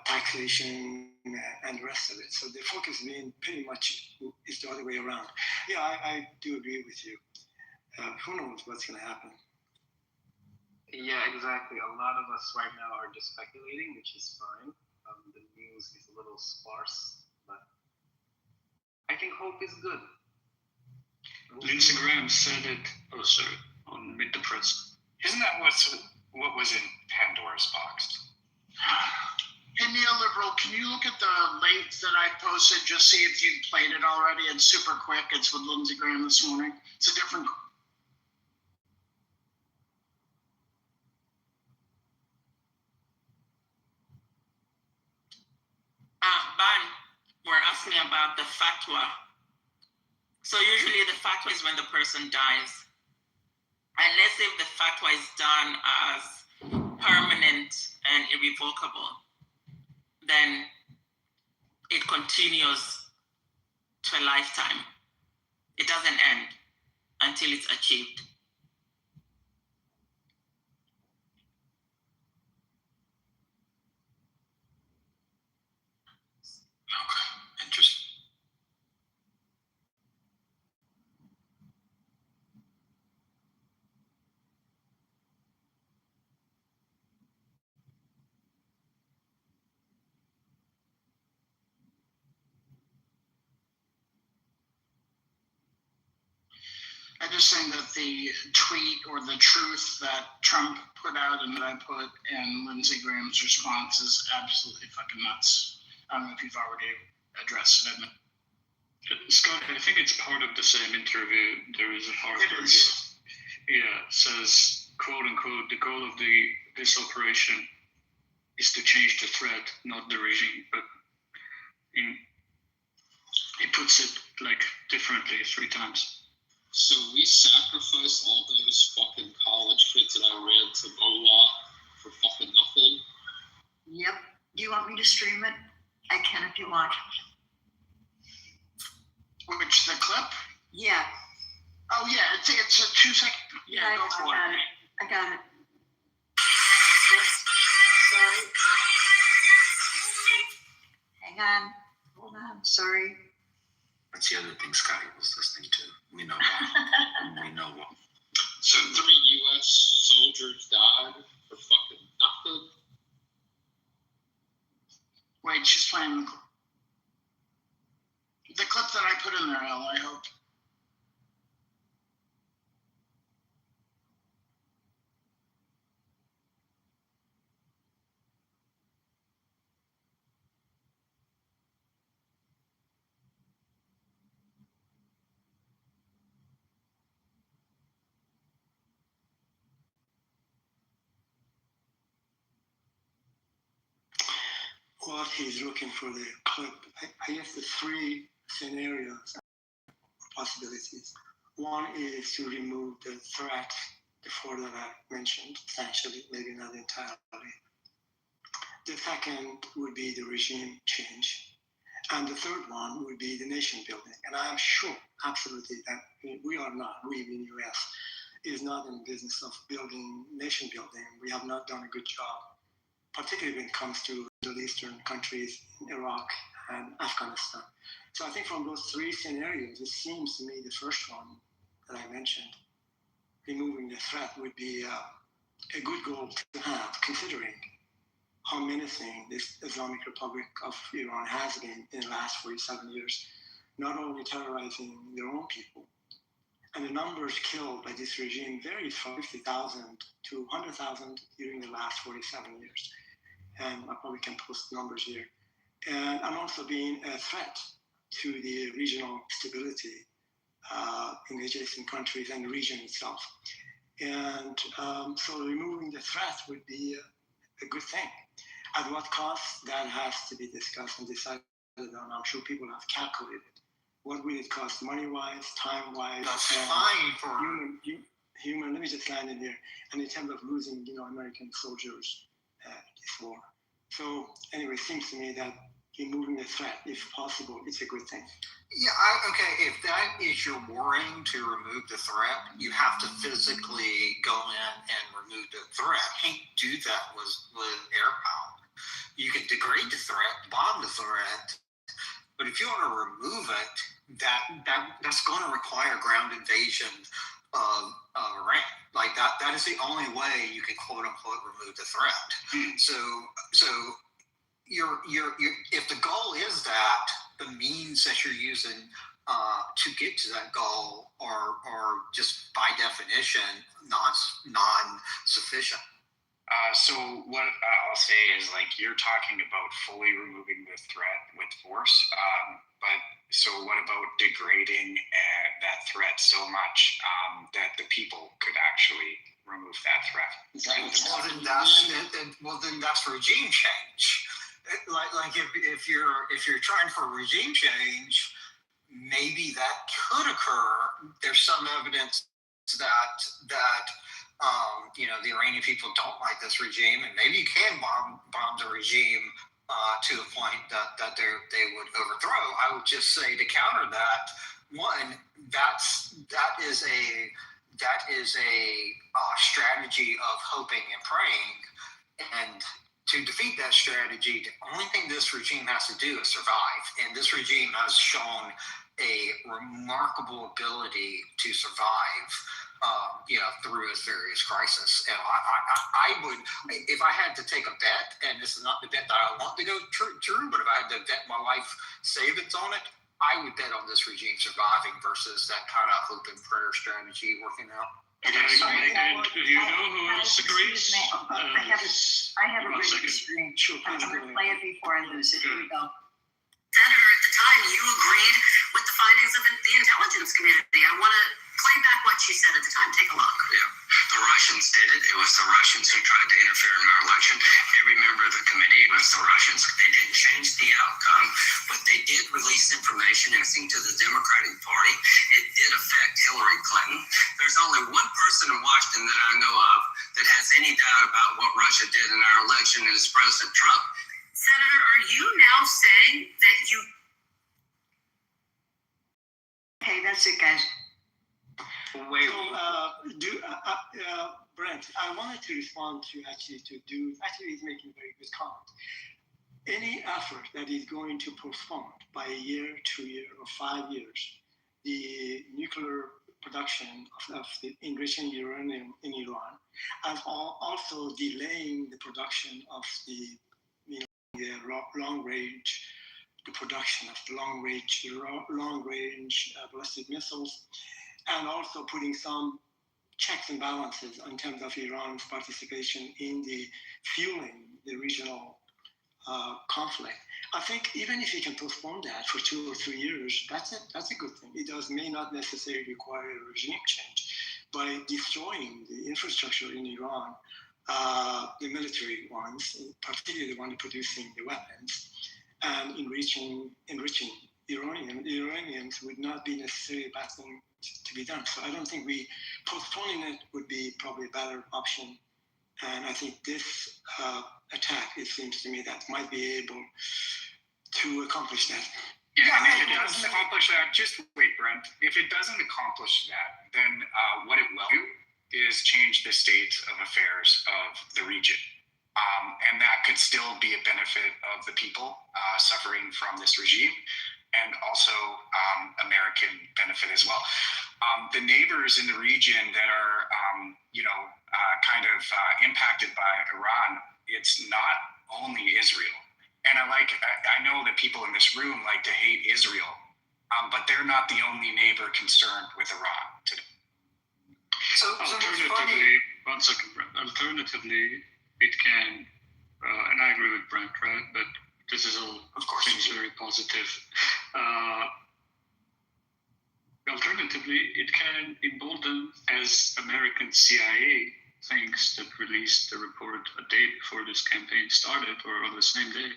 taxation, and the rest of it. So the focus being pretty much is the other way around. Yeah, I do agree with you. Who knows what's going to happen? Yeah, exactly. A lot of us right now are just speculating, which is fine. The news is a little sparse, but I think hope is good. Lindsey Graham said it also on Meet the Press. Isn't that what was in Pandora's box? Hey, Neoliberal, can you look at the link that I posted, just see if you played it already? It's super quick. It's with Lindsey Graham this morning. It's a different... Ban, we're asking about the fatwa. So usually the fatwa is when the person dies. And let's say if the fatwa is done as permanent and irrevocable, then it continues to a lifetime. It doesn't end until it's achieved. Okay, interesting. I just think that the tweet or the truth that Trump put out and that I put and Lindsey Graham's response is absolutely fucking nuts. I don't know if you've already addressed it. Scott, I think it's part of the same interview. There is a part where says, quote unquote, the goal of this operation is to change the threat, not the regime. But he puts it like differently 3 times. So we sacrificed all those fucking college kids that I ran to Mola for fucking nothing? Yep. Do you want me to stream it? I can if you want. Which, the clip? Yeah. Oh, yeah, it's a 2-second. Yeah, go for it. I got it. Sorry. Hang on. Hold on. Sorry. That's the other thing Scotty was listening to. We know why. We know why. So 3 U.S. soldiers died for fucking nothing? Wait, she's playing the clip that I put in there, Al, I hope. What he's looking for the clip, I guess the 3 scenarios or possibilities. One is to remove the threat, the 4 that I mentioned, essentially, maybe not entirely. The second would be the regime change. And the third one would be the nation building. And I am sure, absolutely, that we in the US, is not in the business of building nation building. We have not done a good job, particularly when it comes to Middle Eastern countries, Iraq and Afghanistan. So I think from those 3 scenarios, it seems to me the first one that I mentioned, removing the threat, would be a good goal to have, considering how menacing this Islamic Republic of Iran has been in the last 47 years, not only terrorizing their own people, and the numbers killed by this regime varies from 50,000 to 100,000 during the last 47 years. And I probably can post numbers here. And also being a threat to the regional stability in the adjacent countries and the region itself. And so removing the threat would be a good thing. At what cost, that has to be discussed and decided on. I'm sure people have calculated. What will it cost money-wise, time-wise? That's fine for human. Let me just land in there. And in terms of losing, American soldiers before. So anyway, it seems to me that removing the threat, if possible, it's a good thing. Yeah, okay, if that is your warring to remove the threat, you have to physically go in and remove the threat. You can't do that with air power. You can degrade the threat, bomb the threat, but if you want to remove it, that's going to require ground invasion of Iran. Like that is the only way you can quote unquote remove the threat. So you're if the goal is that, the means that you're using to get to that goal are just by definition non-sufficient. So what I'll say is, you're talking about fully removing the threat with force, but so what about degrading that threat so much that the people could actually remove that threat? Well, then that's regime change. Like if you're trying for regime change, maybe that could occur. There's some evidence that the Iranian people don't like this regime, and maybe you can bomb the regime to a point that they would overthrow. I would just say, to counter that, one, that is a strategy of hoping and praying, and to defeat that strategy, the only thing this regime has to do is survive. And this regime has shown a remarkable ability to survive, through its various crises. And I would, if I had to take a bet, and this is not the bet that I want to go true, but if I had to bet my life savings on it, I would bet on this regime surviving versus that kind of hope and prayer strategy working out. And do you know who else agrees? I have a written screen. I'm going to play it before I lose it. Here we go. Senator, at the time, you agreed with the findings of the intelligence community. I want to play back what she said at the time. Take a look. Yeah. The Russians did it. It was the Russians who tried to interfere in our election. Every member of the committee was the Russians. They didn't change the outcome, but they did release information, I think, to the Democratic Party. It did affect Hillary Clinton. There's only one person in Washington that I know of that has any doubt about what Russia did in our election, and it's President Trump. Senator, are you now saying that you... Okay, that's it, guys. Brent, I wanted to respond to he's making a very good comment. Any effort that is going to postpone by a year, 2 years, or 5 years, the nuclear production of the enriching uranium in Iran, and also delaying the production of the production of long range ballistic missiles, and also putting some checks and balances in terms of Iran's participation in the fueling the regional conflict. I think even if you can postpone that for 2 or 3 years, that's a good thing. It may not necessarily require a regime change. By destroying the infrastructure in Iran, the military ones, particularly the one producing the weapons, and enriching uranium, the uraniums would not be necessarily a bad thing to be done. So I don't think postponing it would be probably a better option. And I think this attack, it seems to me, that might be able to accomplish that. Yeah, and if it doesn't accomplish that, just wait, Brent. If it doesn't accomplish that, then what it will do is change the state of affairs of the region. And that could still be a benefit of the people suffering from this regime, and also American benefit as well. The neighbors in the region that are, kind of impacted by Iran, it's not only Israel. And I know that people in this room like to hate Israel, but they're not the only neighbor concerned with Iran today. Alternatively, it can, and I agree with Brent, right? But this is all, of course, seems very positive. Alternatively, it can embolden, as American CIA thinks that released the report a day before this campaign started, or on the same day,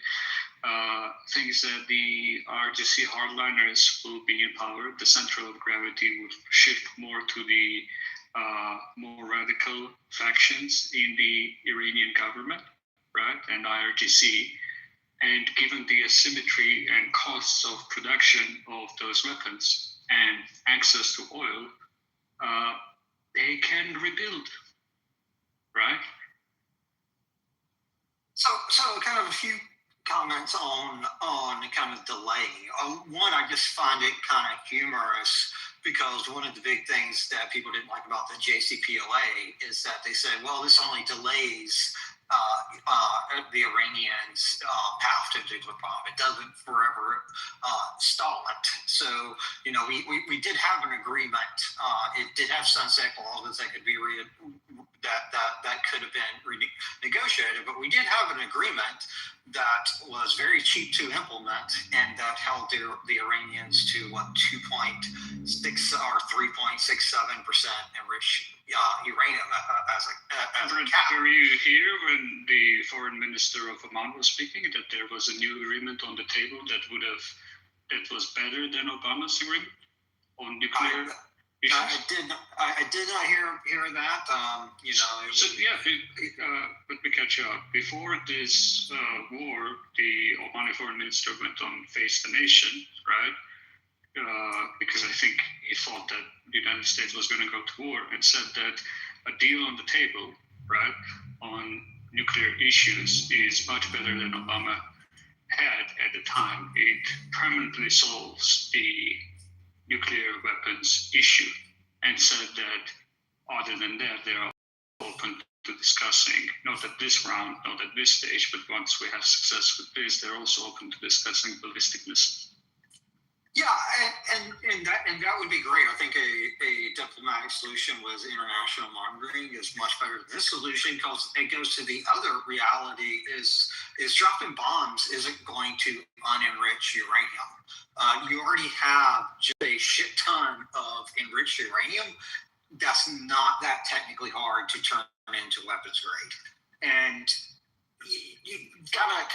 thinks that the RGC hardliners will be in power. The center of gravity would shift more to the more radical factions in the Iranian government, right, and IRGC. And given the asymmetry and costs of production of those weapons and access to oil, they can rebuild, right? So kind of a few comments on kind of delay. One, I just find it kind of humorous because one of the big things that people didn't like about the JCPOA is that they said, well, this only delays the Iranians' path to nuclear bomb. It doesn't forever stall it. So, we did have an agreement. It did have sunset clauses that could be that could have been renegotiated, but we did have an agreement that was very cheap to implement, and that held the Iranians to 2.6 or 3.67% enriched uranium as a cap. Were you here when the foreign minister of Oman was speaking, that there was a new agreement on the table that was better than Obama's agreement on nuclear issues? I did not hear that. Let me catch you up. Before this war, the Omani foreign minister went on Face the Nation, right? Because I think he thought that the United States was going to go to war, and said that a deal on the table, right, on nuclear issues is much better than Obama had at the time. It permanently solves the nuclear weapons issue, and said that other than that, they are open to discussing, not at this round, not at this stage, but once we have success with this, they're also open to discussing ballistic missiles. Yeah, and that would be great. I think a diplomatic solution with international monitoring is much better than this solution, because it goes to the other reality is is dropping bombs isn't going to unenrich uranium. You already have just a shit ton of enriched uranium. That's not that technically hard to turn into weapons grade. And you gotta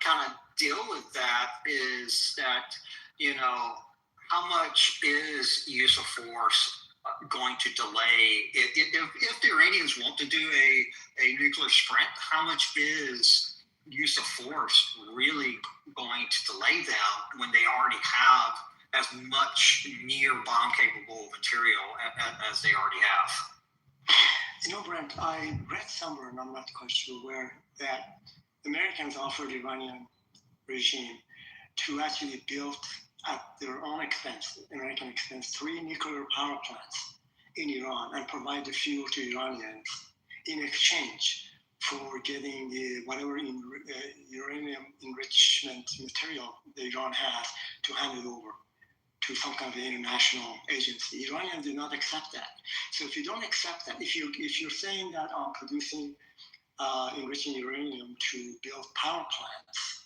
kind of deal with that, is that, how much is use of force going to delay? If the Iranians want to do a nuclear sprint, how much is use of force really going to delay them when they already have as much near bomb capable material as they already have? Brent, I read somewhere, and I'm not quite sure where, that Americans offered the Iranian regime to actually build at their own expense, American expense, 3 nuclear power plants in Iran and provide the fuel to Iranians in exchange for getting whatever uranium enrichment material that Iran has to hand it over to some kind of international agency. Iranians do not accept that. So if you don't accept that, if you're saying that on producing enriching uranium to build power plants,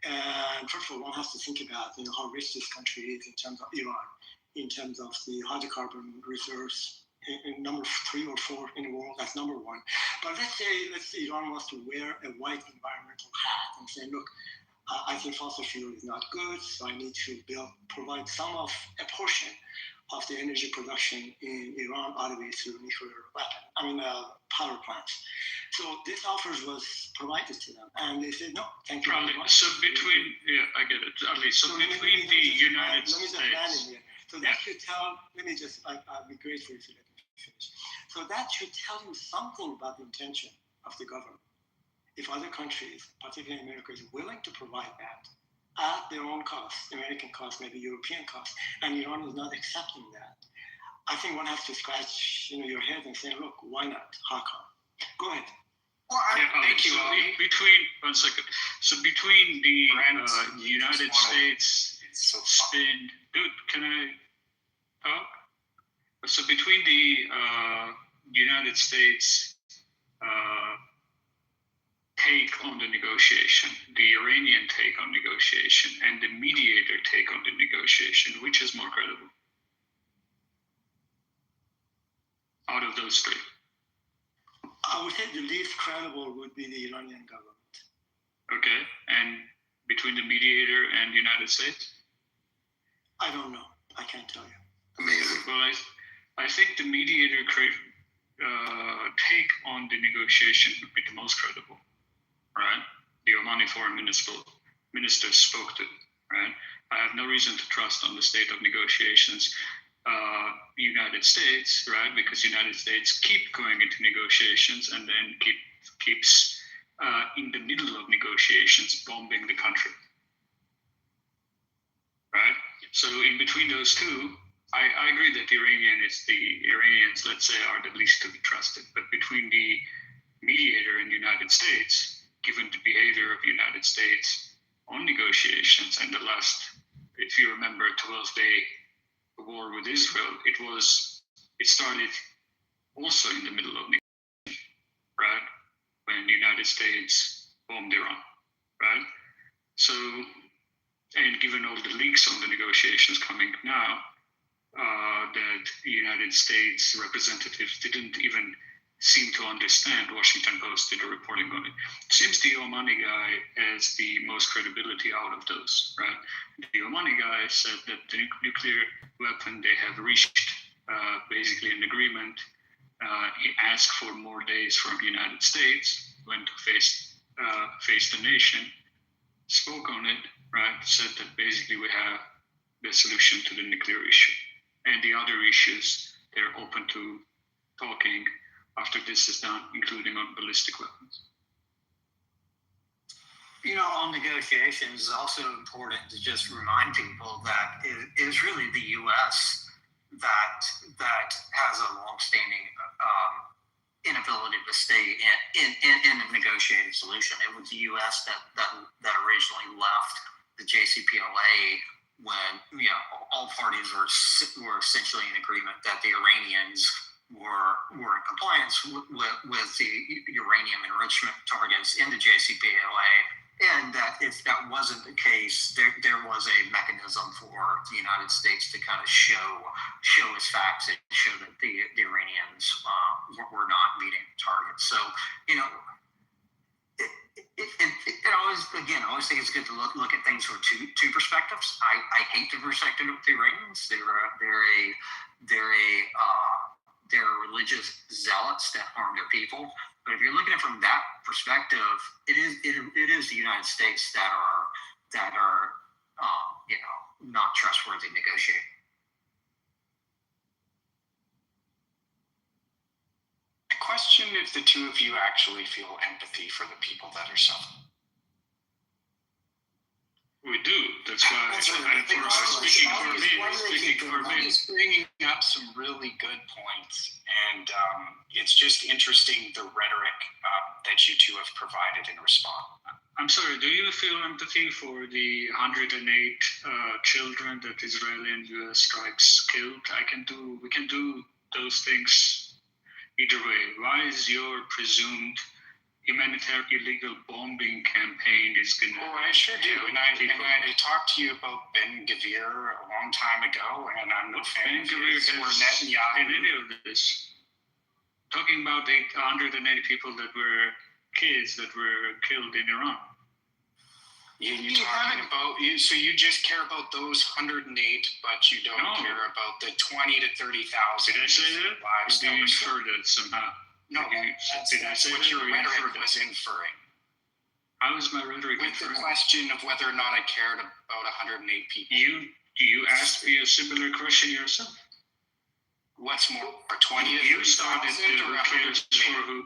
and first of all, one has to think about how rich this country is in terms of Iran, in terms of the hydrocarbon reserves, in number 3 or 4 in the world. That's number 1. But let's say Iran wants to wear a white environmental hat and say, look, I think fossil fuel is not good, so I need to provide a portion of the energy production in Iran all the way through nuclear power plants. So this offer was provided to them, and they said no, thank you very much. So I get it, Ali. So between the United States. So that should tell. I'd be grateful if you let me finish. So that should tell you something about the intention of the government. If other countries, particularly America, is willing to provide that at their own cost, American cost, maybe European cost, and Iran is not accepting that, I think one has to scratch your head and say, look, why not? How come? Go ahead. Well, thank you. So between the United States spin, dude, can I talk? So between the United States take on the negotiation, the Iranian take on negotiation, and the mediator take on the negotiation, which is more credible out of those 3? I would say the least credible would be the Iranian government. Okay, and between the mediator and the United States? I don't know. I can't tell you. Amazing. Well, I think the mediator take on the negotiation would be the most credible, right? The Omani foreign minister spoke to, right? I have no reason to trust on the state of negotiations United States, right? Because United States keep going into negotiations and then keeps in the middle of negotiations bombing the country, right? So in between those 2, I agree that the Iranians, let's say, are the least to be trusted. But between the mediator and the United States, given the behavior of the United States on negotiations and the last, if you remember, 12-day war with Israel, it started also in the middle of negotiation, right? When the United States bombed Iran, right? So, and given all the leaks on the negotiations coming now, that the United States representatives didn't even seem to understand. Washington Post did a reporting on it. Seems the Omani guy has the most credibility out of those, right? The Omani guy said that the nuclear weapon, they have reached basically an agreement. He asked for more days from the United States, went to face the nation, spoke on it, right? Said that basically we have the solution to the nuclear issue. And the other issues, they're open to talking after this is done, including on ballistic weapons. On negotiations, it's also important to just remind people that it is really the U.S. that has a longstanding inability to stay in a negotiated solution. It was the U.S. that originally left the JCPOA when all parties were essentially in agreement that the Iranians were in compliance with the uranium enrichment targets in the JCPOA, And that if that wasn't the case, there was a mechanism for the United States to kind of show its facts and show that the Iranians were not meeting targets. So, you know, it always, again, I always think it's good to look at things from two perspectives. I hate the perspective of the Iranians. They're religious zealots that harm their people. But if you're looking at it from that perspective, it is the United States that are you know, not trustworthy negotiating. I question if the two of you actually feel empathy for the people that are suffering. We do. That's why speaking for me. He's bringing up some really good points, and it's just interesting the rhetoric that you two have provided in response. I'm sorry, do you feel empathy for the 108 children that Israeli and US strikes killed? We can do those things either way. Why is your presumed humanitarian illegal bombing campaign is going to... Oh, I sure do. And I talked to you about Ben Gvir a long time ago, and I'm no fan of his or Netanyahu. In any of this, talking about 180 people that were kids that were killed in Iran. You're talking about, so you just care about those 108, but you don't care about the 20 to 30,000. Did I say that? Or do you infer that somehow? No, that's what your rhetoric was inferring. How is my rhetoric with the question of whether or not I cared about 108 people? You asked me a similar question yourself. What's more, 20 you started the who cares for who?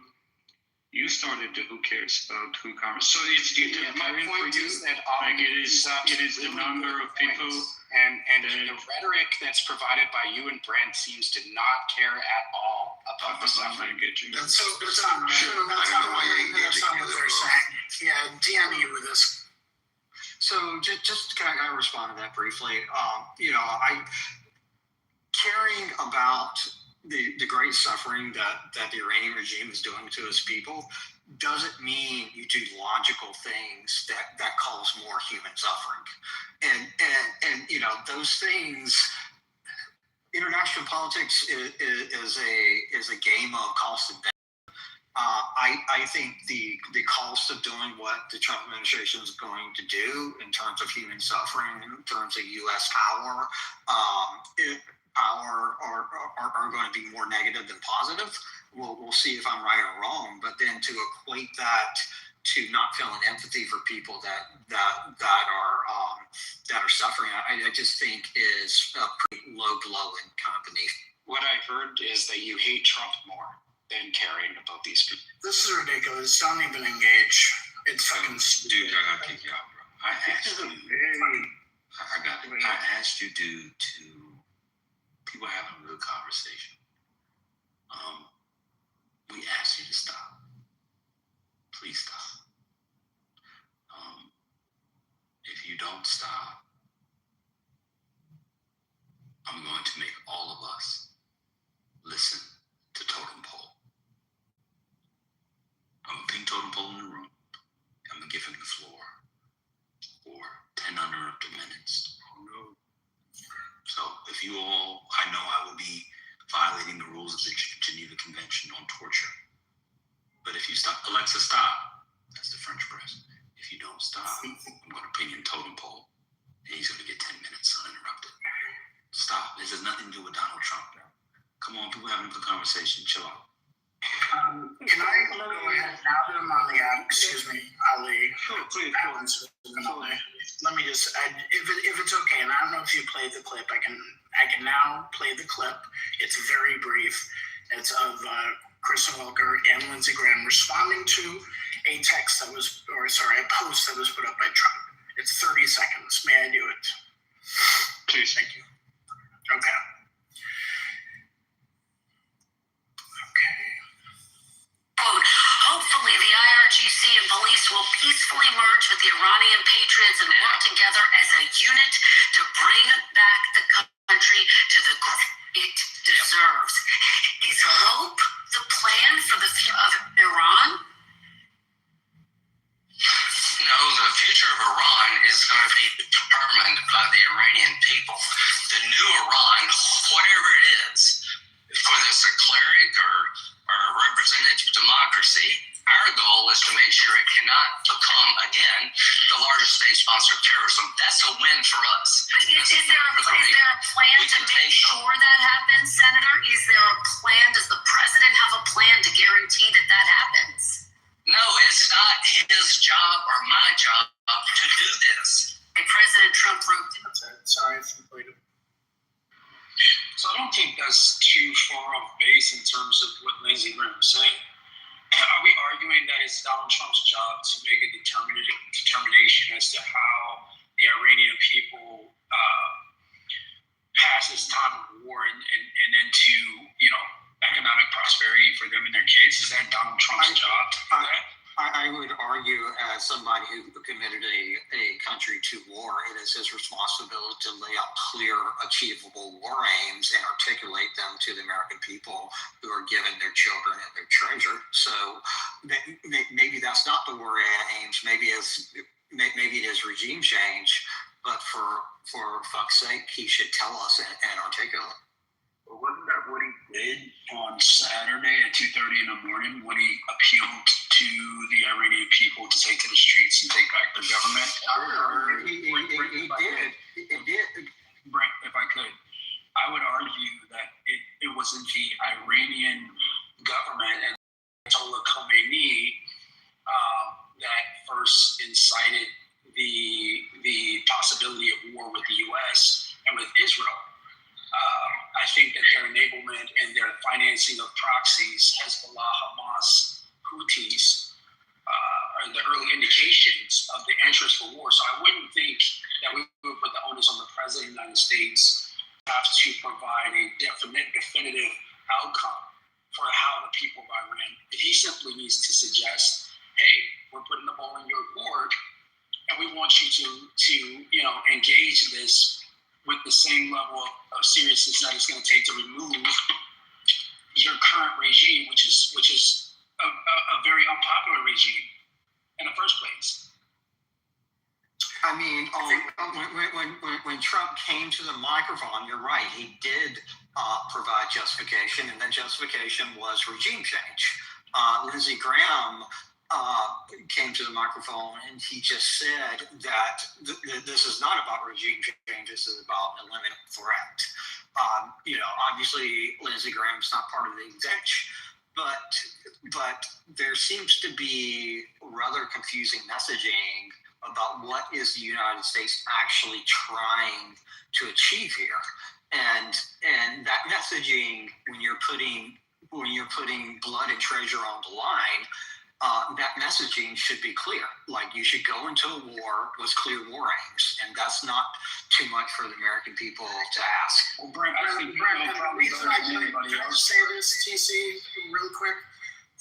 You started the who cares about who comes. So it's my point is that like it is the number of people and the rhetoric that's provided by you and Brent seems to not care at all about the suffering. That's not what they're saying. Yeah, DM you with this. So just kind of respond to that briefly. You know, caring about the great suffering that the Iranian regime is doing to its people doesn't mean you do logical things that cause more human suffering. And you know, those things, international politics is a game of cost and benefit. I think the cost of doing what the Trump administration is going to do in terms of human suffering, in terms of U.S. power, are going to be more negative than positive. We'll see if I'm right or wrong. But then to equate that to not feeling empathy for people that are suffering, I just think is a pretty low blow and kind of beneath. What I heard is that you hate Trump more than caring about these people. This is ridiculous. Don't even engage. It's fucking stupid. Dude, I gotta kick you out, bro. I asked you, dude, to people having a good conversation. We asked you to stop. Please stop. If you don't stop, I'm going to make all of us listen to Totem Pole. I'm going to ping Totem Pole in the room. I'm going to give him the floor for 10 uninterrupted minutes. So if you all, I know I will be violating the rules of the Geneva Convention on torture. But if you stop, Alexa, stop. That's the French press. If you don't stop, I'm going to ping in Totem Pole, and he's going to get 10 minutes uninterrupted. Stop. This has nothing to do with Donald Trump now. Come on, people having a good conversation. Chill out. Can I go ahead now that I'm on the excuse me, Ali? Sure, please. Let me just, if it's okay, and I don't know if you played the clip, I can now play the clip. It's very brief. It's of Kristen Welker and Lindsey Graham responding to a text that was, a post that was put up by Trump. It's 30 seconds. May I do it? Please. Thank you. Okay. Hopefully, the IRGC and police will peacefully merge with the Iranian patriots and work together as a unit to bring back the country to the growth it deserves. Is hope the plan for the future of Iran? No, the democracy. Our goal is to make sure it cannot become, again, the largest state sponsor of terrorism. That's a win for us. But is there a plan to make sure that happens, Senator? Is there a plan? Does the president have a plan to guarantee that that happens? No, it's not his job or my job to do this. And President Trump wrote... Sorry for the point. So I don't think that's too far off base in terms of what Lindsey Graham was saying. Are we arguing that it's Donald Trump's job to make a determination as to how the Iranian people pass this time of war and into, economic prosperity for them and their kids? Is that Donald Trump's job to do that? I would argue, as somebody who committed a country to war, it is his responsibility to lay out clear, achievable war aims and articulate them to the American people who are given their children and their treasure. So maybe that's not the war aims. Maybe it is regime change. But for fuck's sake, he should tell us and articulate. Well, wasn't that what he did on Saturday at 2:30 in the morning when he appealed to the Iranian people to take to the streets and take back their government? He did. Brent, if I could, I would argue that it wasn't the Iranian government and Ayatollah Khomeini that first incited the possibility of war with the U.S. and with Israel. I think that their enablement and their financing of proxies, Hezbollah, Hamas, Houthis, are the early indications of the interest for war. So I wouldn't think that we would put the onus on the President of the United States to have to provide a definitive outcome for how the people of Iran. He simply needs to suggest, hey, we're putting the ball in your court, and we want you to engage this with the same level of seriousness that it's going to take to remove your current regime, which is a very unpopular regime in the first place. I mean, when Trump came to the microphone, you're right, he did provide justification, and that justification was regime change. Lindsey Graham came to the microphone and he just said that this is not about regime change, this is about an imminent threat. Obviously Lindsey Graham's not part of the exec, but there seems to be rather confusing messaging about what is the United States actually trying to achieve here. And that messaging, when you're putting blood and treasure on the line, that messaging should be clear. Like, you should go into a war with clear war aims, and that's not too much for the American people to ask. Well, Brent, I think can I say this, TC, real quick?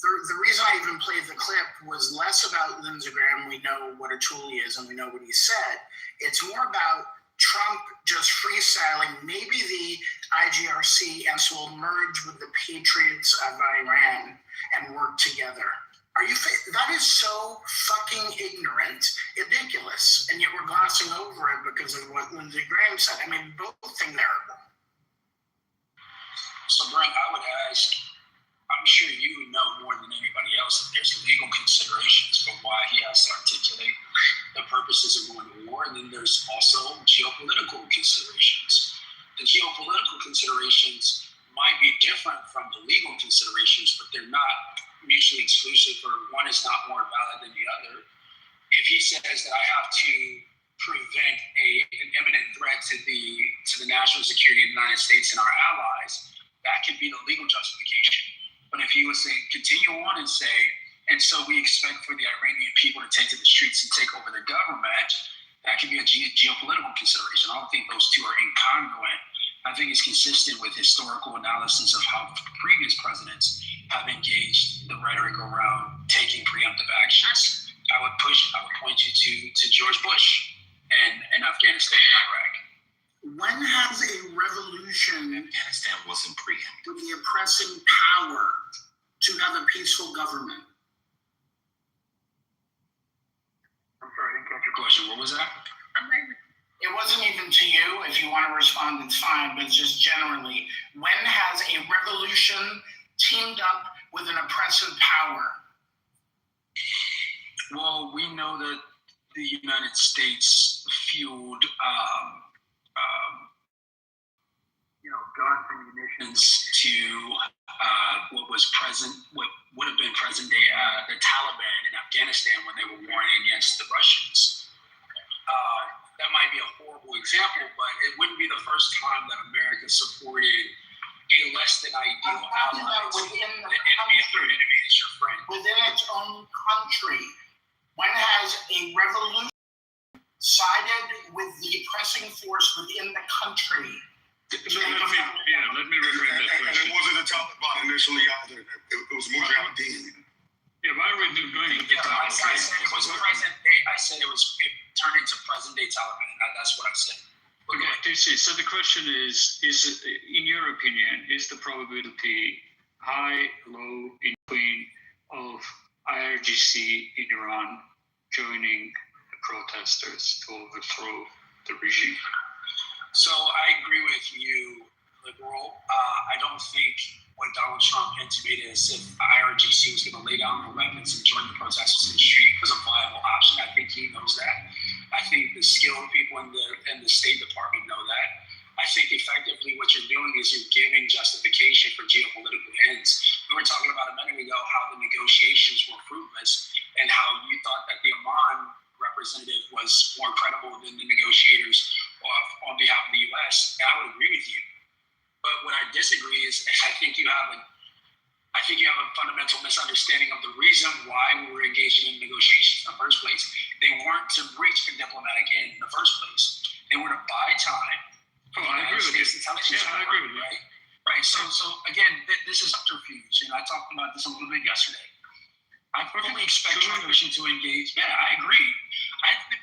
The reason I even played the clip was less about Lindsey Graham. We know what a tool he is, and we know what he said. It's more about Trump just freestyling. Maybe the IGRC will merge with the Patriots of Iran and work together. That is so fucking ignorant, ridiculous, and yet we're glossing over it because of what Lindsey Graham said. I mean, both things terrible. So, Brent, I would ask, I'm sure you know more than anybody else that there's legal considerations for why he has to articulate the purposes of going to war, and then there's also geopolitical considerations. The geopolitical considerations might be different from the legal considerations, but they're not mutually exclusive, or one is not more valid than the other. If he says that I have to prevent an imminent threat to the national security of the United States and our allies, that could be the legal justification. But if he was to continue on and say, and so we expect for the Iranian people to take to the streets and take over the government, that could be a geopolitical consideration. I don't think those two are incongruent. I think it's consistent with historical analysis of how previous presidents have engaged the rhetoric around taking preemptive actions. I would point you to George Bush and Afghanistan and Iraq. When has a revolution Afghanistan wasn't preemptive with the oppressing power to have a peaceful government? I'm sorry, I didn't catch your question. What was that? It wasn't even to you. If you want to respond, it's fine. But it's just generally, when has a revolution teamed up with an oppressive power? Well, we know that the United States fueled, guns and munitions to what would have been present day the Taliban in Afghanistan when they were warring against the Russians. That might be a horrible example, but it wouldn't be the first time that America supported a less than ideal ally Within the enemy of your enemy is your friend. Within its own country, when has a revolution sided with the oppressing force within the country? Let me rephrase that question. And it wasn't the Taliban initially either. It was Mujahideen. Yeah, why are we doing it? I said it was present day. I said it turned into present day Taliban. That's what I said. Okay, DC. So the question is, in your opinion, is the probability high, low, in between of IRGC in Iran joining the protesters to overthrow the regime? So I agree with you, liberal. I don't think what Donald Trump intimated as if IRGC was going to lay down their weapons and join the protesters in the street was a viable option. I think he knows that. I think the skilled people in the State Department know that. I think effectively what you're doing is you're giving justification for geopolitical ends. We were talking about a minute ago how the negotiations were fruitless and how you thought that the Amman representative was more credible than the negotiators on behalf of the U.S. And I would agree with you. But what I disagree is I think you have a fundamental misunderstanding of the reason why we were engaging in negotiations in the first place. They weren't to reach a diplomatic end in the first place. They were to buy time. I agree with you. I agree with you. Right. So again, this is subterfuge, and I talked about this a little bit yesterday. I fully expect Commission to engage. Yeah, I agree.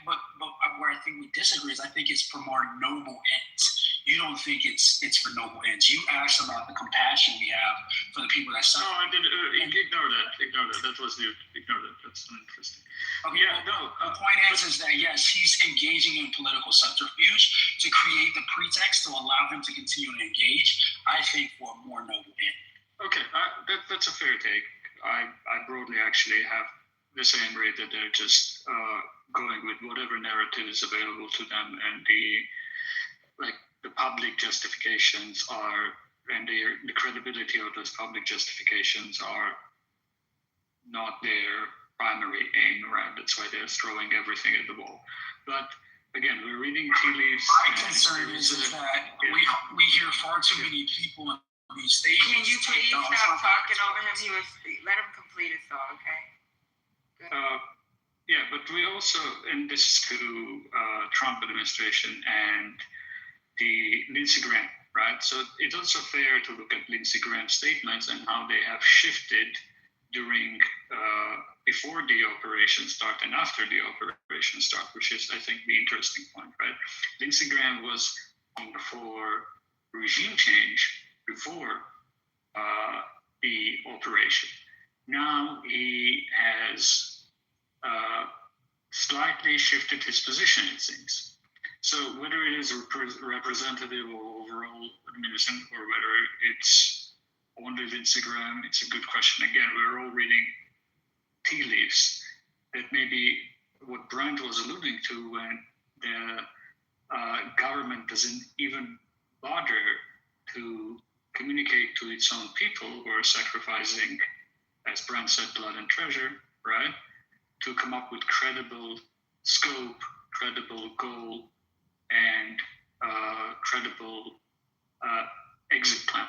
But where I think we disagree is I think it's for more noble ends. You don't think it's for noble ends. You asked about the compassion we have for the people that suffer. No, I did. Ignore that. That was new. Ignore that. That's uninteresting. Okay, yeah, no. The point is that yes, he's engaging in political subterfuge to create the pretext to allow him to continue to engage. I think for a more noble end. Okay, that's a fair take. I broadly actually have the same rate that they're just going with whatever narrative is available to them, and the public justifications are, and the credibility of those public justifications are not their primary aim, right? That's why they're throwing everything at the wall. But again, we're reading tea leaves. My concern is that we hear far too many people in these statements. Can you please stop talking over him? Let him complete his thought, okay? Yeah, but we also, and this is to Trump administration and the Lindsey Graham, right? So it's also fair to look at Lindsey Graham's statements and how they have shifted during, before the operation start and after the operation start, which is, I think, the interesting point, right? Lindsey Graham was for regime change before the operation. Now he has slightly shifted his position, it seems. So whether it is representative or overall administration, or whether it's only Lindsey Graham, it's a good question. Again, we're all reading tea leaves. That maybe what Brent was alluding to when the government doesn't even bother to communicate to its own people who are sacrificing, as Brent said, blood and treasure, right? To come up with credible scope, credible goal, and credible exit plan,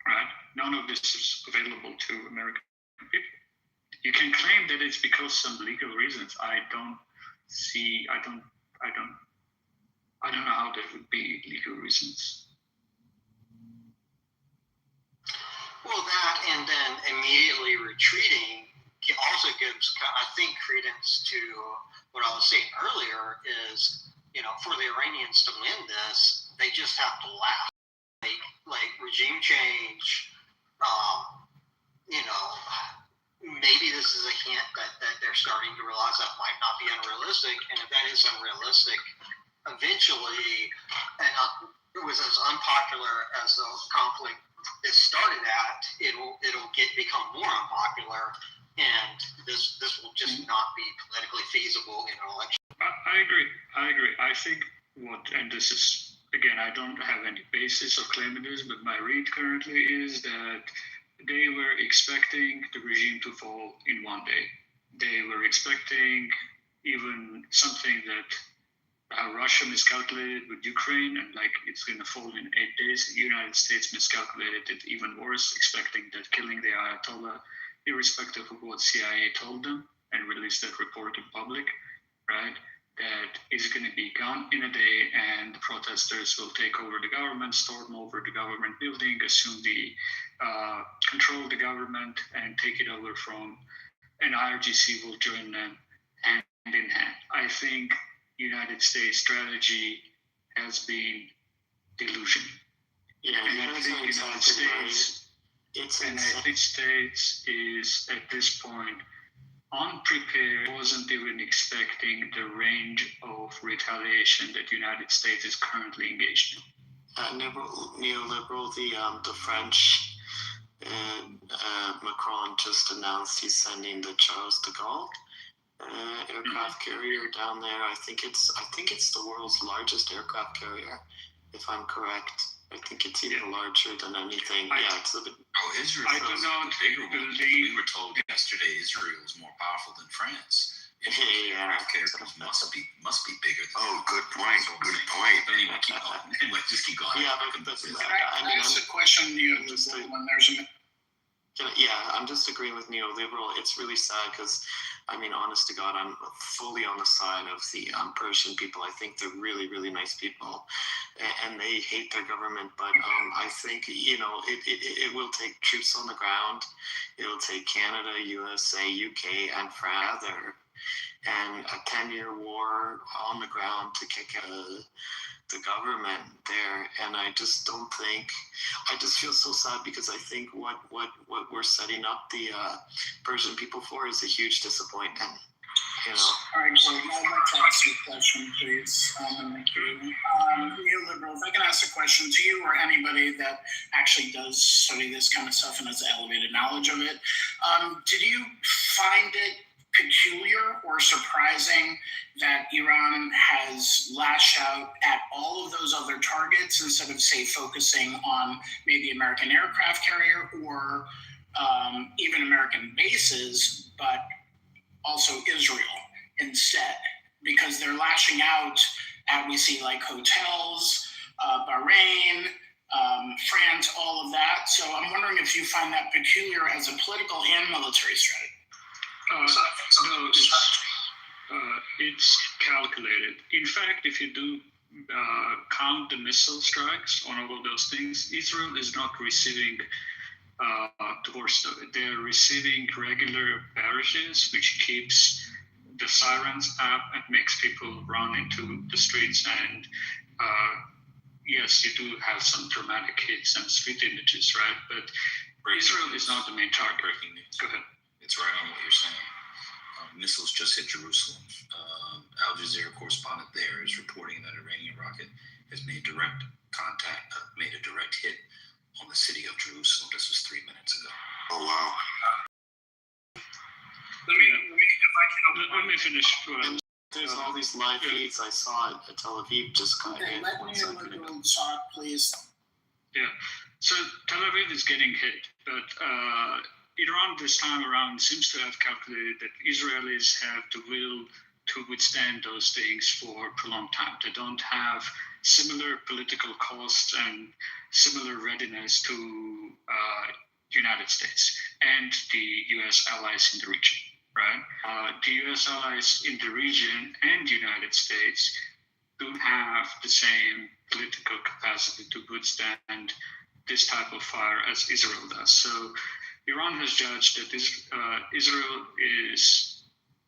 right? None of this is available to American people. You can claim that it's because some legal reasons. I don't know how there would be legal reasons. Well, that and then immediately retreating also gives, I think, credence to what I was saying earlier is, for the Iranians to win this, they just have to laugh. Like regime change, maybe this is a hint that they're starting to realize that might not be unrealistic. And if that is unrealistic, eventually, and was as unpopular as the conflict is started at, it'll become more unpopular, and this will just not be politically feasible in an election. I agree. I think and this is, again, I don't have any basis of claiming this, but my read currently is that they were expecting the regime to fall in one day. They were expecting even something that Russia miscalculated with Ukraine, and like it's going to fall in 8 days. The United States miscalculated it even worse, expecting that killing the Ayatollah, irrespective of what CIA told them, and released that report in public, right? That is going to be gone in a day, and the protesters will take over the government, storm over the government building, assume control the government, and take it over and IRGC will join them hand in hand. I think United States strategy has been delusion. Yeah, and I think United States is at this point unprepared, wasn't even expecting the range of retaliation that the United States is currently engaged in. Neoliberal, the French Macron just announced he's sending the Charles de Gaulle aircraft carrier down there. I think it's the world's largest aircraft carrier, if I'm correct. I think it's even larger than anything. It's a bit. Israel. I do not believe. We were told yesterday Israel is more powerful than France. Aircraft must be bigger. Good point. Good point. But anyway, keep going. Just keep going. Yeah, but that's a question when there's a. I'm just agreeing with neoliberal. It's really sad because, honest to God, I'm fully on the side of the Persian people. I think they're really, really nice people, and they hate their government. But I think, it will take troops on the ground. It'll take Canada, USA, UK, and France, and a 10-year war on the ground to kick out the government there. And I just feel so sad because I think what we're setting up the Persian people for is a huge disappointment. All right, so I'd like to ask you a question, please. Thank you. Neoliberal, if I can ask a question to you or anybody that actually does study this kind of stuff and has elevated knowledge of it, did you find it peculiar or surprising that Iran has lashed out at all of those other targets instead of, say, focusing on maybe American aircraft carrier or even American bases, but also Israel instead? Because they're lashing out at, we see, like hotels, Bahrain, France, all of that. So I'm wondering if you find that peculiar as a political and military strategy. It's calculated. In fact, if you do count the missile strikes on all of those things, Israel is not receiving divorce. They're receiving regular barrages, which keeps the sirens up and makes people run into the streets. And yes, you do have some dramatic hits and sweet images, right? But Israel is not the main target. Breaking news. Go ahead. It's right on what you're saying. Missiles just hit Jerusalem. Al Jazeera correspondent there is reporting that an Iranian rocket has made a direct hit on the city of Jerusalem. This was 3 minutes ago. Oh, wow. Let me finish. There's all these live feeds I saw at Tel Aviv just got hit. Let me talk, please. Yeah. So Tel Aviv is getting hit, but Iran this time around seems to have calculated that Israelis have the will to withstand those things for a prolonged time. They don't have similar political costs and similar readiness to the United States and the U.S. allies in the region, right? The U.S. allies in the region and the United States don't have the same political capacity to withstand this type of fire as Israel does. So Iran has judged that Israel is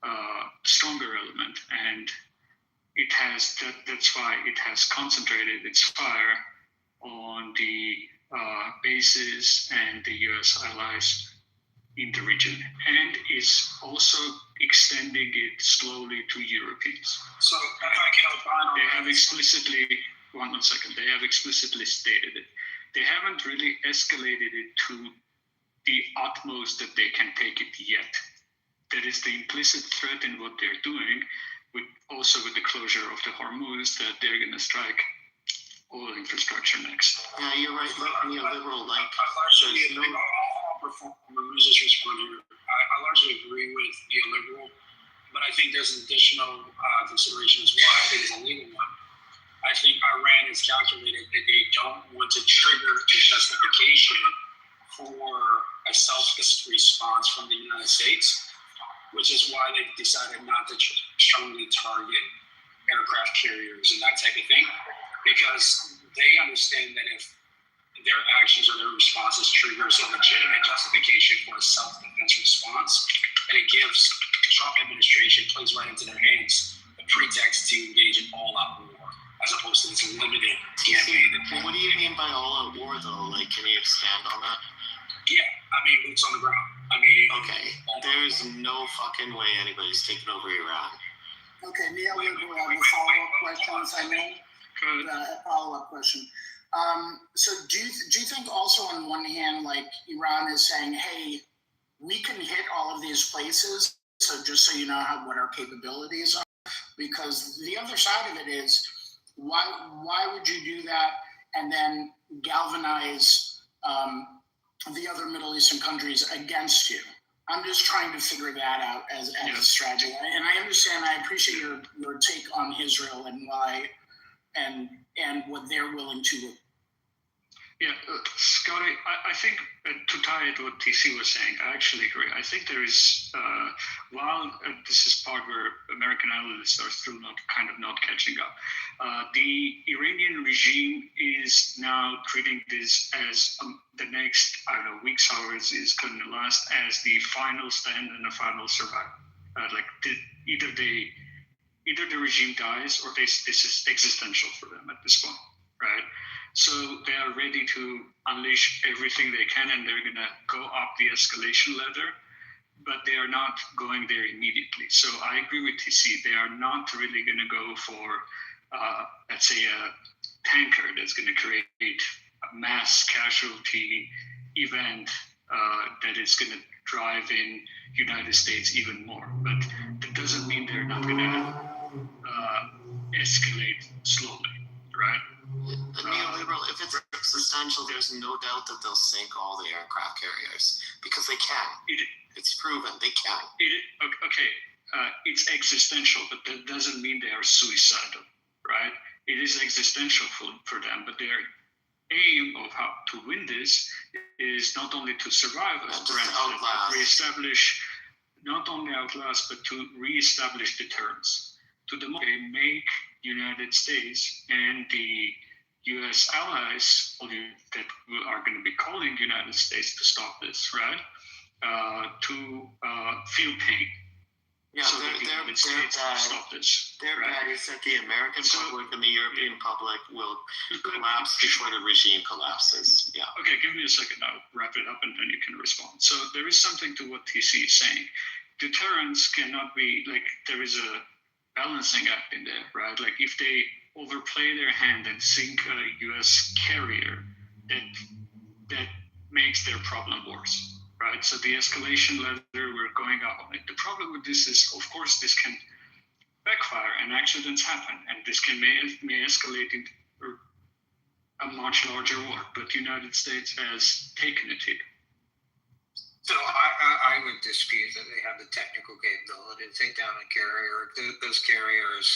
a stronger element, and that's why it has concentrated its fire on the bases and the U.S. allies in the region, and is also extending it slowly to Europeans. So if I can opine on they have explicitly one second. They have explicitly stated it. They haven't really escalated it to the utmost that they can take it yet. That is the implicit threat in what they're doing, also with the closure of the Hormuz, that they're going to strike oil infrastructure next. Yeah, you're right. Neoliberal, like, largely, I'll perform resist respond here. I largely agree with neoliberal, but I think there's an additional consideration as well. I think it's a legal one. I think Iran has calculated that they don't want to trigger the justification for a self response from the United States, which is why they've decided not to strongly target aircraft carriers and that type of thing, because they understand that if their actions or their responses triggers a legitimate justification for a self-defense response, and it gives Trump administration, plays right into their hands, the pretext to engage in all-out war, as opposed to this limited campaign. Well, what do you mean by all-out war, though? Like, can you expand on that? Yeah, I mean, boots on the ground. I mean, okay, there's no fucking way anybody's taking over Iran. Okay, Neil, we have a follow-up question, if I may. A follow-up question. So do you think also on one hand, like Iran is saying, hey, we can hit all of these places, so just so you know what our capabilities are, because the other side of it is, why would you do that and then galvanize the other Middle Eastern countries against you? I'm just trying to figure that out as a strategy. And I understand, I appreciate your take on Israel and why and what they're willing to. Yeah, Scotty, I think to tie it to what TC was saying, I actually agree. I think there is, while this is part where American analysts are still not catching up, the Iranian regime is now treating this as the next, weeks, hours is going to last as the final stand and the final survival. Either the regime dies or this is existential for them at this point, right? So they are ready to unleash everything they can, and they're going to go up the escalation ladder, but they are not going there immediately. So I agree with TC. They are not really going to go for, let's say, a tanker that's going to create a mass casualty event that is going to drive in United States even more. But that doesn't mean they're not going to escalate slowly, right? Neoliberal, if it's existential, there's no doubt that they'll sink all the aircraft carriers because they can. It's proven they can. It's existential, but that doesn't mean they are suicidal, right? It is existential for them, but their aim of how to win this is not only to survive, but reestablish, not only outlast, but to reestablish deterrence. To the more they make United States and the U.S. allies that are going to be calling United States to stop this, right? To feel pain. Yeah, so that the United States stop this. Their bet is that the American public and the European public will collapse before the regime collapses. Yeah. Okay, give me a second. I'll wrap it up and then you can respond. So there is something to what TC is saying. Deterrence cannot be there is a balancing act in there, right? Like if they overplay their hand and sink a U.S. carrier, that makes their problem worse, right? So the escalation ladder, we're going up on it. The problem with this is, of course, this can backfire and accidents happen, and this may escalate into a much larger war. But the United States has taken it here. So I would dispute that they have the technical capability to take down a carrier. Those carriers,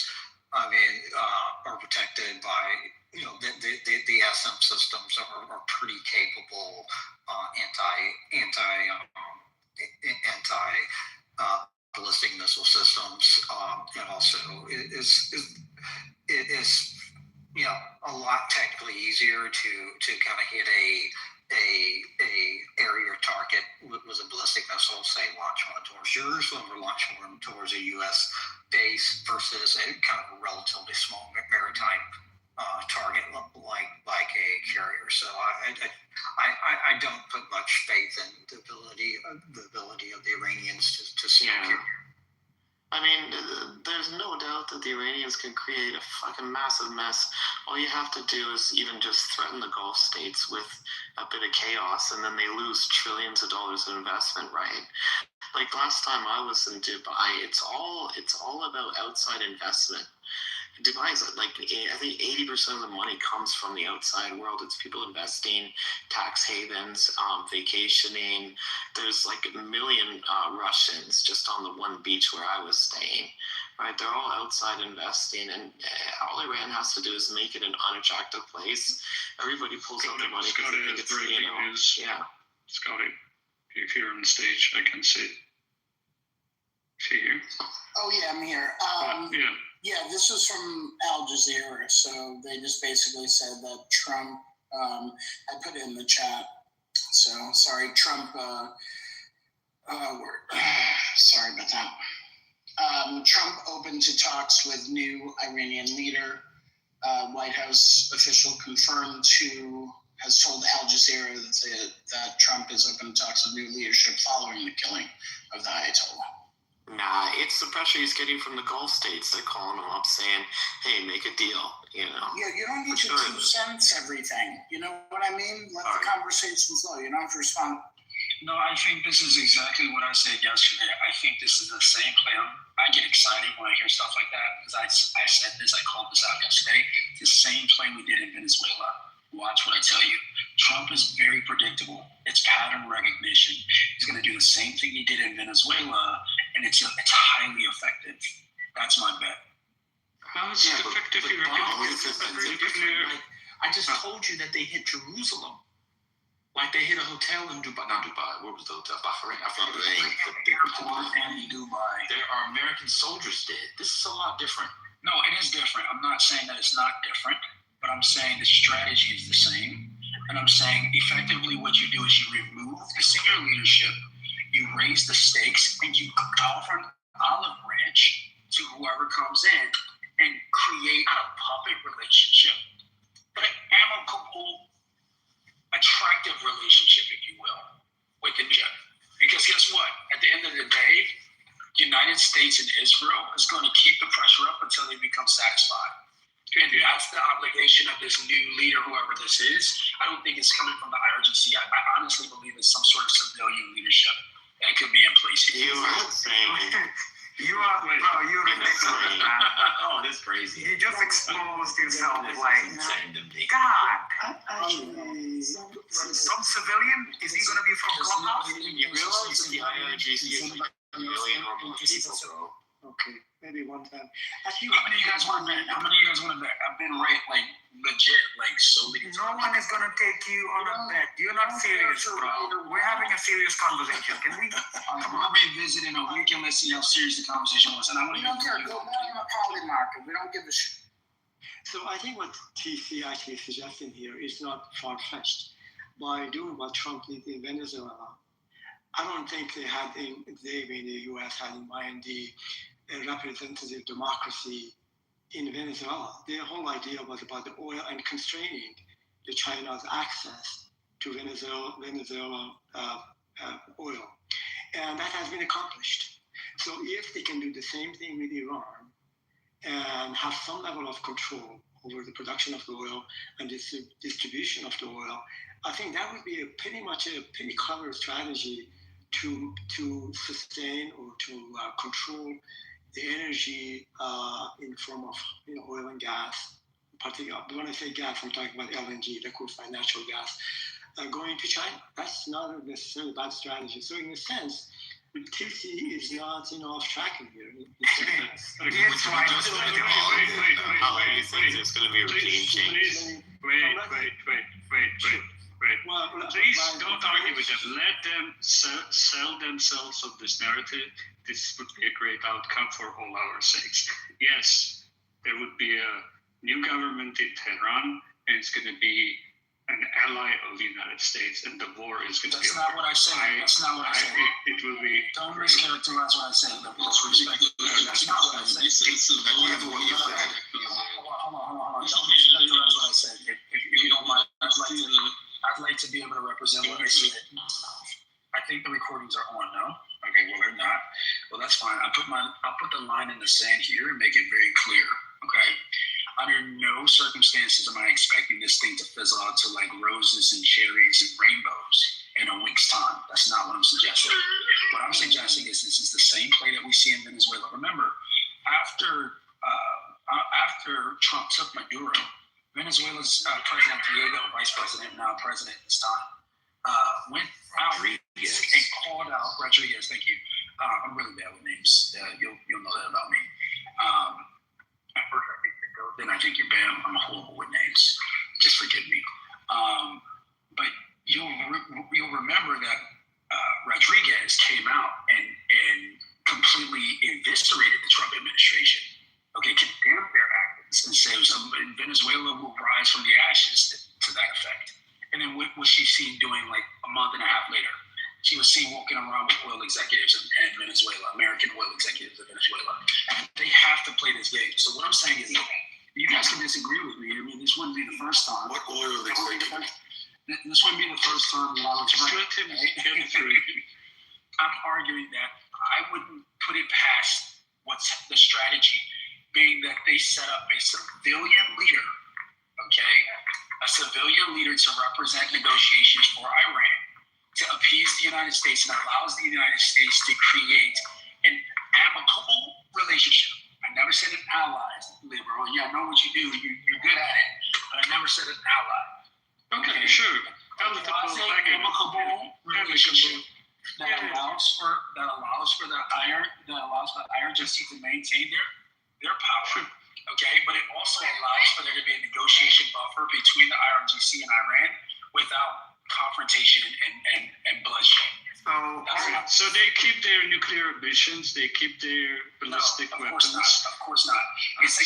are protected by, the SM systems are pretty capable ballistic missile systems, and also it is a lot technically easier to kind of hit a area target with a ballistic missile, say launch one towards Jerusalem or launch one towards a U.S. base versus a kind of a relatively small maritime target like a carrier. So I don't put much faith in the ability of the Iranians to sink here. I mean, there's no doubt that the Iranians can create a fucking massive mess. All you have to do is even just threaten the Gulf states with a bit of chaos, and then they lose trillions of dollars of investment, right? Like last time I was in Dubai, it's all about outside investment. Dubai is like, I think 80% of the money comes from the outside world. It's people investing, tax havens, vacationing. There's like a million Russians just on the one beach where I was staying, right? They're all outside investing, and all Iran has to do is make it an unattractive place. Everybody pulls out their money because they think it's, news. Yeah. Scotty, if you're on stage, I can see. See you? Oh yeah, I'm here. Yeah. Yeah, this is from Al Jazeera. So they just basically said that Trump, I put it in the chat. So sorry, Trump, sorry about that. Trump open to talks with new Iranian leader. White House official has told Al Jazeera that Trump is open to talks with new leadership following the killing of the Ayatollah. Nah, it's the pressure he's getting from the Gulf states. They're calling him up saying, hey, make a deal, you know. Yeah, you don't need to 2 cents everything. You know what I mean? Let the conversation flow. You don't have to respond. No, I think this is exactly what I said yesterday. I think this is the same plan. I get excited when I hear stuff like that because I said this, I called this out yesterday. It's the same play we did in Venezuela. Watch what I tell you. Trump is very predictable. It's pattern recognition. He's going to do the same thing he did in Venezuela, and it's highly effective. That's my bet. How is it effective? I just told you that they hit Jerusalem. Like they hit a hotel in Dubai. Not Dubai. Where was the hotel? Bahrain. I forgot the name. Dubai. There are American soldiers dead. This is a lot different. No, it is different. I'm not saying that it's not different. But I'm saying the strategy is the same. And I'm saying effectively what you do is you remove the senior leadership, you raise the stakes, and you offer an olive branch to whoever comes in and create a puppet relationship, but an amicable, attractive relationship, if you will, with the jet. Because guess what? At the end of the day, United States and Israel is going to keep the pressure up until they become satisfied. And that's the obligation of this new leader, whoever this is. I don't think it's coming from the IRGC. I honestly believe it's some sort of civilian leadership that could be in place here. Oh, that's crazy. You just exposed yourself like, God. Some civilian? Is he going to be from Clubhouse? You realize that the IRGC is like a million or more people, bro. Okay, maybe one time. How many of you guys want to bet? I've been right, like legit, like so many times. No one is going to take you on a bet. You're not serious, bro. We're having a serious conversation. Can we? We'll revisit in a week and let's see how serious the conversation was. And I want to don't care. Go back on a poly market. We don't give a shit. So I think what TC actually suggesting here is not far-fetched. By doing what Trump did in Venezuela, I don't think they in the U.S. had in mind the representative democracy in Venezuela. Their whole idea was about the oil and constraining the China's access to Venezuela oil, and that has been accomplished. So if they can do the same thing with Iran and have some level of control over the production of the oil and distribution of the oil, I think that would be pretty clever strategy to sustain or to control the energy in form of oil and gas. Particularly, when I say gas, I'm talking about LNG, liquefied natural gas, going to China. That's not necessarily a bad strategy. So in a sense, TC is not off track in here. It's going to be a regime change. Wait. Please don't argue with them. Let them sell themselves of this narrative. This would be a great outcome for all our sakes. Yes, there would be a new government in Tehran, and it's going to be an ally of the United States, and the war is going to be over. That's not what I said. That's not what I said. It will be. Don't mischaracterize what I said. That's not what I said. Hold on. Don't mischaracterize what I said. If you don't mind, I'd like to be able to represent what I said. I think the recordings are on now. Okay, well, they're not. Well, that's fine. I'll put the line in the sand here and make it very clear. Okay. Under no circumstances am I expecting this thing to fizzle out to like roses and cherries and rainbows in a week's time. That's not what I'm suggesting. What I'm suggesting is this is the same play that we see in Venezuela. Remember, after Trump took Maduro, Venezuela's President Diego, Vice President, now President this time, went out and called out Rodriguez. Thank you. I'm really bad with names. You'll know that about me. At first I think they go, then I think you're bad. I'm horrible with names. Just forgive me. But you'll remember that Rodriguez came out and completely eviscerated the Trump administration. Okay, condemned their actions and said Venezuela will rise from the ashes to that effect. And then what was she seen doing like a month and a half later? She was seen walking around with oil executives in Venezuela, American oil executives in Venezuela. They have to play this game. So what I'm saying is, you guys can disagree with me. I mean, this wouldn't be the first time. What oil executives? This wouldn't be the first time that I was I'm arguing that I wouldn't put it past what's the strategy, being that they set up a civilian leader, okay, a civilian leader to represent negotiations for Iran, to appease the United States, and allows the United States to create an amicable relationship. I never said an ally, liberal. Yeah, I know what you do. You're good at it, but I never said an ally. Okay, sure. Amicable relationship that allows for the IRGC to maintain their power. Okay, but it also allows for there to be a negotiation buffer between the IRGC and Iran without confrontation and bloodshed. So they keep their nuclear ambitions. They keep their ballistic weapons. Of course not. It's an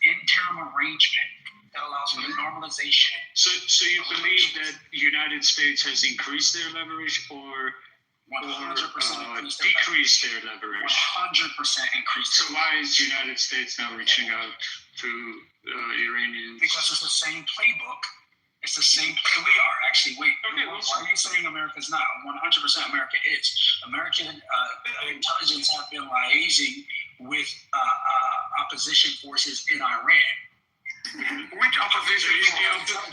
interim arrangement that allows for the normalization. So you believe that the United States has increased their leverage or 100% decreased their leverage? 100% increased. So why is the United States now reaching out to Iranians? Because it's the same playbook. It's the same. We are actually. Wait. Okay, why are you saying America's not? 100% America is. American intelligence have been liaising with opposition forces in Iran. Which opposition?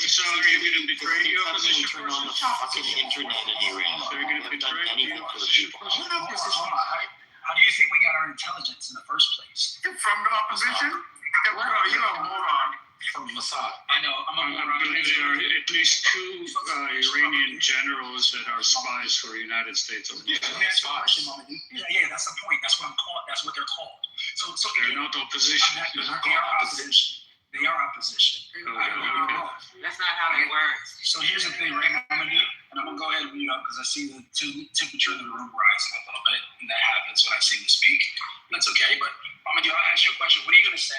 So are you going to betray the opposition forces? On the fucking internet in Iran. So you're going to betray the opposition forces? How do you think we got our intelligence in the first place? From the opposition? You're a moron. From Mossad. I know. I believe there are at least two Iranian generals that are spies for the United States. Yeah, that's the point. That's what I'm called. That's what they're called. So they're not opposition. They are opposition. They are opposition. That's not how it works. So here's the thing, right? What I'm gonna do, and I'm gonna go ahead and mute up because I see the temperature in the room rising a little bit, and that happens when I seem to speak. That's okay. But I'm gonna ask you a question. What are you gonna say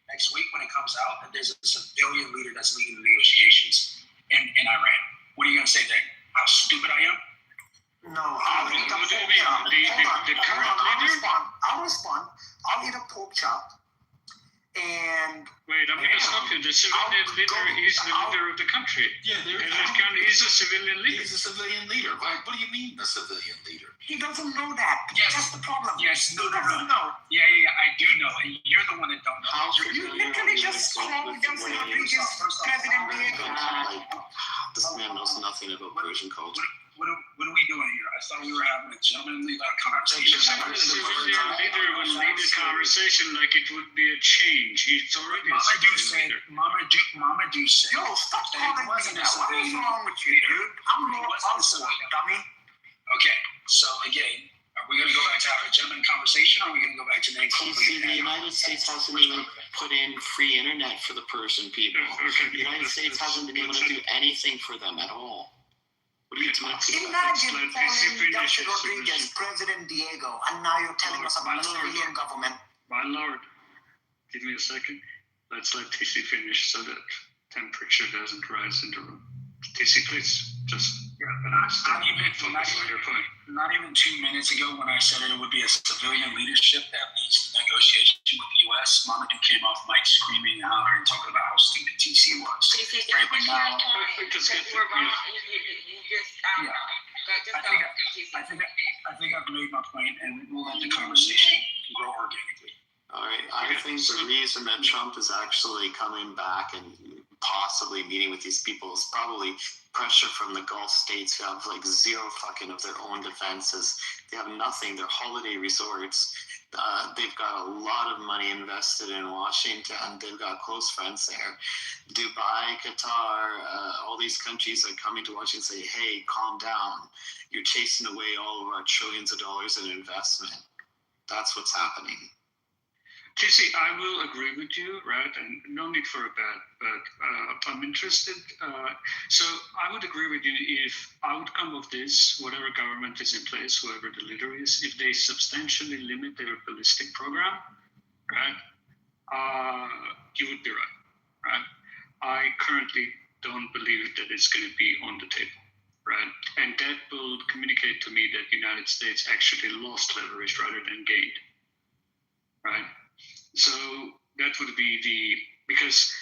next week when it comes out that there's a civilian leader that's leading the negotiations in Iran? What are you going to say then? How stupid I am? No, I'll eat a pork chop. I'll respond. I'll eat a pork chop. And wait, I'm going to stop you. The civilian leader is the leader of the country. Yeah, he's a civilian leader. He's a civilian leader. What do you mean, a civilian leader? He doesn't know that. Yes. That's the problem. Yes, he doesn't know. Yeah, I do know. And you're the one that don't know. You literally just called Delcy Rodriguez President Diego. This man knows nothing about Persian culture. What are we doing here? I thought we were having a gentlemanly conversation. The civilian leader will lead a conversation like it would be a change. He's already Mama do say. Yo, stop calling me that. What is wrong with you, dude? I'm not also a dummy. Okay, so again, are we going to go back to have a gentleman conversation, or are we going to go back to name calling? See, the United States hasn't even put in free internet for the Persian people. The United States hasn't been able to do anything for them at all. What are you talking about? Imagine calling Delcy Rodriguez President Diego, and now you're telling us about a civilian government. My lord, give me a second. Let's let TC finish so that temperature doesn't rise in the room. TC, please, just not even 2 minutes ago when I said it would be a civilian leadership that leads the negotiation with the U.S., Mamadou came off mic screaming and hollering, talking about how stupid TC was. Right, but now, I think I've made my point, and we'll let the conversation grow organically. All right. I think the reason that Trump is actually coming back and possibly meeting with these people is probably pressure from the Gulf states who have like zero fucking of their own defenses. They have nothing. They're holiday resorts. They've got a lot of money invested in Washington. They've got close friends there. Dubai, Qatar, all these countries are coming to Washington and say, hey, calm down. You're chasing away all of our trillions of dollars in investment. That's what's happening. Casey, I will agree with you, right? And no need for a bet, but I'm interested. So I would agree with you if outcome of this, whatever government is in place, whoever the leader is, if they substantially limit their ballistic program, right, you would be right? I currently don't believe that it's going to be on the table, right? And that will communicate to me that the United States actually lost leverage rather than gained, right? So that would be because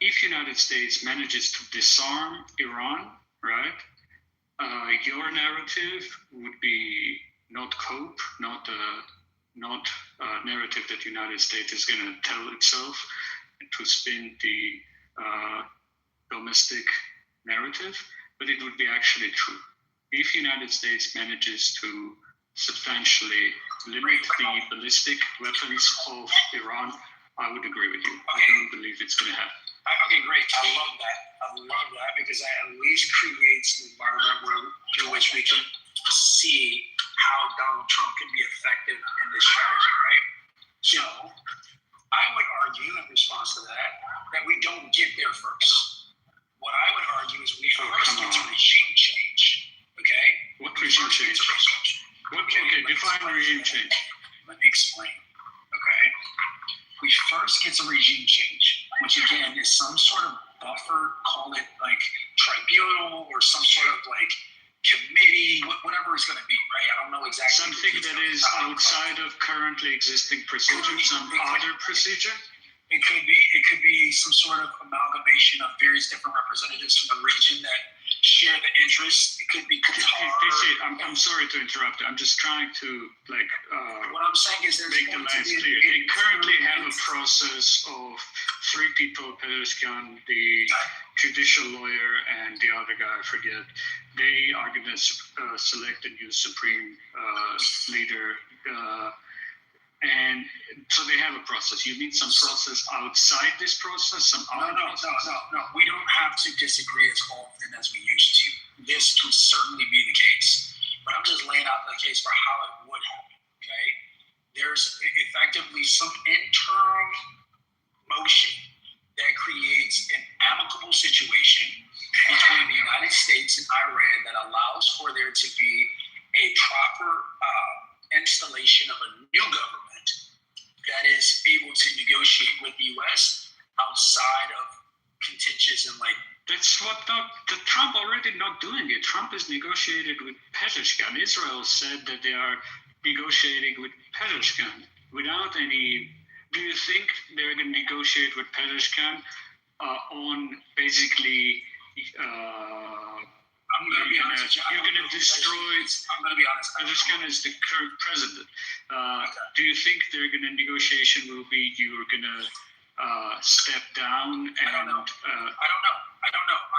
if United States manages to disarm Iran, right, your narrative would be not cope, not a narrative that the United States is going to tell itself to spin the domestic narrative, but it would be actually true. If the United States manages to substantially limit the ballistic weapons of Iran, I would agree with you. I don't believe it's going to happen. Okay, great. I love that because that at least creates an environment through which we can see how Donald Trump can be effective in this strategy, right? So I would argue in response to that we don't get there first. What I would argue is we first get to regime change. Okay? What regime change? Okay, define regime change. Let me explain. Okay. We first get to regime change, which again is some sort of buffer, call it like tribunal or some sort of like committee, whatever it's going to be, right? I don't know exactly. Something that is outside of currently existing procedure, some other procedure? It could be some sort of amalgamation of various different representatives from the region that share the interests. It could be Qatar. I'm sorry to interrupt. I'm just trying to what I'm saying is make the lines clear. They currently have a process of three people, Pezeshkian, the judicial lawyer, and the other guy, I forget. They are going to select a new supreme leader. And so they have a process. You need some process outside this process? No. We don't have to disagree as often as we used to. This can certainly be the case. But I'm just laying out the case for how it would happen, okay? There's effectively some interim motion that creates an amicable situation between the United States and Iran that allows for there to be a proper installation of a new government that is able to negotiate with the U.S. outside of contentious and like. That's what Trump already not doing it. Trump is negotiated with Pezeshkian. Israel said that they are negotiating with Pezeshkian without any. Do you think they're going to negotiate with Pezeshkian on basically? I'm going to be honest. You're going to destroy. I'm going to be honest. Pezeshkian is the current president. Do you think their going to negotiation will be you're going to step down? And, I don't know.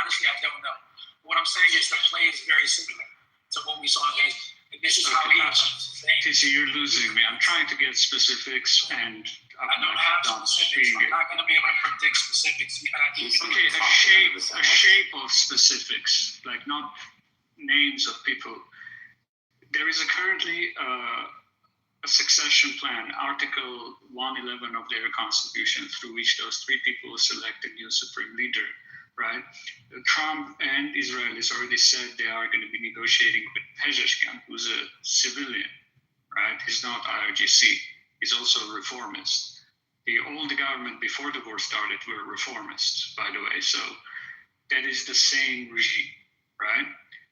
Honestly, I don't know. What I'm saying is the play is very similar to what we saw in this is how he is. TC, you're losing me. I'm trying to get specifics, and I don't have specifics. I'm not going to be able to predict specifics. Okay, a shape of specifics, like not names of people. There is currently a succession plan, Article 111 of their constitution, through which those three people select a new supreme leader, right? Trump and Israelis already said they are going to be negotiating with Pezeshkian, who's a civilian, right? He's not IRGC. He's also a reformist. All the government before the war started were reformists, by the way. So that is the same regime, right?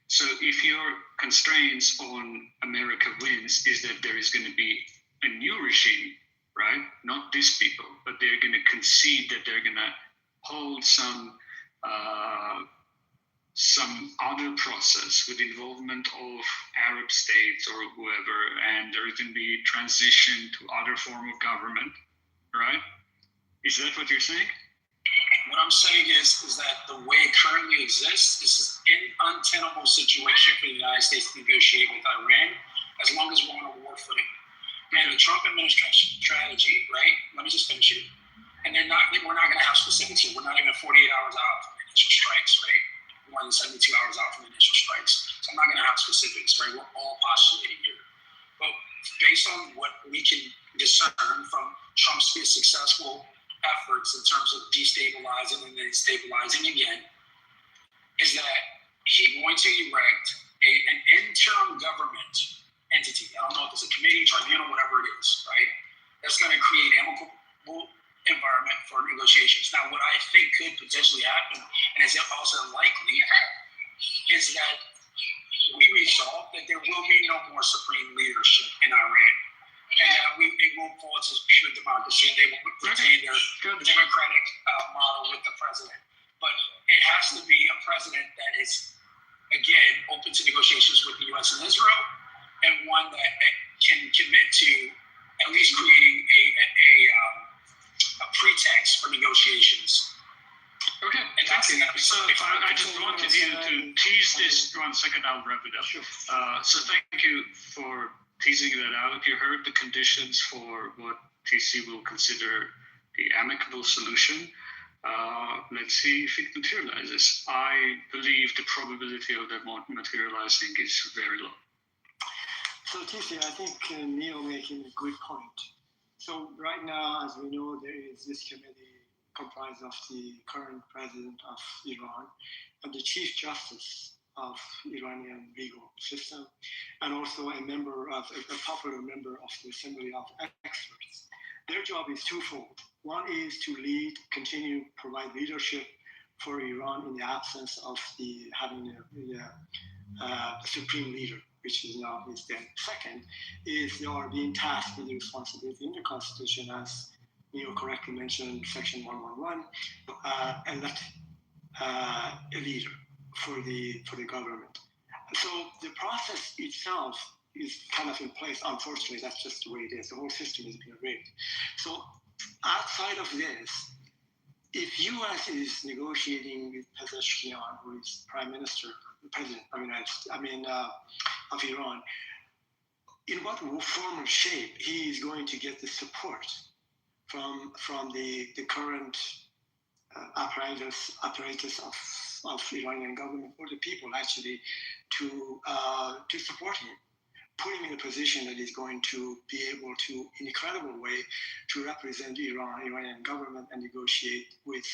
So if your constraints on America wins is that there is going to be a new regime, right? Not these people, but they're going to concede that they're going to hold some other process with involvement of Arab states or whoever, and there's going to be transition to other form of government, right? Is that what you're saying? What I'm saying is that the way it currently exists, this is an untenable situation for the United States to negotiate with Iran as long as we're on a war footing. And the Trump administration strategy, right? Let me just finish it. And we're not going to have specifics here. We're not even 48 hours out from the initial strikes, right? More than 72 hours out from the initial strikes. So I'm not going to have specifics, right? We're all postulating here. But based on what we can discern from Trump's successful efforts in terms of destabilizing and then stabilizing again, is that he's going to erect an interim government entity. I don't know if it's a committee, tribunal, whatever it is, right? That's going to create amicable environment for negotiations. Now, what I think could potentially happen, and is also likely, is that we resolve that there will be no more supreme leadership in Iran. And it will fall to pure democracy. They will retain their democratic model with the president. But it has to be a president that is, again, open to negotiations with the U.S. and Israel, and one that can commit to at least creating a pretext for negotiations. Okay, thank you. So I just wanted you to tease this. 1 second, I'll wrap it up. So thank you for teasing that out. You heard the conditions for what TC will consider the amicable solution. Let's see if it materializes. I believe the probability of that materializing is very low. So TC, I think Neil making a good point. So right now, as we know, there is this committee comprised of the current president of Iran and the chief justice of Iranian legal system, and also a popular member of the Assembly of Experts. Their job is twofold. One is to provide leadership for Iran in the absence of having a supreme leader, which is now is dead. Second is they are being tasked with the responsibility in the Constitution, as Neil correctly mentioned, Section 111, elect a leader for the government. So the process itself is kind of in place. Unfortunately, that's just the way it is. The whole system is being rigged. So outside of this, if U.S. is negotiating with Pezeshkian, who is president of Iran, in what form or shape he is going to get the support from the current apparatus of Iranian government, or the people actually to support him, put him in a position that is going to be able to, in a credible way, to represent Iranian government and negotiate with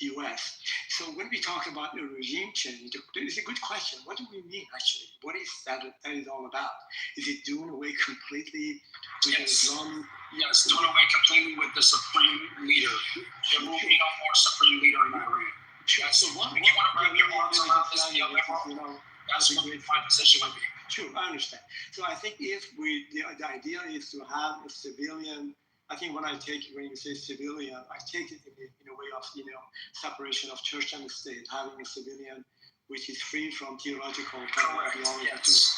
U.S. So when we talk about a regime change, it's a good question. What do we mean actually? What is that is all about? Is it doing away completely with Islam? Yes, doing away completely with the supreme leader. There will be no more supreme leader in Iran. That's the one. If you want to wrap your arms around this, that's what my position would be. Sure, I understand. So I think if the idea is to have a civilian. I think when you say civilian, I take it in a way of separation of church and state, having a civilian which is free from theological ideology. Yes.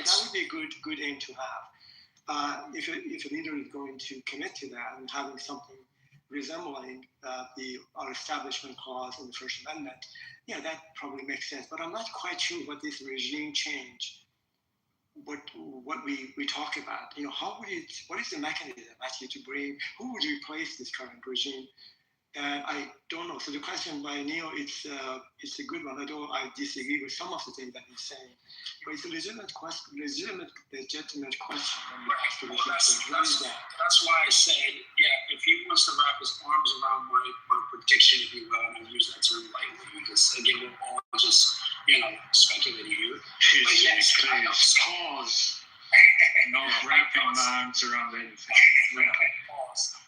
So that would be a good aim to have. If a leader is going to commit to that and having something resembling our establishment clause in the First Amendment, that probably makes sense. But I'm not quite sure what this regime change. What we talk about, what is the mechanism actually to bring, who would replace this current regime? I don't know. So the question by Neil, it's a good one. Although I disagree with some of the things that he's saying, but it's a legitimate question. That's why I said, if he wants to wrap his arms around my prediction, if you will, and I use that term lightly, because again, we're all just speculating here. But yes, pause. No wrapping my arms around anything. Pause.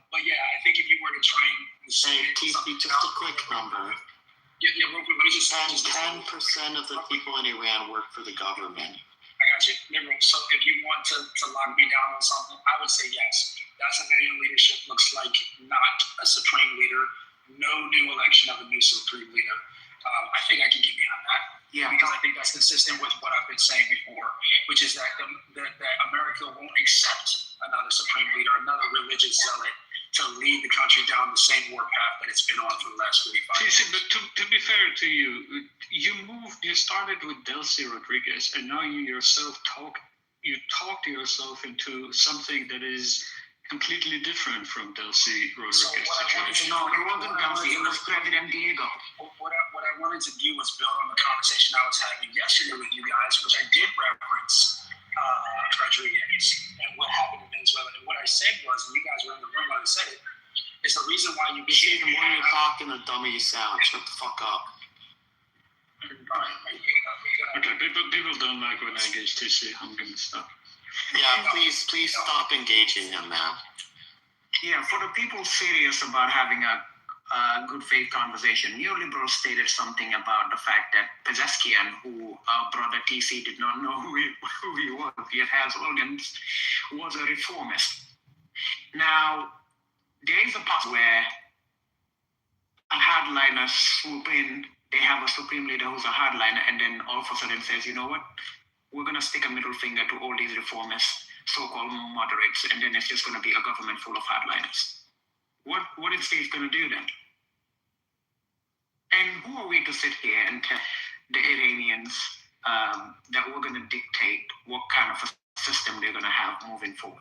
But I think if you were to try and say TC, just a quick number. Real quick, let me just 10% of the people in Iran work for the government. I got as a liberal. So if you want to lock me down on something, I would say yes. That civilian leadership looks like not a supreme leader, no new election of a new supreme leader. I think I can get behind that. Yeah. Because I think that's consistent with what I've been saying before, which is that that America won't accept another supreme leader, another religious zealot to lead the country down the same war path that it's been on for the last 45 years. But to be fair to you, you started with Delcy Rodriguez, and now you yourself talk yourself into something that is completely different from Delcy Rodriguez situation. No, it wasn't Delcy, it was President Diego. What I wanted to do was build on the conversation I was having yesterday with you guys, which I did reference Rodriguez and what happened in Venezuela. And what I said was, and you guys were in the room when I said it, is the reason why you see, the more you talk and the dumber you sound. Shut the fuck up. Okay, people don't like when I engage TC. I'm gonna stop. Yeah, please stop engaging him, man. Yeah, for the people serious about having a good faith conversation, neoliberals stated something about the fact that Pezeskian, who our brother TC did not know who he was, yet has organs, was a reformist. Now, there is a part where a hardliner swoop in, they have a supreme leader who's a hardliner, and then all of a sudden says, you know what? We're going to stick a middle finger to all these reformists, so-called moderates, and then it's just going to be a government full of hardliners. What is faith going to do then? And who are we to sit here and tell the Iranians that we're going to dictate what kind of a system they're going to have moving forward?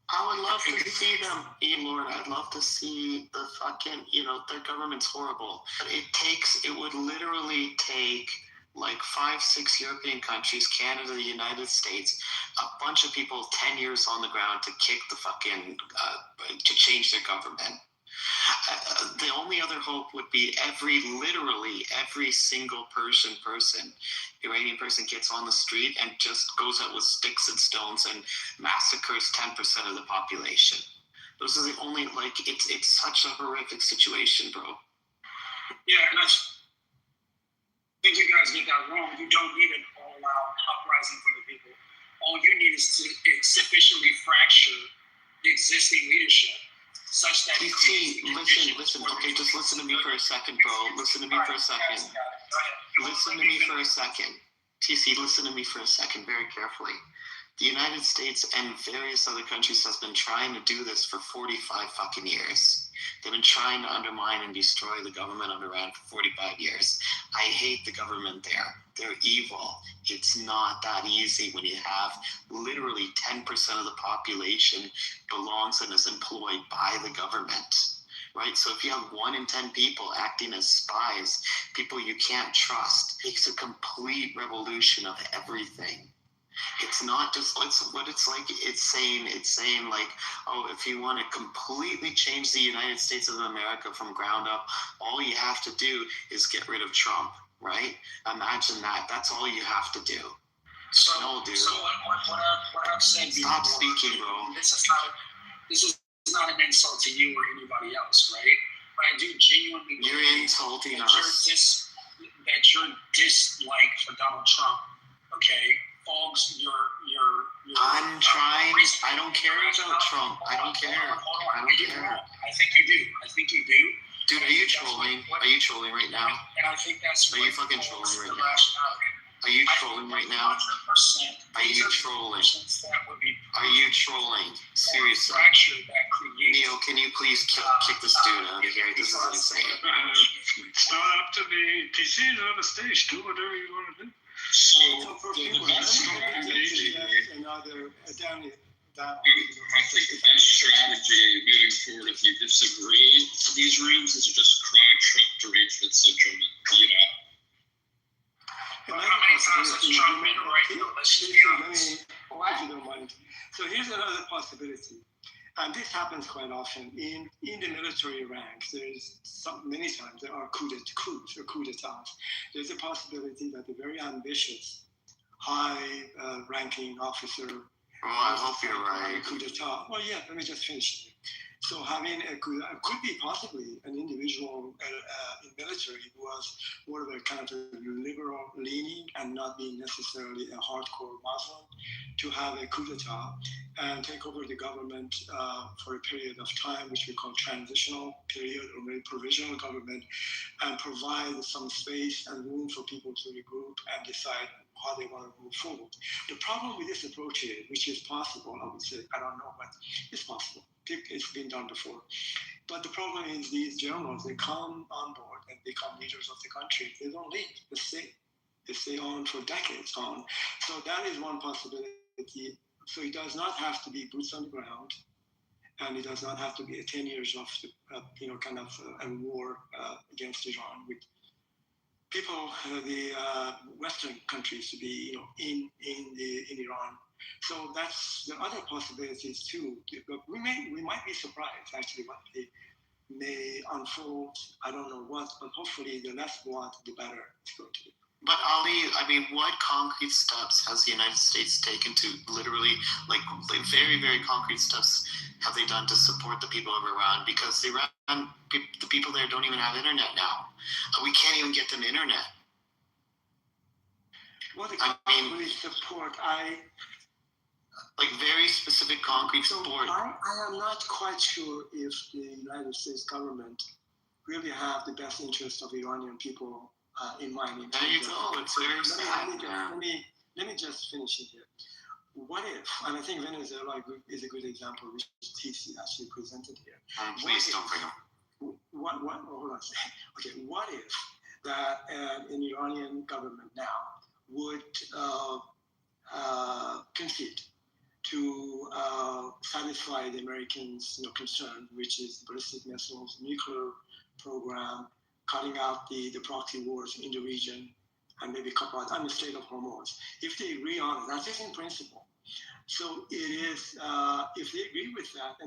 I would love to see them, Lord. I'd love to see the fucking, their government's horrible. But it would literally take like 5-6 European countries, Canada, the United States, a bunch of people 10 years on the ground to kick the fucking, to change their government. The only other hope would be literally every single Iranian person gets on the street and just goes out with sticks and stones and massacres 10% of the population. Those are the only, it's such a horrific situation, bro. Yeah, and I think you guys get that wrong. You don't need an all-out uprising from the people. All you need is to sufficiently fracture the existing leadership such that listen, okay, just listen to me for a second, bro. Listen to me for a second. Listen to me for a second. TC, listen to me for a second very carefully. The United States and various other countries has been trying to do this for 45 fucking years. They've been trying to undermine and destroy the government of Iran for 45 years. I hate the government there. They're evil. It's not that easy when you have literally 10% of the population belongs and is employed by the government. Right? So if you have 1 in 10 people acting as spies, people you can't trust, it's a complete revolution of everything. It's not just it's saying like, oh, if you want to completely change the United States of America from ground up, all you have to do is get rid of Trump, right? Imagine that. That's all you have to do. No, dude. So what I've said before, stop speaking, bro. This is not an insult to you or anybody else, right? But I do genuinely believe you're insulting us. That your dislike for Donald Trump, okay, fogs your I'm trying. I don't care about Trump. I don't care. I don't care. I think you do. Dude, are you trolling? Are you trolling right now? And I think that's. Are you fucking trolling right now? Are you trolling right now? Are you trolling? Are you trolling? Seriously. Neil, can you please kick this dude out of here? This is insane. It's not up to me. TC is on the stage. Do whatever you want to do. So for people that another down. I think the best strategy moving forward, if you disagree in these rooms, is to just cry Trump derangement syndrome and beat up. How many times has Trump been right? Let's be honest. If you don't mind. So here's another possibility. And this happens quite often in the military ranks. There's many times there are coup d'etats. There's a possibility that a very ambitious, high-ranking officer I hope you're right. Coup d'etat. Well, yeah, let me just finish. So having could be possibly an individual in military who was more of a kind of a liberal leaning and not being necessarily a hardcore Muslim, to have a coup d'etat and take over the government for a period of time, which we call transitional period or maybe provisional government, and provide some space and room for people to regroup and decide how they want to move forward. The problem with this approach is, which is possible, I would say, I don't know, but it's possible. It's been done before. But the problem is these generals, they come on board and become leaders of the country. They don't leave, they stay on for decades on. So that is one possibility. So it does not have to be boots on the ground, and it does not have to be 10 years of, kind of a war against Iran with people, the Western countries to be, in Iran. So that's the other possibilities too. But we might be surprised actually what they may unfold. I don't know what, but hopefully the less what, the better it's going to be. But Ali, I mean, what concrete steps has the United States taken to literally, like very, very concrete steps have they done to support the people of Iran? Because the people there don't even have internet now. We can't even get them internet. Well, the concrete support, like very specific concrete support. I am not quite sure if the United States government really have the best interest of Iranian people in mind. There you go. It's very sad. Let me just finish it here. What if, and I think Venezuela is a good example, which TC actually presented here. Please don't bring up. Hold on a second. Okay, what if that an Iranian government now would concede to satisfy the Americans' concern, which is ballistic missiles, nuclear program, cutting out the proxy wars in the region, and maybe cut out the state of Hormuz. If they agree on it, that's just in principle. So it is, if they agree with that,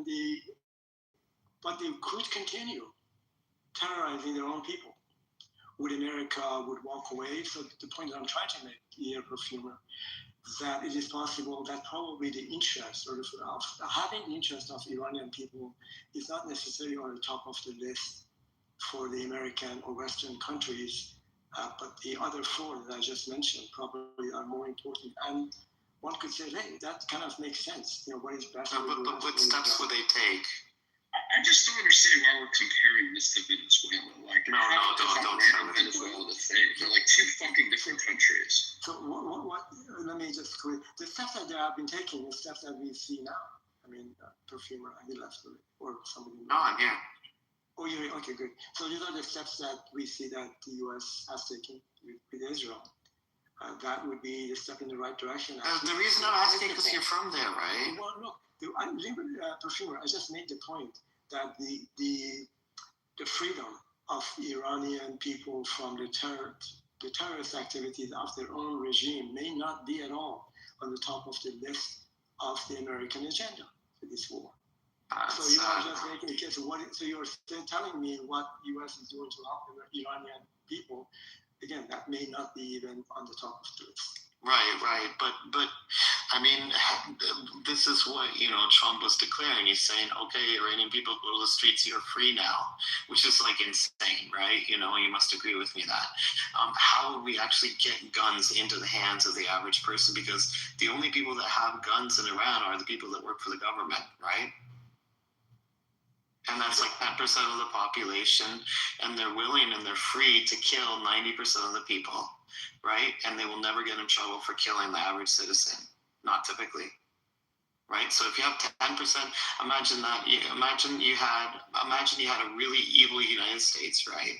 but they could continue terrorizing their own people. Would America would walk away? So the point that I'm trying to make here, Perfumer, that it is possible that probably the interest of having the interest of Iranian people is not necessarily on the top of the list for the American or Western countries, but the other four that I just mentioned probably are more important. And one could say, hey, that kind of makes sense. What is best? But what steps would they take? I just don't understand why we're comparing this to Venezuela. Like, don't Venezuela to thing. They're like two fucking different countries. So what? Let me just clear. The steps that they have been taking, the steps that we see now. I mean, Perfumer, he left or somebody. No, I'm here. Oh, yeah. Okay, good. So these are the steps that we see that the U.S. has taken with Israel. That would be the step in the right direction. The reason I'm asking because you're from there, right? Well, look, Perfumer, I just made the point that the freedom of Iranian people from the terrorist activities of their own regime may not be at all on the top of the list of the American agenda for this war. So you are just making a case of so you're still telling me what U.S. is doing to help the Iranian people. Again, that may not be even on the top of the list. Right. But I mean, this is what, Trump was declaring. He's saying, okay, Iranian people go to the streets, you're free now, which is like insane, right? You must agree with me that. How would we actually get guns into the hands of the average person? Because the only people that have guns in Iran are the people that work for the government, right? And that's like 10% of the population, and they're willing and they're free to kill 90% of the people, right? And they will never get in trouble for killing the average citizen, not typically, right? So if you have 10%, imagine you had a really evil United States, right?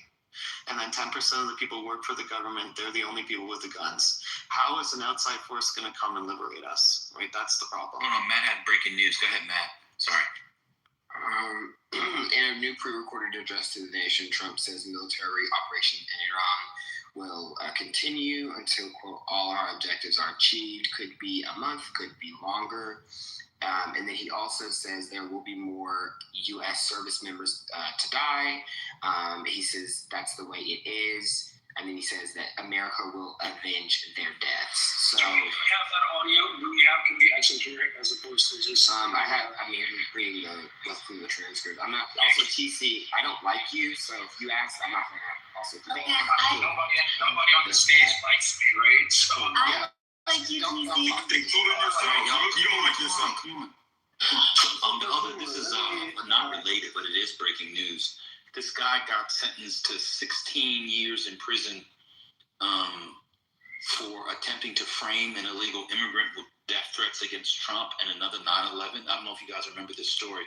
And then 10% of the people work for the government. They're the only people with the guns. How is an outside force going to come and liberate us, right? That's the problem. Oh no, Matt had breaking news. Go ahead, Matt. Sorry. In a new pre-recorded address to the nation, Trump says military operations in Iran will continue until, quote, all our objectives are achieved. Could be a month, could be longer. And then he also says there will be more U.S. service members to die. He says that's the way it is. And then he says that America will avenge their deaths. So Do we have that audio? Can we actually hear it as opposed to just? I'm reading the transcript. I'm not also TC. I don't like you, so if you ask, I'm not gonna also. Nobody on the stage likes me, right? So yeah. Like you, TC. You don't like yourself. Come on. This is not related, but it is breaking news. This guy got sentenced to 16 years in prison for attempting to frame an illegal immigrant with death threats against Trump and another 9/11. I don't know if you guys remember this story.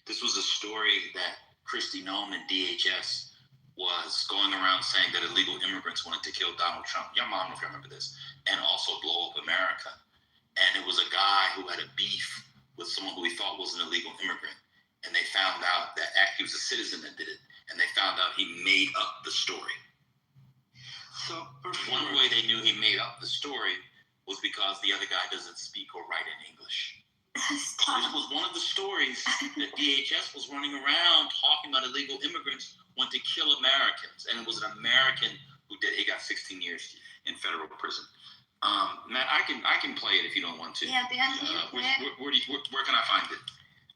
This was a story that Kristi Noem and DHS was going around saying that illegal immigrants wanted to kill Donald Trump. Y'all don't know if you remember this. And also blow up America. And it was a guy who had a beef with someone who he thought was an illegal immigrant. And they found out that he was a citizen that did it. And they found out he made up the story. So one way they knew he made up the story was because the other guy doesn't speak or write in English. This was one of the stories that DHS was running around talking about illegal immigrants want to kill Americans. And it was an American who did. He got 16 years in federal prison. Matt, I can play it if you don't want to. Yeah, Dan, can you play it? Where can I find it?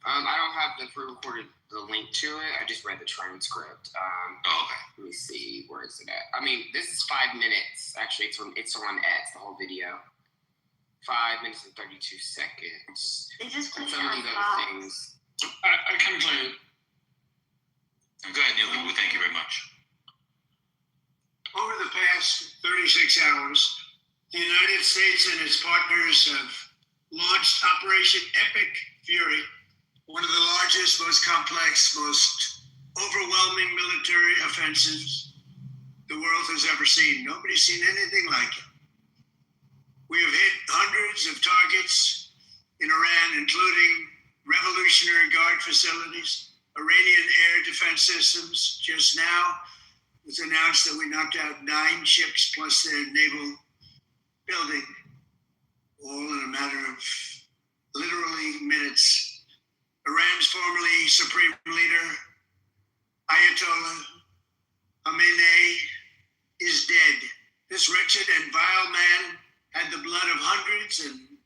I don't have the pre-recorded the link to it. I just read the transcript. Okay. Let me see. Where is it at? I mean, this is 5 minutes. Actually, it's on X, the whole video. 5 minutes and 32 seconds. They just put some of these other things. I can play it. Go ahead, Neil. Thank you very much. Over the past 36 hours, the United States and its partners have launched Operation Epic Fury, one of the largest, most complex, most overwhelming military offensives the world has ever seen. Nobody's seen anything like it. We have hit hundreds of targets in Iran, including Revolutionary Guard facilities, Iranian air defense systems. Just now, it was announced that we knocked out 9 ships plus their naval building, all in a matter of literally minutes. Iran's formerly supreme leader, Ayatollah Khamenei, is dead. This wretched and vile man had the blood of hundreds and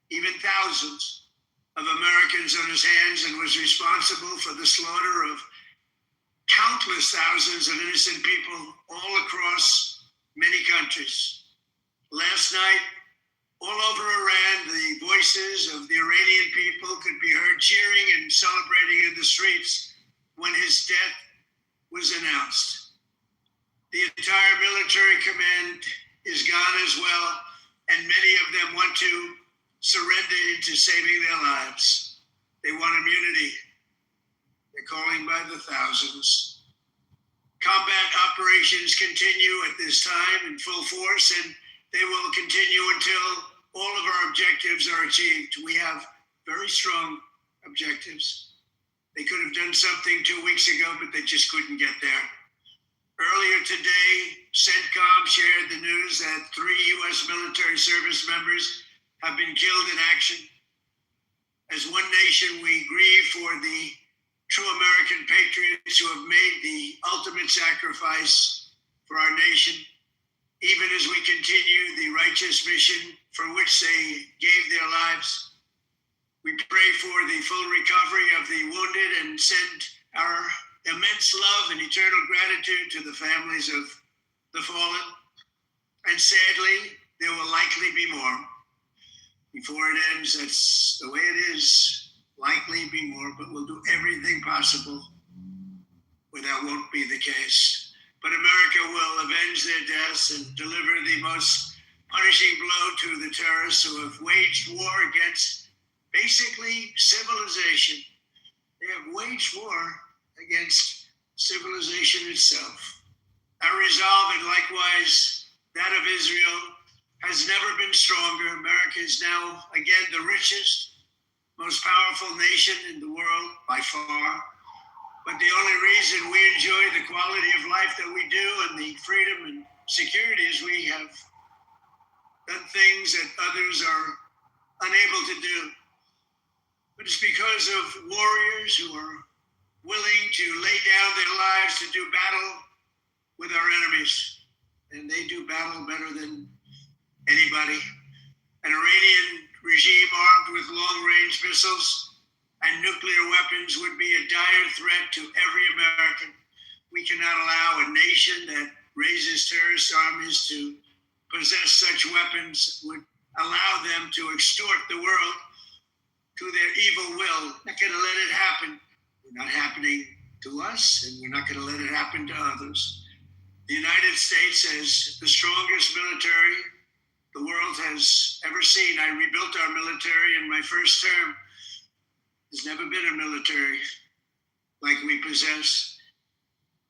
even thousands of Americans on his hands and was responsible for the slaughter of countless thousands of innocent people all across many countries. Last night, all over Iran, the voices of the Iranian people could be heard cheering and celebrating in the streets when his death was announced. The entire military command is gone as well, and many of them want to surrender into saving their lives. They want immunity. They're calling by the thousands. Combat operations continue at this time in full force, and they will continue until all of our objectives are achieved. We have very strong objectives. They could have done something 2 weeks ago, but they just couldn't get there. Earlier today, CENTCOM shared the news that 3 U.S. military service members have been killed in action. As one nation, we grieve for the true American patriots who have made the ultimate sacrifice for our nation, even as we continue the righteous mission for which they gave their lives. We pray for the full recovery of the wounded and send our immense love and eternal gratitude to the families of the fallen. And sadly, there will likely be more. Before it ends, that's the way it is. Likely be more, but we'll do everything possible where that won't be the case. But America will avenge their deaths and deliver the most punishing blow to the terrorists who have waged war against basically civilization. They have waged war against civilization itself. Our resolve, and likewise that of Israel, has never been stronger. America is now, again, the richest, most powerful nation in the world by far. But the only reason we enjoy the quality of life that we do and the freedom and security is we have done things that others are unable to do. But it's because of warriors who are willing to lay down their lives to do battle with our enemies. And they do battle better than anybody. An Iranian regime armed with long-range missiles and nuclear weapons would be a dire threat to every American. We cannot allow a nation that raises terrorist armies to possess such weapons, would allow them to extort the world to their evil will. We're not going to let it happen. It's not happening to us, and we're not going to let it happen to others. The United States has the strongest military the world has ever seen. I rebuilt our military in my first term. There's never been a military like we possess.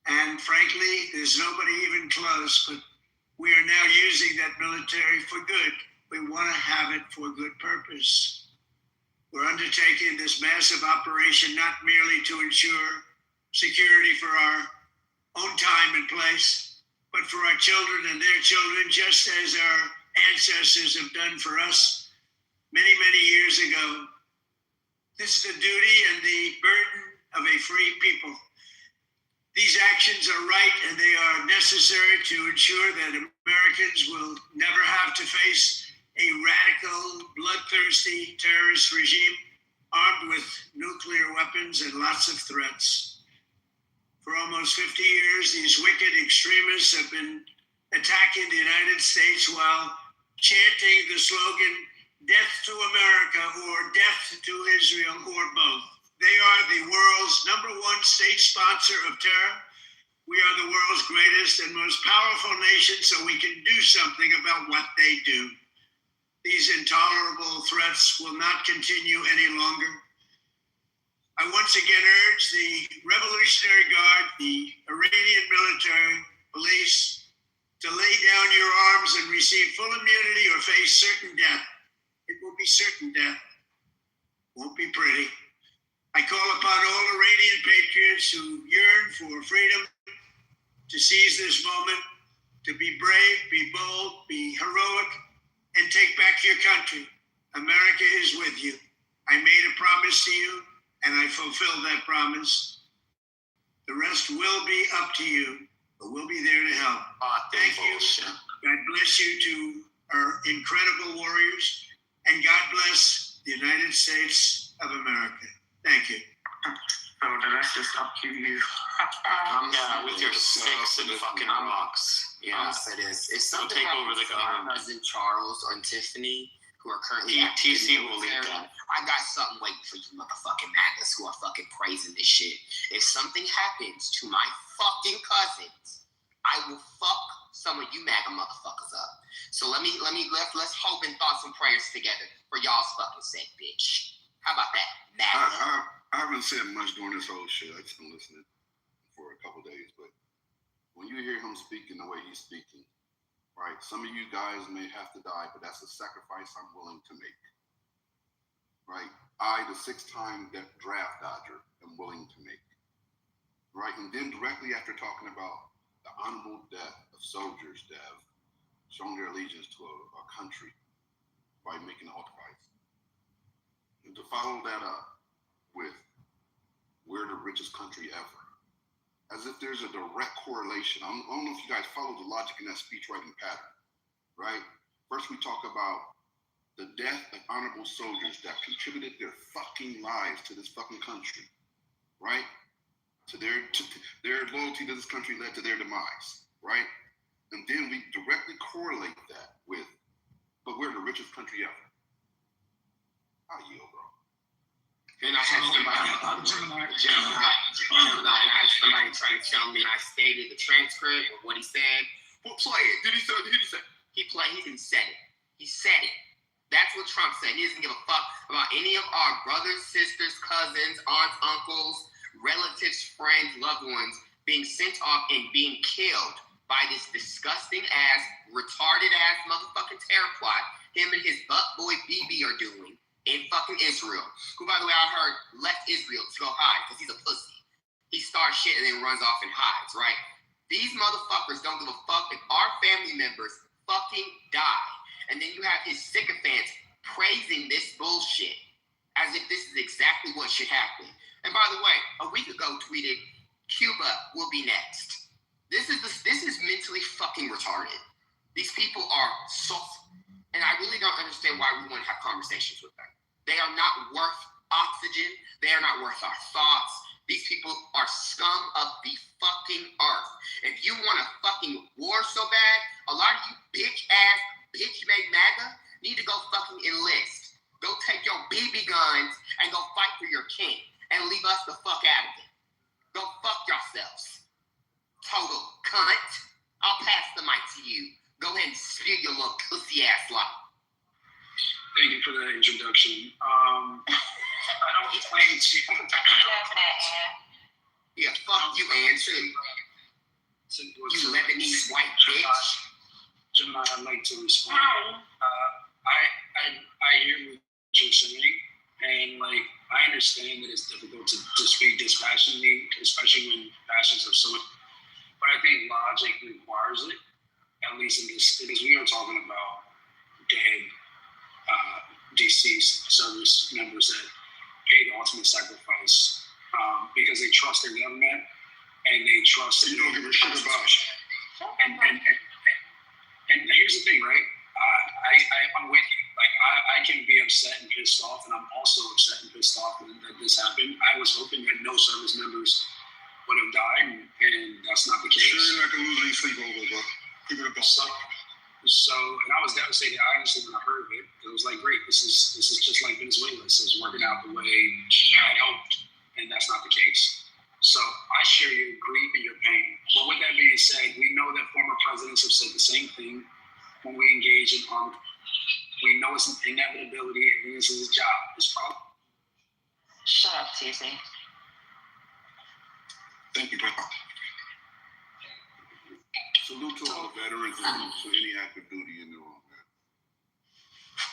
And frankly, there's nobody even close, but we are now using that military for good. We want to have it for good purpose. We're undertaking this massive operation not merely to ensure security for our own time and place, but for our children and their children, just as our ancestors have done for us many, many years ago. This is the duty and the burden of a free people. These actions are right and they are necessary to ensure that Americans will never have to face a radical, bloodthirsty terrorist regime armed with nuclear weapons and lots of threats. For almost 50 years, these wicked extremists have been attacking the United States while chanting the slogan, "Death to America" or "Death to Israel" or both. They are the world's #1 state sponsor of terror. We are the world's greatest and most powerful nation, so we can do something about what they do. These intolerable threats will not continue any longer. I once again urge the Revolutionary Guard, the Iranian military, police, to lay down your arms and receive full immunity or face certain death. It will be certain death. Won't be pretty. I call upon all Iranian patriots who yearn for freedom to seize this moment, to be brave, be bold, be heroic, and take back your country. America is with you. I made a promise to you, and I fulfilled that promise. The rest will be up to you, but we'll be there to help. Thank you. God bless you to our incredible warriors, and God bless the United States of America. Thank you. So the rest is up to you. Yeah, with your sticks and fucking rocks. Yeah, it is. If something take over the happens to government. Cousin Charles or Tiffany, who are currently TC will lead that. I got something waiting for you motherfucking MAGAs who are fucking praising this shit. If something happens to my fucking cousins, I will fuck some of you MAGA motherfuckers up. So let's hope and thoughts and prayers together for y'all's fucking sake, bitch. How about that, MAGA? I haven't said much during this whole shit. I've just been listening for a couple days, but when you hear him speaking the way he's speaking, right? Some of you guys may have to die, but that's a sacrifice I'm willing to make, right? I, the 6-time draft dodger, am willing to make, right? And then directly after talking about the honorable death of soldiers that have shown their allegiance to a country by making sacrifice, and to follow that up with we're the richest country ever, as if there's a direct correlation. I don't know if you guys follow the logic in that speech writing pattern, right? First, we talk about the death of honorable soldiers that contributed their fucking lives to this fucking country, right? To their loyalty to this country led to their demise, right? And then we directly correlate that with, but we're the richest country ever. How you, bro? Then I had somebody try to tell me I stated the transcript of what he said. Well, play it. Did he say? He didn't say it. He said it. That's what Trump said. He doesn't give a fuck about any of our brothers, sisters, cousins, aunts, uncles, relatives, friends, loved ones being sent off and being killed by this disgusting ass, retarded ass motherfucking terror plot him and his butt boy BB are doing in fucking Israel, who, by the way, I heard left Israel to go hide because he's a pussy. He starts shit and then runs off and hides, right? These motherfuckers don't give a fuck if our family members fucking die. And then you have his sycophants praising this bullshit as if this is exactly what should happen. And by the way, a week ago tweeted, Cuba will be next. This is mentally fucking retarded. These people are so And I really don't understand why we want to have conversations with them. They are not worth oxygen. They are not worth our thoughts. These people are scum of the fucking earth. If you want a fucking war so bad, a lot of you bitch-ass, bitch-made MAGA need to go fucking enlist. Go take your BB guns and go fight for your king and leave us the fuck out of it. Go fuck yourselves. Total cunt. I'll pass the mic to you. Go ahead and spew your little pussy-ass lie. Thank you for that introduction. I don't claim to. Yeah, fuck you, Ann, too. You Lebanese white bitch. Gemini, I'd like to respond. I hear what you're saying, and like I understand that it's difficult to speak dispassionately, especially when passions are so. But I think logic requires it, at least in this, because we are talking about dead, deceased service members that paid the ultimate sacrifice because they trust their government and they trust. You don't give a shit about. And here's the thing, right? I'm with you. Like I can be upset and pissed off, and I'm also upset and pissed off that this happened. I was hoping that no service members would have died, and that's not the case. Sure, you're not gonna lose any sleep over it, bro. Keep it above. So, and I was devastated, honestly, when I heard of it. It was like, great, this is just like Venezuela. This is working out the way I hoped, and that's not the case. So I share your grief and your pain. But with that being said, we know that former presidents have said the same thing when we engage in armed. We know it's an inevitability, and this is a job. It's probably. Shut up, TC. Thank you, bro. Salute to all the veterans and to any active duty in the room, man.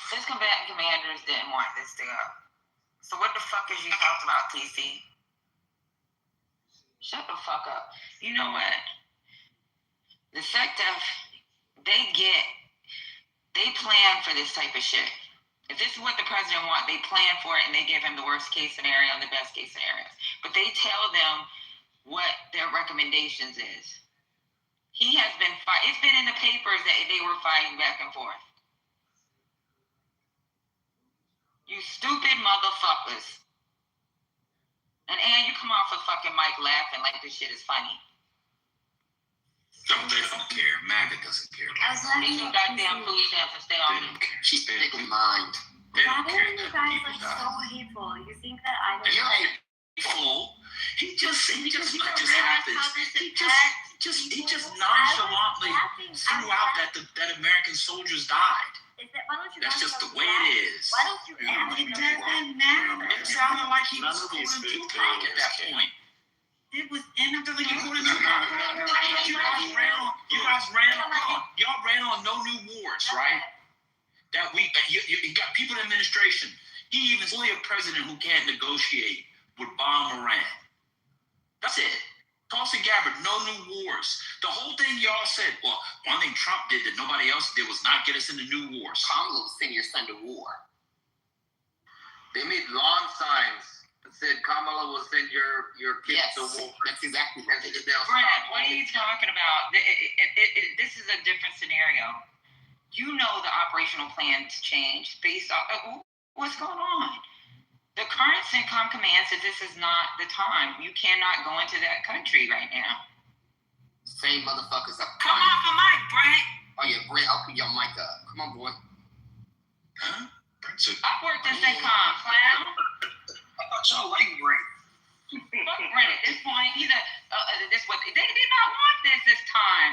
This combatant commanders didn't want this to go. So what the fuck is you talking about, TC? Shut the fuck up. You know what? The SecDef, they plan for this type of shit. If this is what the president wants, they plan for it and they give him the worst case scenario and the best case scenarios. But they tell them what their recommendations is. He has been it's been in the papers that they were fighting back and forth. You stupid motherfuckers. And you come off a fucking mic laughing like this shit is funny. No, they don't care. MAGA doesn't care. Eat your goddamn food stamps and stay on me. She's thick in mind. They don't Why care are you that guys people like die. so hateful? You think that I don't You're know? hateful. He just Because you it don't just realize happens. how this He affects just people. nonchalantly I was threw laughing. out that American soldiers died. Is that, why don't you That's ask just the about way that? it is. Why don't you ask It about doesn't that? matter. It sounded like he was None of these quoting big Tupac at that failures point. It was anything like he quoted Tupac. You guys ran on no new wars, right? That you got people in administration. He even fully a president who can't negotiate would bomb Iran. That's it. Tulsi Gabbard, no new wars. The whole thing y'all said, well, one thing Trump did that nobody else did was not get us into new wars. Kamala was sending your son to war. They made lawn signs that said Kamala will send your kids Yes, to war. that's exactly what they did. Brad, what are you talking about? This is a different scenario. You know the operational plans change based on what's going on. The current CENTCOM command says this is not the time. You cannot go into that country right now. Same motherfuckers up. Come off the mic, Brent. Oh yeah, Brent, I'll put your mic up. Come on, boy. Huh? I've worked in CENTCOM, clown. I thought y'all liked Brent. Fuck Brent at this point. He's they did not want this time.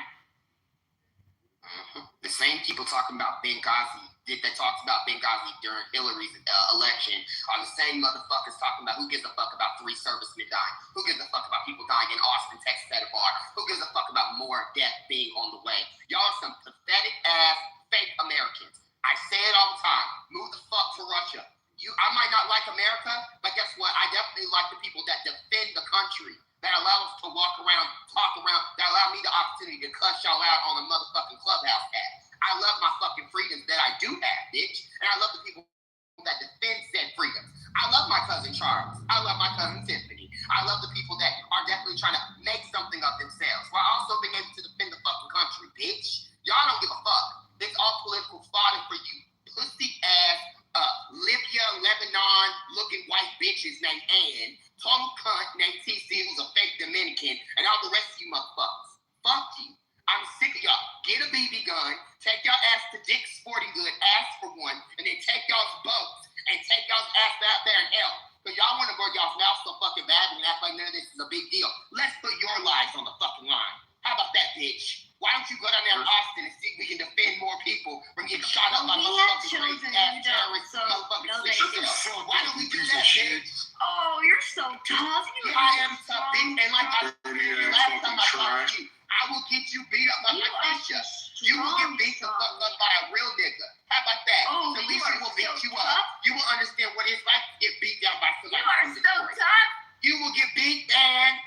The same people talking about Benghazi that talked about Benghazi during Hillary's election are the same motherfuckers talking about who gives a fuck about 3 servicemen dying, who gives a fuck about people dying in Austin, Texas at a bar, who gives a fuck about more death being on the way. Y'all are some pathetic ass fake Americans. I say it all the time. Move the fuck to Russia. I might not like America, but guess what? I definitely like the people that defend the country, that allow us to walk around, talk around, that allow me the opportunity to cuss y'all out on a motherfucking Clubhouse app. I love my fucking freedoms that I do have, bitch. And I love the people that defend said freedoms. I love my cousin Charles. I love my cousin Tiffany. I love the people that are definitely trying to make something of themselves while also being able to defend the fucking country, bitch. Y'all don't give a fuck. It's all political fodder for you pussy ass Libya, Lebanon looking white bitches named Ann, total cunt named TC who's a fake Dominican, and all the rest of you motherfuckers. Fuck you. I'm sick of y'all. Get a BB gun, take y'all ass to Dick's Sporting Good, ask for one, and then take y'all's boats and take y'all's ass out there and help. Because y'all want to burn y'all's mouth so fucking bad and act like none of this is a big deal. Let's put your lives on the fucking line. How about that, bitch? Why don't you go down there in Austin and see if we can defend more people from getting shot up by motherfucking crazy ass terrorists, motherfucking shit. Why don't we do that, bitch? Oh, you're so tough. I am tough, bitch. And like I said last time I talked to you, I will get you beat up by my Felicia. You will get beat the fuck up by a real nigga. How about that? Oh, Felicia will beat you up. You will understand what it's like to get beat down by Felicia. You are so tough. You will get beat, man.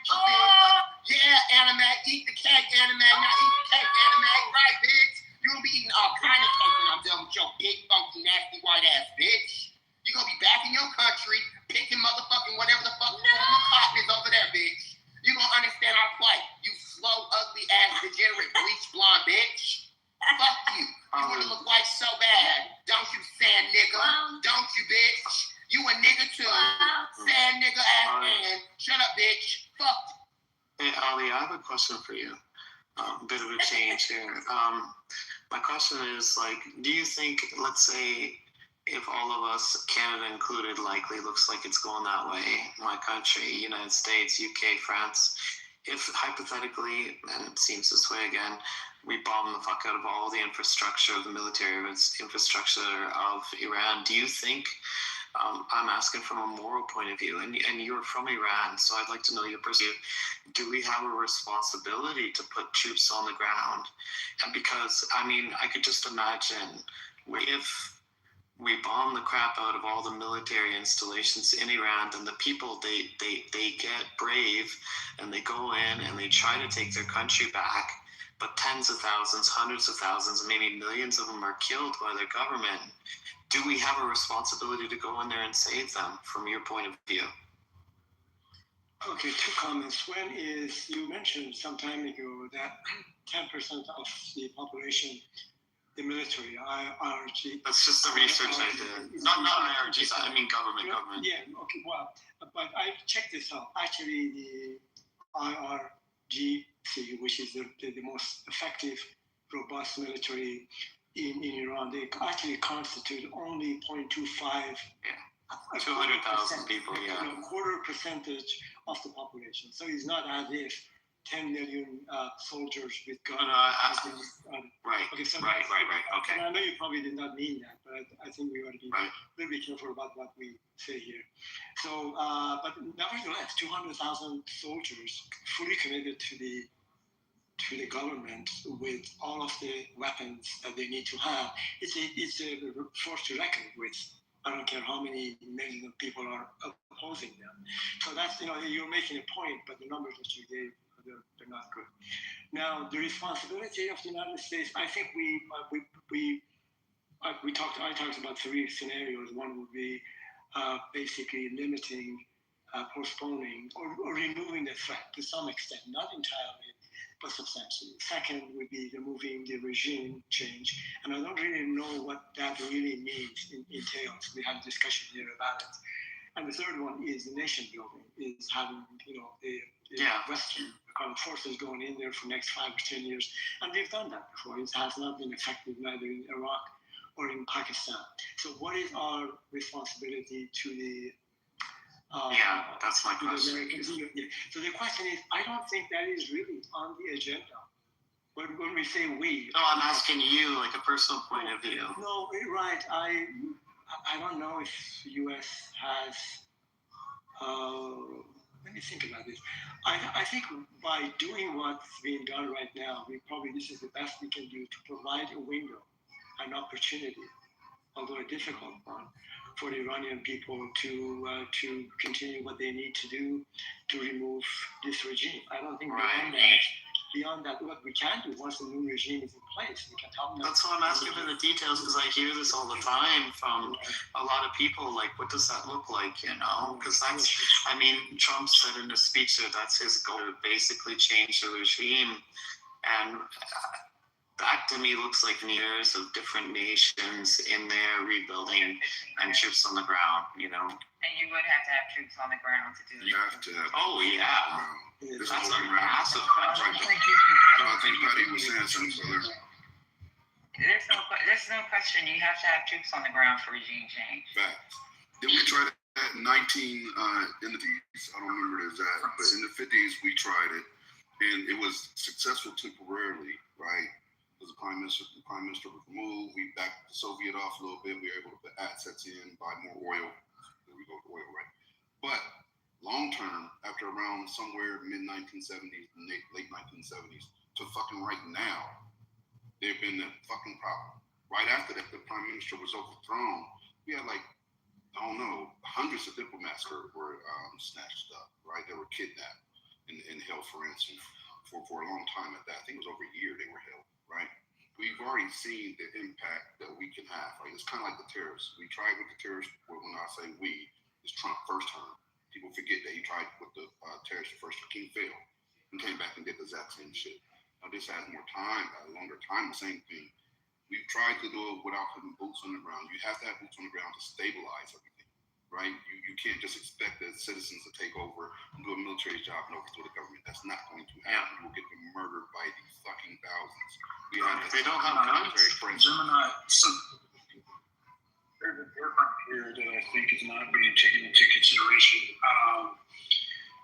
Yeah, anime. Eat the cake, anime. Not eat the cake, anime. Right, bitch? You will be eating all kind of cake when I'm done with your big, funky, nasty, white ass bitch. You're going to be back in your country, picking motherfucking whatever the fuck cotton is over there, bitch. You're going to understand our plight. You slow, ugly ass, degenerate, bleach blonde bitch. Fuck you. You want to look white so bad. Don't you, sand nigga? Don't you, bitch? You a nigga too. Sand nigga ass man. Shut up, bitch. Fuck. Hey, Ali, I have a question for you. A bit of a change here. My question is, like, do you think, let's say, if all of us, Canada included, likely looks like it's going that way, my country, United States, UK, France, if hypothetically, and it seems this way again, we bomb the fuck out of all the infrastructure of the military infrastructure of Iran, do you think, I'm asking from a moral point of view, and you're from Iran, so I'd like to know your perspective, do we have a responsibility to put troops on the ground? And because, I mean, I could just imagine if we bomb the crap out of all the military installations in Iran, and the people, they get brave, and they go in and they try to take their country back, but tens of thousands, hundreds of thousands, maybe millions of them are killed by their government. Do we have a responsibility to go in there and save them, from your point of view? Okay, two comments. One is, you mentioned some time ago that 10% of the population, the military, IRG. That's just the research I did. Not IRGs, I mean government. Yeah, okay, well, but I checked this out. Actually, the IRGC, which is the most effective, robust military in Iran, they actually constitute only 0.25. 200,000 people, A quarter percentage of the population. So it's not as if 10 million soldiers with guns. Right. Okay, so right. Okay. And I know you probably did not mean that, but I think we ought to be a little bit careful about what we say here. So, but nevertheless, 200,000 soldiers fully committed to the government with all of the weapons that they need to have. It's a force to reckon with. I don't care how many millions of people are opposing them. So that's, you're making a point, but the numbers that you gave, they're not good. Now, the responsibility of the United States, I think I talked about three scenarios. One would be basically limiting, postponing, or removing the threat to some extent, not entirely, but substantially. Second would be removing the regime change, and I don't really know what that really means entails. We had a discussion here about it. And the third one is the nation building, is having the Western forces going in there for the next 5 or 10 years, and they've done that before. It has not been effective neither in Iraq or in Pakistan. So what is our responsibility to the that's my question. So the question is, I don't think that is really on the agenda. When we say we. No, I'm asking you, like a personal point of view. No, right. I don't know if the U.S. has. Let me think about this. I think by doing what's being done right now, this is the best we can do to provide a window, an opportunity, although a difficult one, for the Iranian people to continue what they need to do to remove this regime. I don't think beyond that, what we can do once the new regime is in place, we can help them. That's why I'm asking for the details, because I hear this all the time from a lot of people, like, what does that look like, Because Trump said in a speech that that's his goal, to basically change the regime. And That to me looks like leaders of different nations in there rebuilding and troops on the ground, you know. And you would have to have troops on the ground to do this. You have to have. Oh, yeah. This That's is a massive I country. think Patty was saying something, brother. There's no question you have to have troops on the ground for regime change. Facts. Then we tried it in in the 50s. I don't remember the exact, but in the 50s we tried it, and it was successful temporarily, right? Because the prime minister was removed. We backed the Soviet off a little bit. We were able to put assets in, buy more oil. There we go, oil, right? But long term, after around somewhere mid 1970s, late 1970s, to fucking right now, they've been a fucking problem. Right after that, the prime minister was overthrown. We had like, I don't know, hundreds of diplomats were snatched up, right? They were kidnapped and held for ransom for a long time at that. I think it was over a year they were held, right? We've already seen the impact that we can have, right? It's kind of like the terrorists. We tried with the terrorists, when I say we, it's Trump first term. People forget that he tried with the terrorists the first term. King failed and came back and did the exact same shit. Now this has more time, a longer time, the same thing. We've tried to do it without putting boots on the ground. You have to have boots on the ground to stabilize everything, right? You can't just expect the citizens to take over and do a military job and overthrow the government. That's not going to happen. You will get murdered by these fucking thousands. They don't have military presence. Gemini, so there's a different here that I think is not being taken into consideration.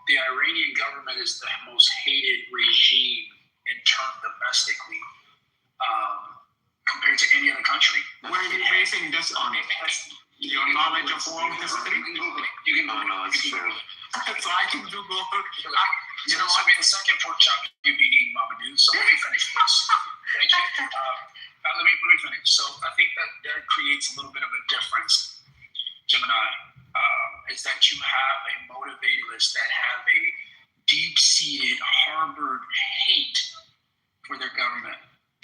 The Iranian government is the most hated regime in terms domestically compared to any other country. Where are you basing this on? Your knowledge of world history? You can Google it. It's true. So I can do both. You know, I'll be the second pork chop you be eating, Mama Dude. So let me finish this. Thank you. Let me finish. So I think that creates a little bit of a difference, Gemini. Is that you have a motivated list that have a deep-seated, harbored hate for their government,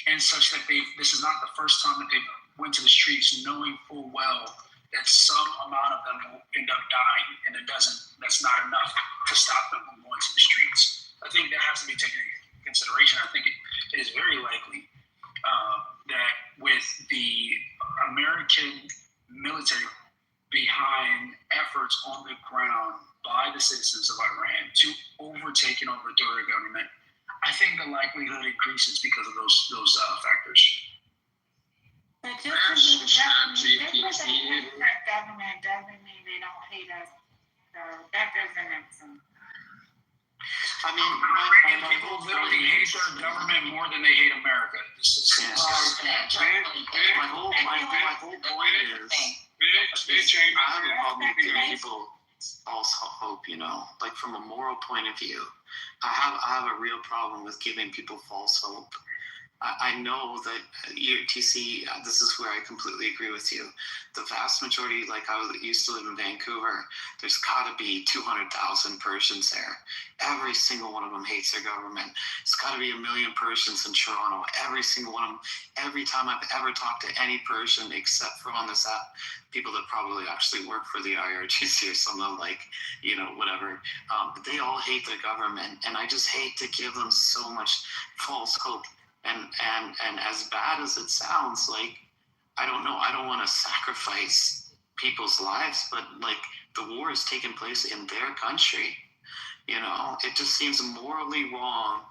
and such that this is not the first time that they went to the streets knowing full well that some amount of them will end up dying, and that's not enough to stop them from going to the streets. I think that has to be taken into consideration. I think it is very likely that with the American military behind efforts on the ground by the citizens of Iran to overtake and overthrow their government, I think the likelihood increases because of those factors. But just because they hate that government doesn't mean they don't hate us. So that doesn't make sense. I mean, Iranian people literally hate their government more than they hate America. This is my whole point is I have a problem with giving people false hope, you know, like from a moral point of view. I have a real problem with giving people false hope. I know that TC, this is where I completely agree with you. The vast majority, like I used to live in Vancouver, there's got to be 200,000 Persians there. Every single one of them hates their government. It's got to be 1 million Persians in Toronto. Every single one of them. Every time I've ever talked to any Persian, except for on this app, people that probably actually work for the IRGC or something like, you know, whatever, but they all hate their government. And I just hate to give them so much false hope. And as bad as it sounds, like, I don't know, I don't want to sacrifice people's lives, but like the war is taking place in their country. You know, it just seems morally wrong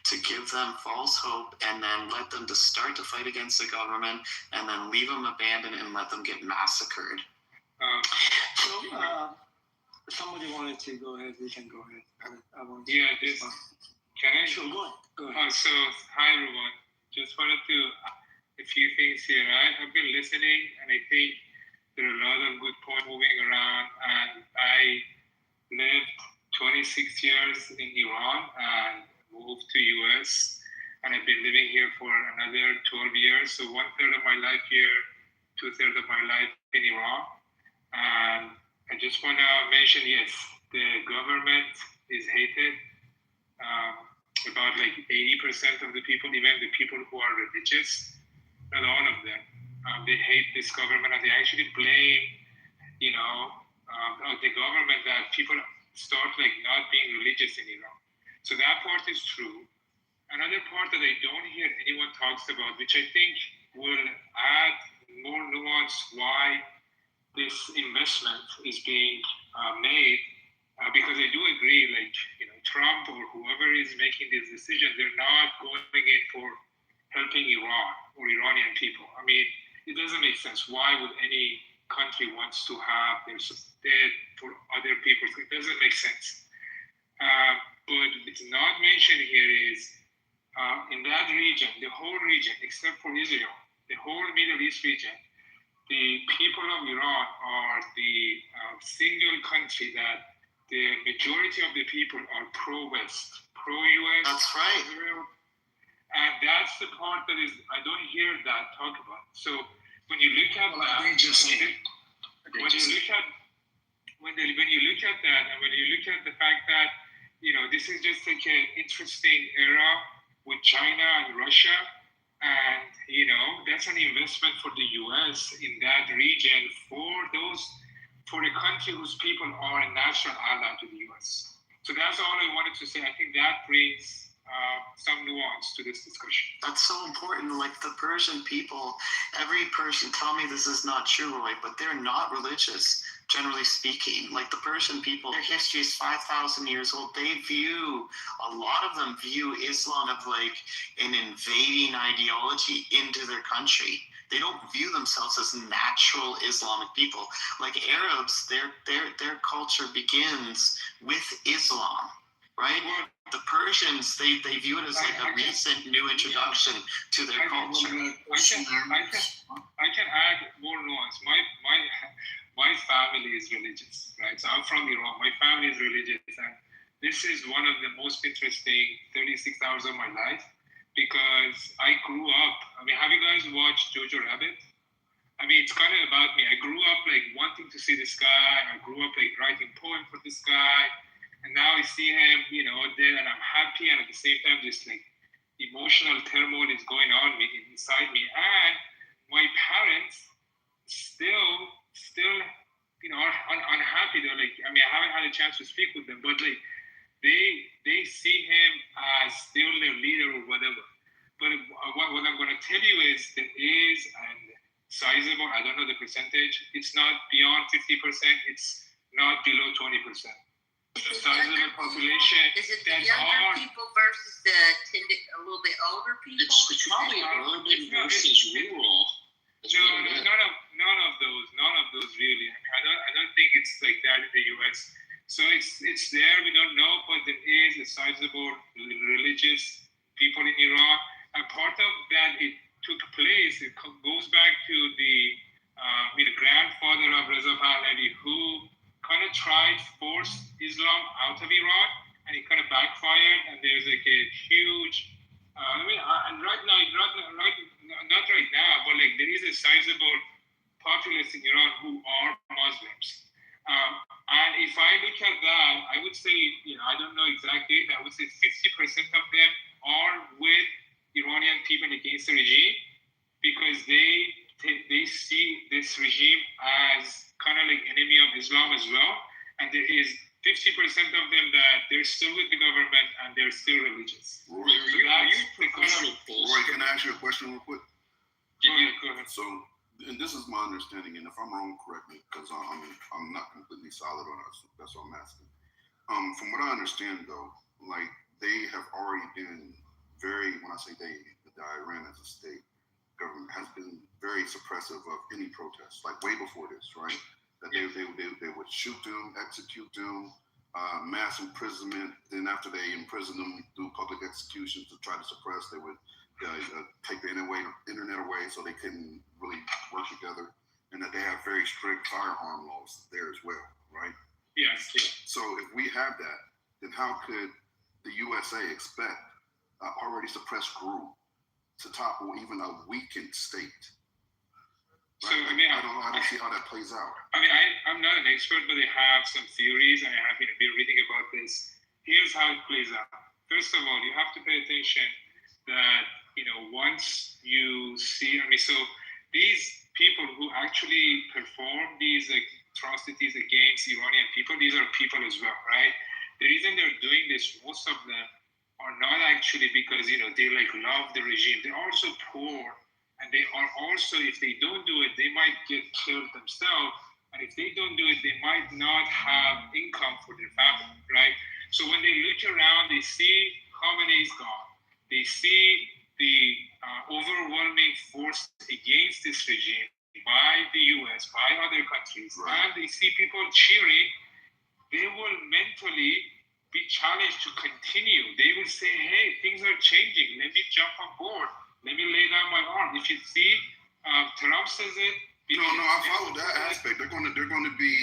to give them false hope and then let them to start to fight against the government and then leave them abandoned and let them get massacred. Somebody wanted to go ahead, they can go ahead. Can I? Sure, go ahead. So, hi everyone. Just wanted to a few things here. I've been listening, and I think there are a lot of good points moving around. And I lived 26 years in Iran and moved to US, and I've been living here for another 12 years. So 1/3 of my life here, 2/3 of my life in Iran. And I just want to mention, yes, the government is hated. About like 80% of the people, even the people who are religious, not all of them, they hate this government, and they actually blame, the government that people start like not being religious in Iran. So that part is true. Another part that I don't hear anyone talks about, which I think will add more nuance why this investment is being made, because I do agree, like, Trump or whoever is making this decision, they're not going in for helping Iran or Iranian people. I mean, it doesn't make sense. Why would any country wants to have their debt for other people? It doesn't make sense. But it's not mentioned here is in that region, the whole region, except for Israel, the whole Middle East region, the people of Iran are the single country that the majority of the people are pro-West, pro-US. That's right. Israel. And that's the part that is, I don't hear that talk about. So when you look at that, when you look at that, and when you look at the fact that, this is just like an interesting era with China and Russia, and, that's an investment for the US in that region for a country whose people are a natural ally to the US. So that's all I wanted to say. I think that brings some nuance to this discussion. That's so important. Like the Persian people, every Persian, tell me this is not true, Roy, but they're not religious, generally speaking. Like the Persian people, their history is 5,000 years old. A lot of them view Islam as like an invading ideology into their country. They don't view themselves as natural Islamic people. Like Arabs, their culture begins with Islam, right? The Persians, they view it as like a recent new introduction to their culture. I can add more nuance. My family is religious, right? So I'm from Iran. My family is religious, and this is one of the most interesting 36 hours of my life, because I grew up. I mean, have you guys watched Jojo Rabbit? I mean, it's kind of about me. I grew up like wanting to see the sky. I grew up like writing poems for the sky. And now I see him, there, and I'm happy, and at the same time, this like emotional turmoil is going on inside me. And my parents still, are unhappy. They're like, I haven't had a chance to speak with them, but like, they see him as still their leader or whatever. But what I'm going to tell you is there is a sizable, I don't know the percentage, it's not beyond 50%, it's not below 20%. The sizable population is it the younger people versus the a little bit older people? It's probably urban versus rural. None of those really. I don't think it's like that in the US. So it's there. We don't know, but there is a sizable religious people in Iran, and part of that it took place. It goes back to the grandfather of Reza Pahlavi, who kind of tried to force Islam out of Iran, and it kind of backfired. And there's like a huge, and right now, not right now, but like there is a sizable populace in Iran who are Muslims. And if I look at that, I would say, I don't know exact data, I would say 50% of them are with Iranian people against the regime, because they see this regime as kind of like enemy of Islam as well. And there is 50% of them that they're still with the government and they're still religious. Roy, can I ask you a question real quick? Go ahead. So, and this is my understanding, and if I'm wrong, correct me, because I'm not completely solid on it. That's what I'm asking. From what I understand, though, like they have already been very, when I say they, the Iran as a state government has been very suppressive of any protests, like way before this, right? That they would shoot them, execute them, mass imprisonment. Then after they imprison them, do public executions to try to suppress. They would take the internet away so they couldn't really work together, and that they have very strict firearm laws there as well, right? Yes. So if we have that, then how could the USA expect an already suppressed group to topple even a weakened state? So, I don't see how that plays out. I'm not an expert, but I have some theories, and I have been reading about this. Here's how it plays out. First of all, you have to pay attention that, once you see, so these people who actually perform these atrocities against Iranian people, these are people as well, right? The reason they're doing this, most of them, are not actually because they like love the regime. They're also poor, and they are also, if they don't do it, they might get killed themselves. And if they don't do it, they might not have income for their family, right? So when they look around, they see Khamenei is gone. They see the overwhelming force against this regime by the US, by other countries, and they see people cheering. They will mentally be challenged to continue. They will say, hey, things are changing. Let me jump on board. Let me lay down my arm. If you see, Trump says it. No, I follow that aspect. They're going to be.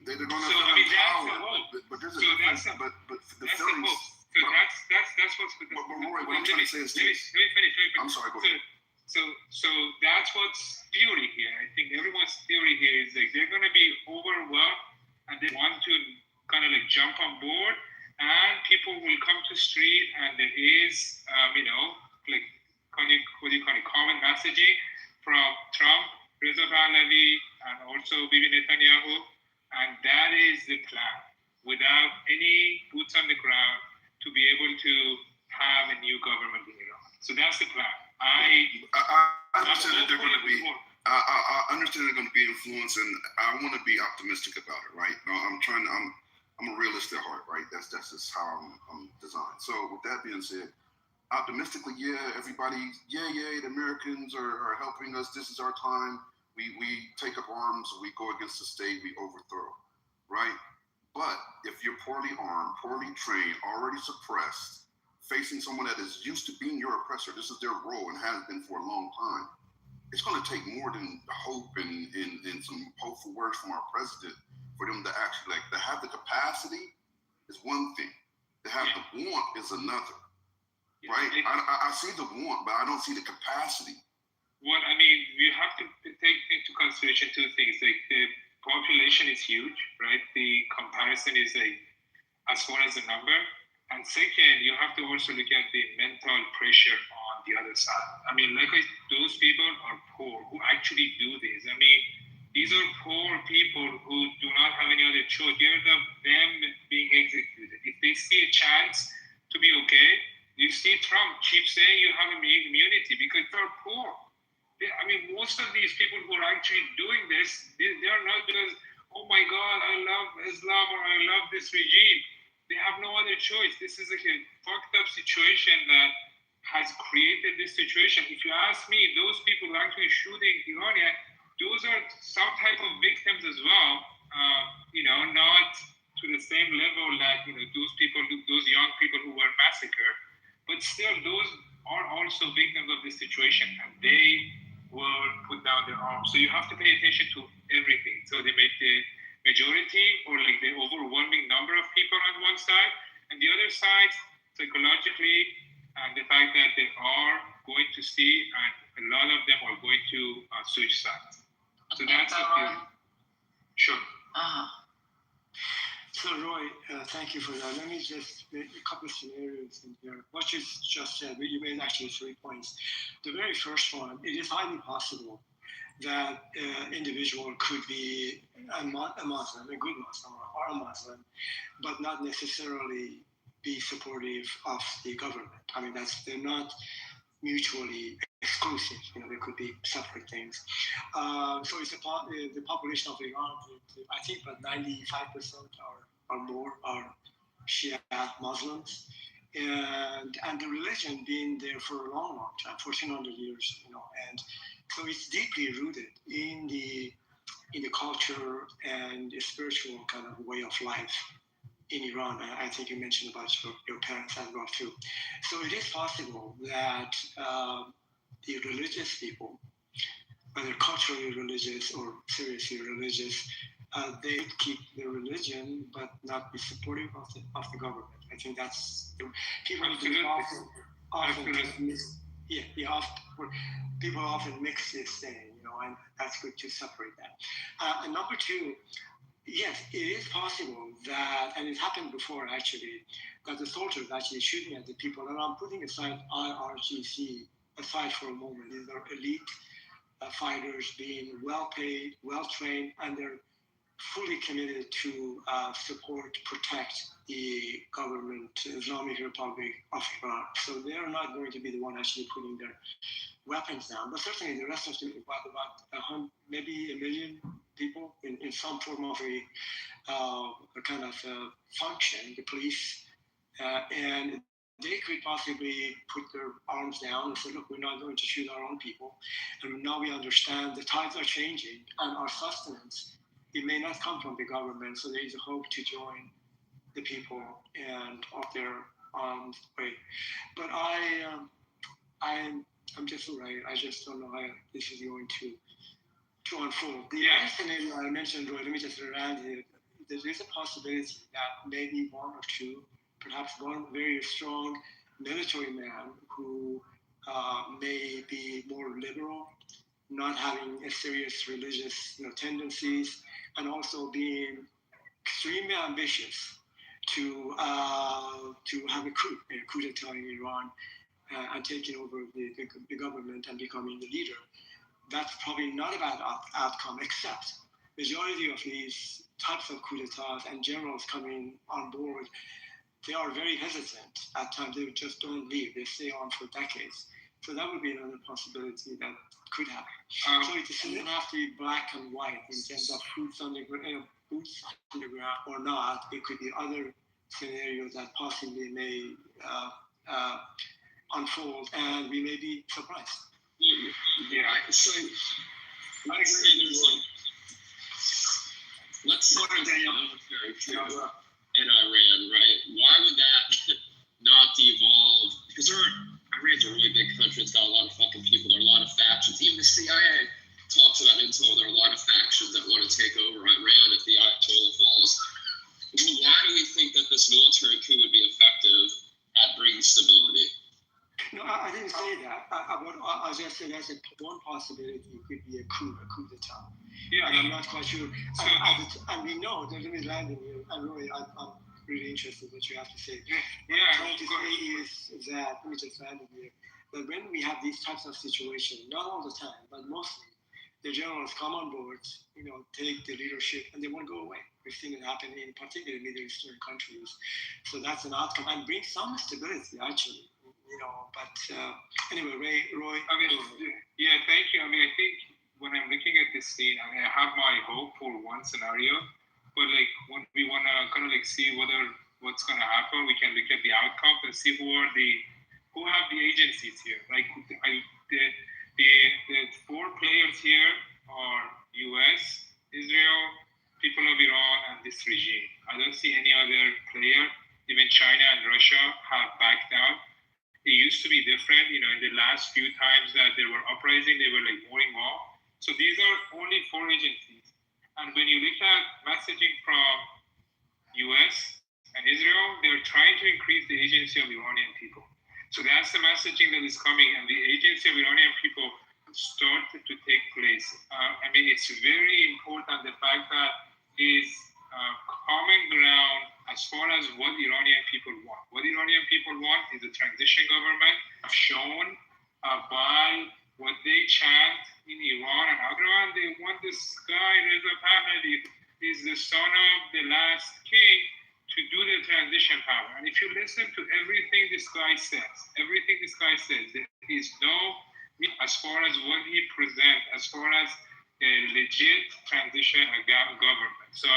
They're going to. So I mean, that's the power, hope. but there's a So difference. that's But the that's feelings. the hope. So that's what's. But Roy, what I'm trying to say is let me finish. I'm sorry. Go ahead. So that's what's theory here. I think everyone's theory here is like they're going to be overwhelmed and they want to kind of like jump on board, and people will come to street, and there is like common messaging from Trump, Reza Pahlavi, and also Bibi Netanyahu, and that is the plan. Without any boots on the ground, to be able to have a new government in Iran. So that's the plan. I understand that they're going to be. I understand they're going to be influenced, and I want to be optimistic about it, right? I'm a realist at heart, right? That's just how I'm designed. So with that being said, optimistically, everybody, the Americans are helping us. This is our time. We take up arms. We go against the state. We overthrow, right? But if you're poorly armed, poorly trained, already suppressed, facing someone that is used to being your oppressor, this is their role and has been for a long time. It's going to take more than hope and some hopeful words from our president for them to actually to have the capacity is one thing. To have the want is another. Right? I see the want, but I don't see the capacity. Well, I mean, you have to take into consideration two things. Like the population is huge, right? The comparison is as far as the number. And second, you have to also look at the mental pressure on the other side. I mean, those people are poor who actually do this. I mean, these are poor people who do not have any other choice. Hear them being executed. If they see a chance to be okay, you see Trump keep saying you have immunity because they're poor. Most of these people who are actually doing this, they are not because, oh my God, I love Islam or I love this regime. They have no other choice. This is like a fucked up situation that has created this situation. If you ask me, those people actually shooting Iranian, those are some type of victims as well. Not to the same level that those young people who were massacred, but still those are also victims of this situation, and they will put down their arms. So you have to pay attention to everything. So they make the majority or like the overwhelming number of people on one side, and the other side psychologically, and the fact that they are going to see, and a lot of them are going to switch sides. So that's the theory. Sure. So Roy, thank you for that. Let me just make a couple of scenarios in here. What you just said, you made actually 3 points. The very first one, it is highly possible that individual could be a Muslim, a good Muslim, or a Muslim, but not necessarily be supportive of the government. I mean, they're not mutually exclusive. They could be separate things. So it's the population of Iran. I think about 95% or more are Shia Muslims, and the religion being there for a long time, 1,400 years. And so it's deeply rooted in the culture and the spiritual kind of way of life in Iran. I think you mentioned about your parents as well too. So it is possible that the religious people, whether culturally religious or seriously religious, they keep their religion but not be supportive of the government. I think that's people people often mix this thing, and that's good to separate that. And number two, yes, it is possible that, and it happened before actually, that the soldiers actually shooting at the people. And I'm putting aside IRGC aside for a moment. These are elite fighters being well paid, well trained, and they're fully committed to support, protect the government, Islamic Republic of Iran. So they are not going to be the one actually putting their weapons down. But certainly the rest of the about maybe 1 million people in some form of a kind of function, the police, and they could possibly put their arms down and say, look, we're not going to shoot our own people. And now we understand the tides are changing and our sustenance, it may not come from the government. So there is a hope to join the people and of their way. But I'm just right. I just don't know how this is going to unfold. The other scenario I mentioned, Roy, let me just add here. There is a possibility that maybe one or two, perhaps one very strong military man who may be more liberal, not having a serious religious tendencies, and also being extremely ambitious to have a coup d'etat in Iran and taking over the government and becoming the leader. That's probably not a bad outcome, except majority of these types of coup d'etats and generals coming on board, they are very hesitant at times. They just don't leave. They stay on for decades. So that would be another possibility that could happen. So it doesn't have to be black and white in terms of boots on the ground or not. It could be other scenarios that possibly may unfold, and we may be surprised. Yeah, so I agree. Let's say military coup in Iran, right? Why would that not devolve? Because Iran's a really big country. It's got a lot of fucking people. There are a lot of factions. Even the CIA talks about intel. There are a lot of factions that want to take over Iran if the Ayatollah falls. Why do we think that this military coup would be effective at bringing stability? No, I didn't say that. I just said that's one possibility. It could be a coup d'etat. Yeah, and I'm not quite sure. And we know, let me land in here. I'm really interested in what you have to say. What I'm trying to say is that, let me just land in here, that when we have these types of situations, not all the time, but mostly, the generals come on board, take the leadership, and they won't go away. We've seen it happen in particular Middle Eastern countries. So that's an outcome, and brings some stability, actually. But anyway, Roy. Thank you. I think when I'm looking at this scene, I have my hope for one scenario, but when we want to kind of see what's going to happen, we can look at the outcome and see who have the agencies here. The four players here are U.S., Israel, people of Iran, and this regime. I don't see any other player. Even China and Russia have backed down. It used to be different, in the last few times that they were uprising, they were more involved. So these are only four agencies. And when you look at messaging from US and Israel, they're trying to increase the agency of Iranian people. So that's the messaging that is coming, and the agency of Iranian people started to take place. It's very important, the fact that is common ground as far as what Iranian people want. What Iranian people want is a transition government, shown by what they chant in Iran and Iran. They want this guy, Reza Pahlavi, is the son of the last king, to do the transition power. And if you listen to everything this guy says, there is no, as far as what he presents, as far as a legit transition government. So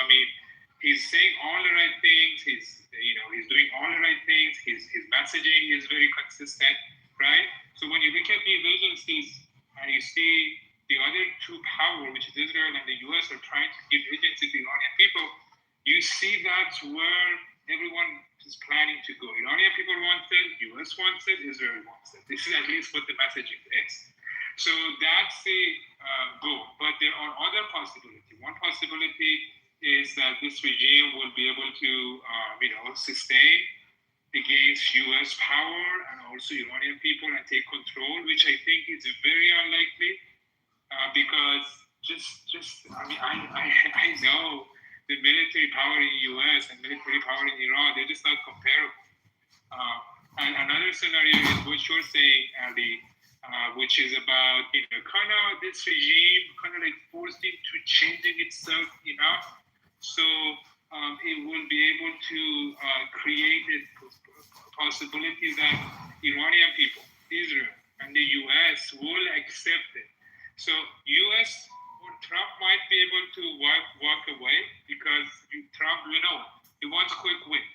he's saying all the right things. He's doing all the right things. His messaging is very consistent, right? So when you look at these agencies and you see the other two power, which is Israel and the US, are trying to give agency to Iranian people, you see that's where everyone is planning to go. Iranian people want it, US wants it, Israel wants it. This is at least what the messaging is. So that's the goal. But there are other possibilities. One possibility is that this regime will be able to, sustain against U.S. power and also Iranian people and take control, which I think is very unlikely, because I know the military power in U.S. and military power in Iran, they're just not comparable. And another scenario is what you're saying, Ali, which is about, kind of this regime kind of forcing to changing itself enough So it will be able to create a possibility that Iranian people, Israel, and the U.S. will accept it. So U.S. or Trump might be able to walk away because Trump, he wants quick win.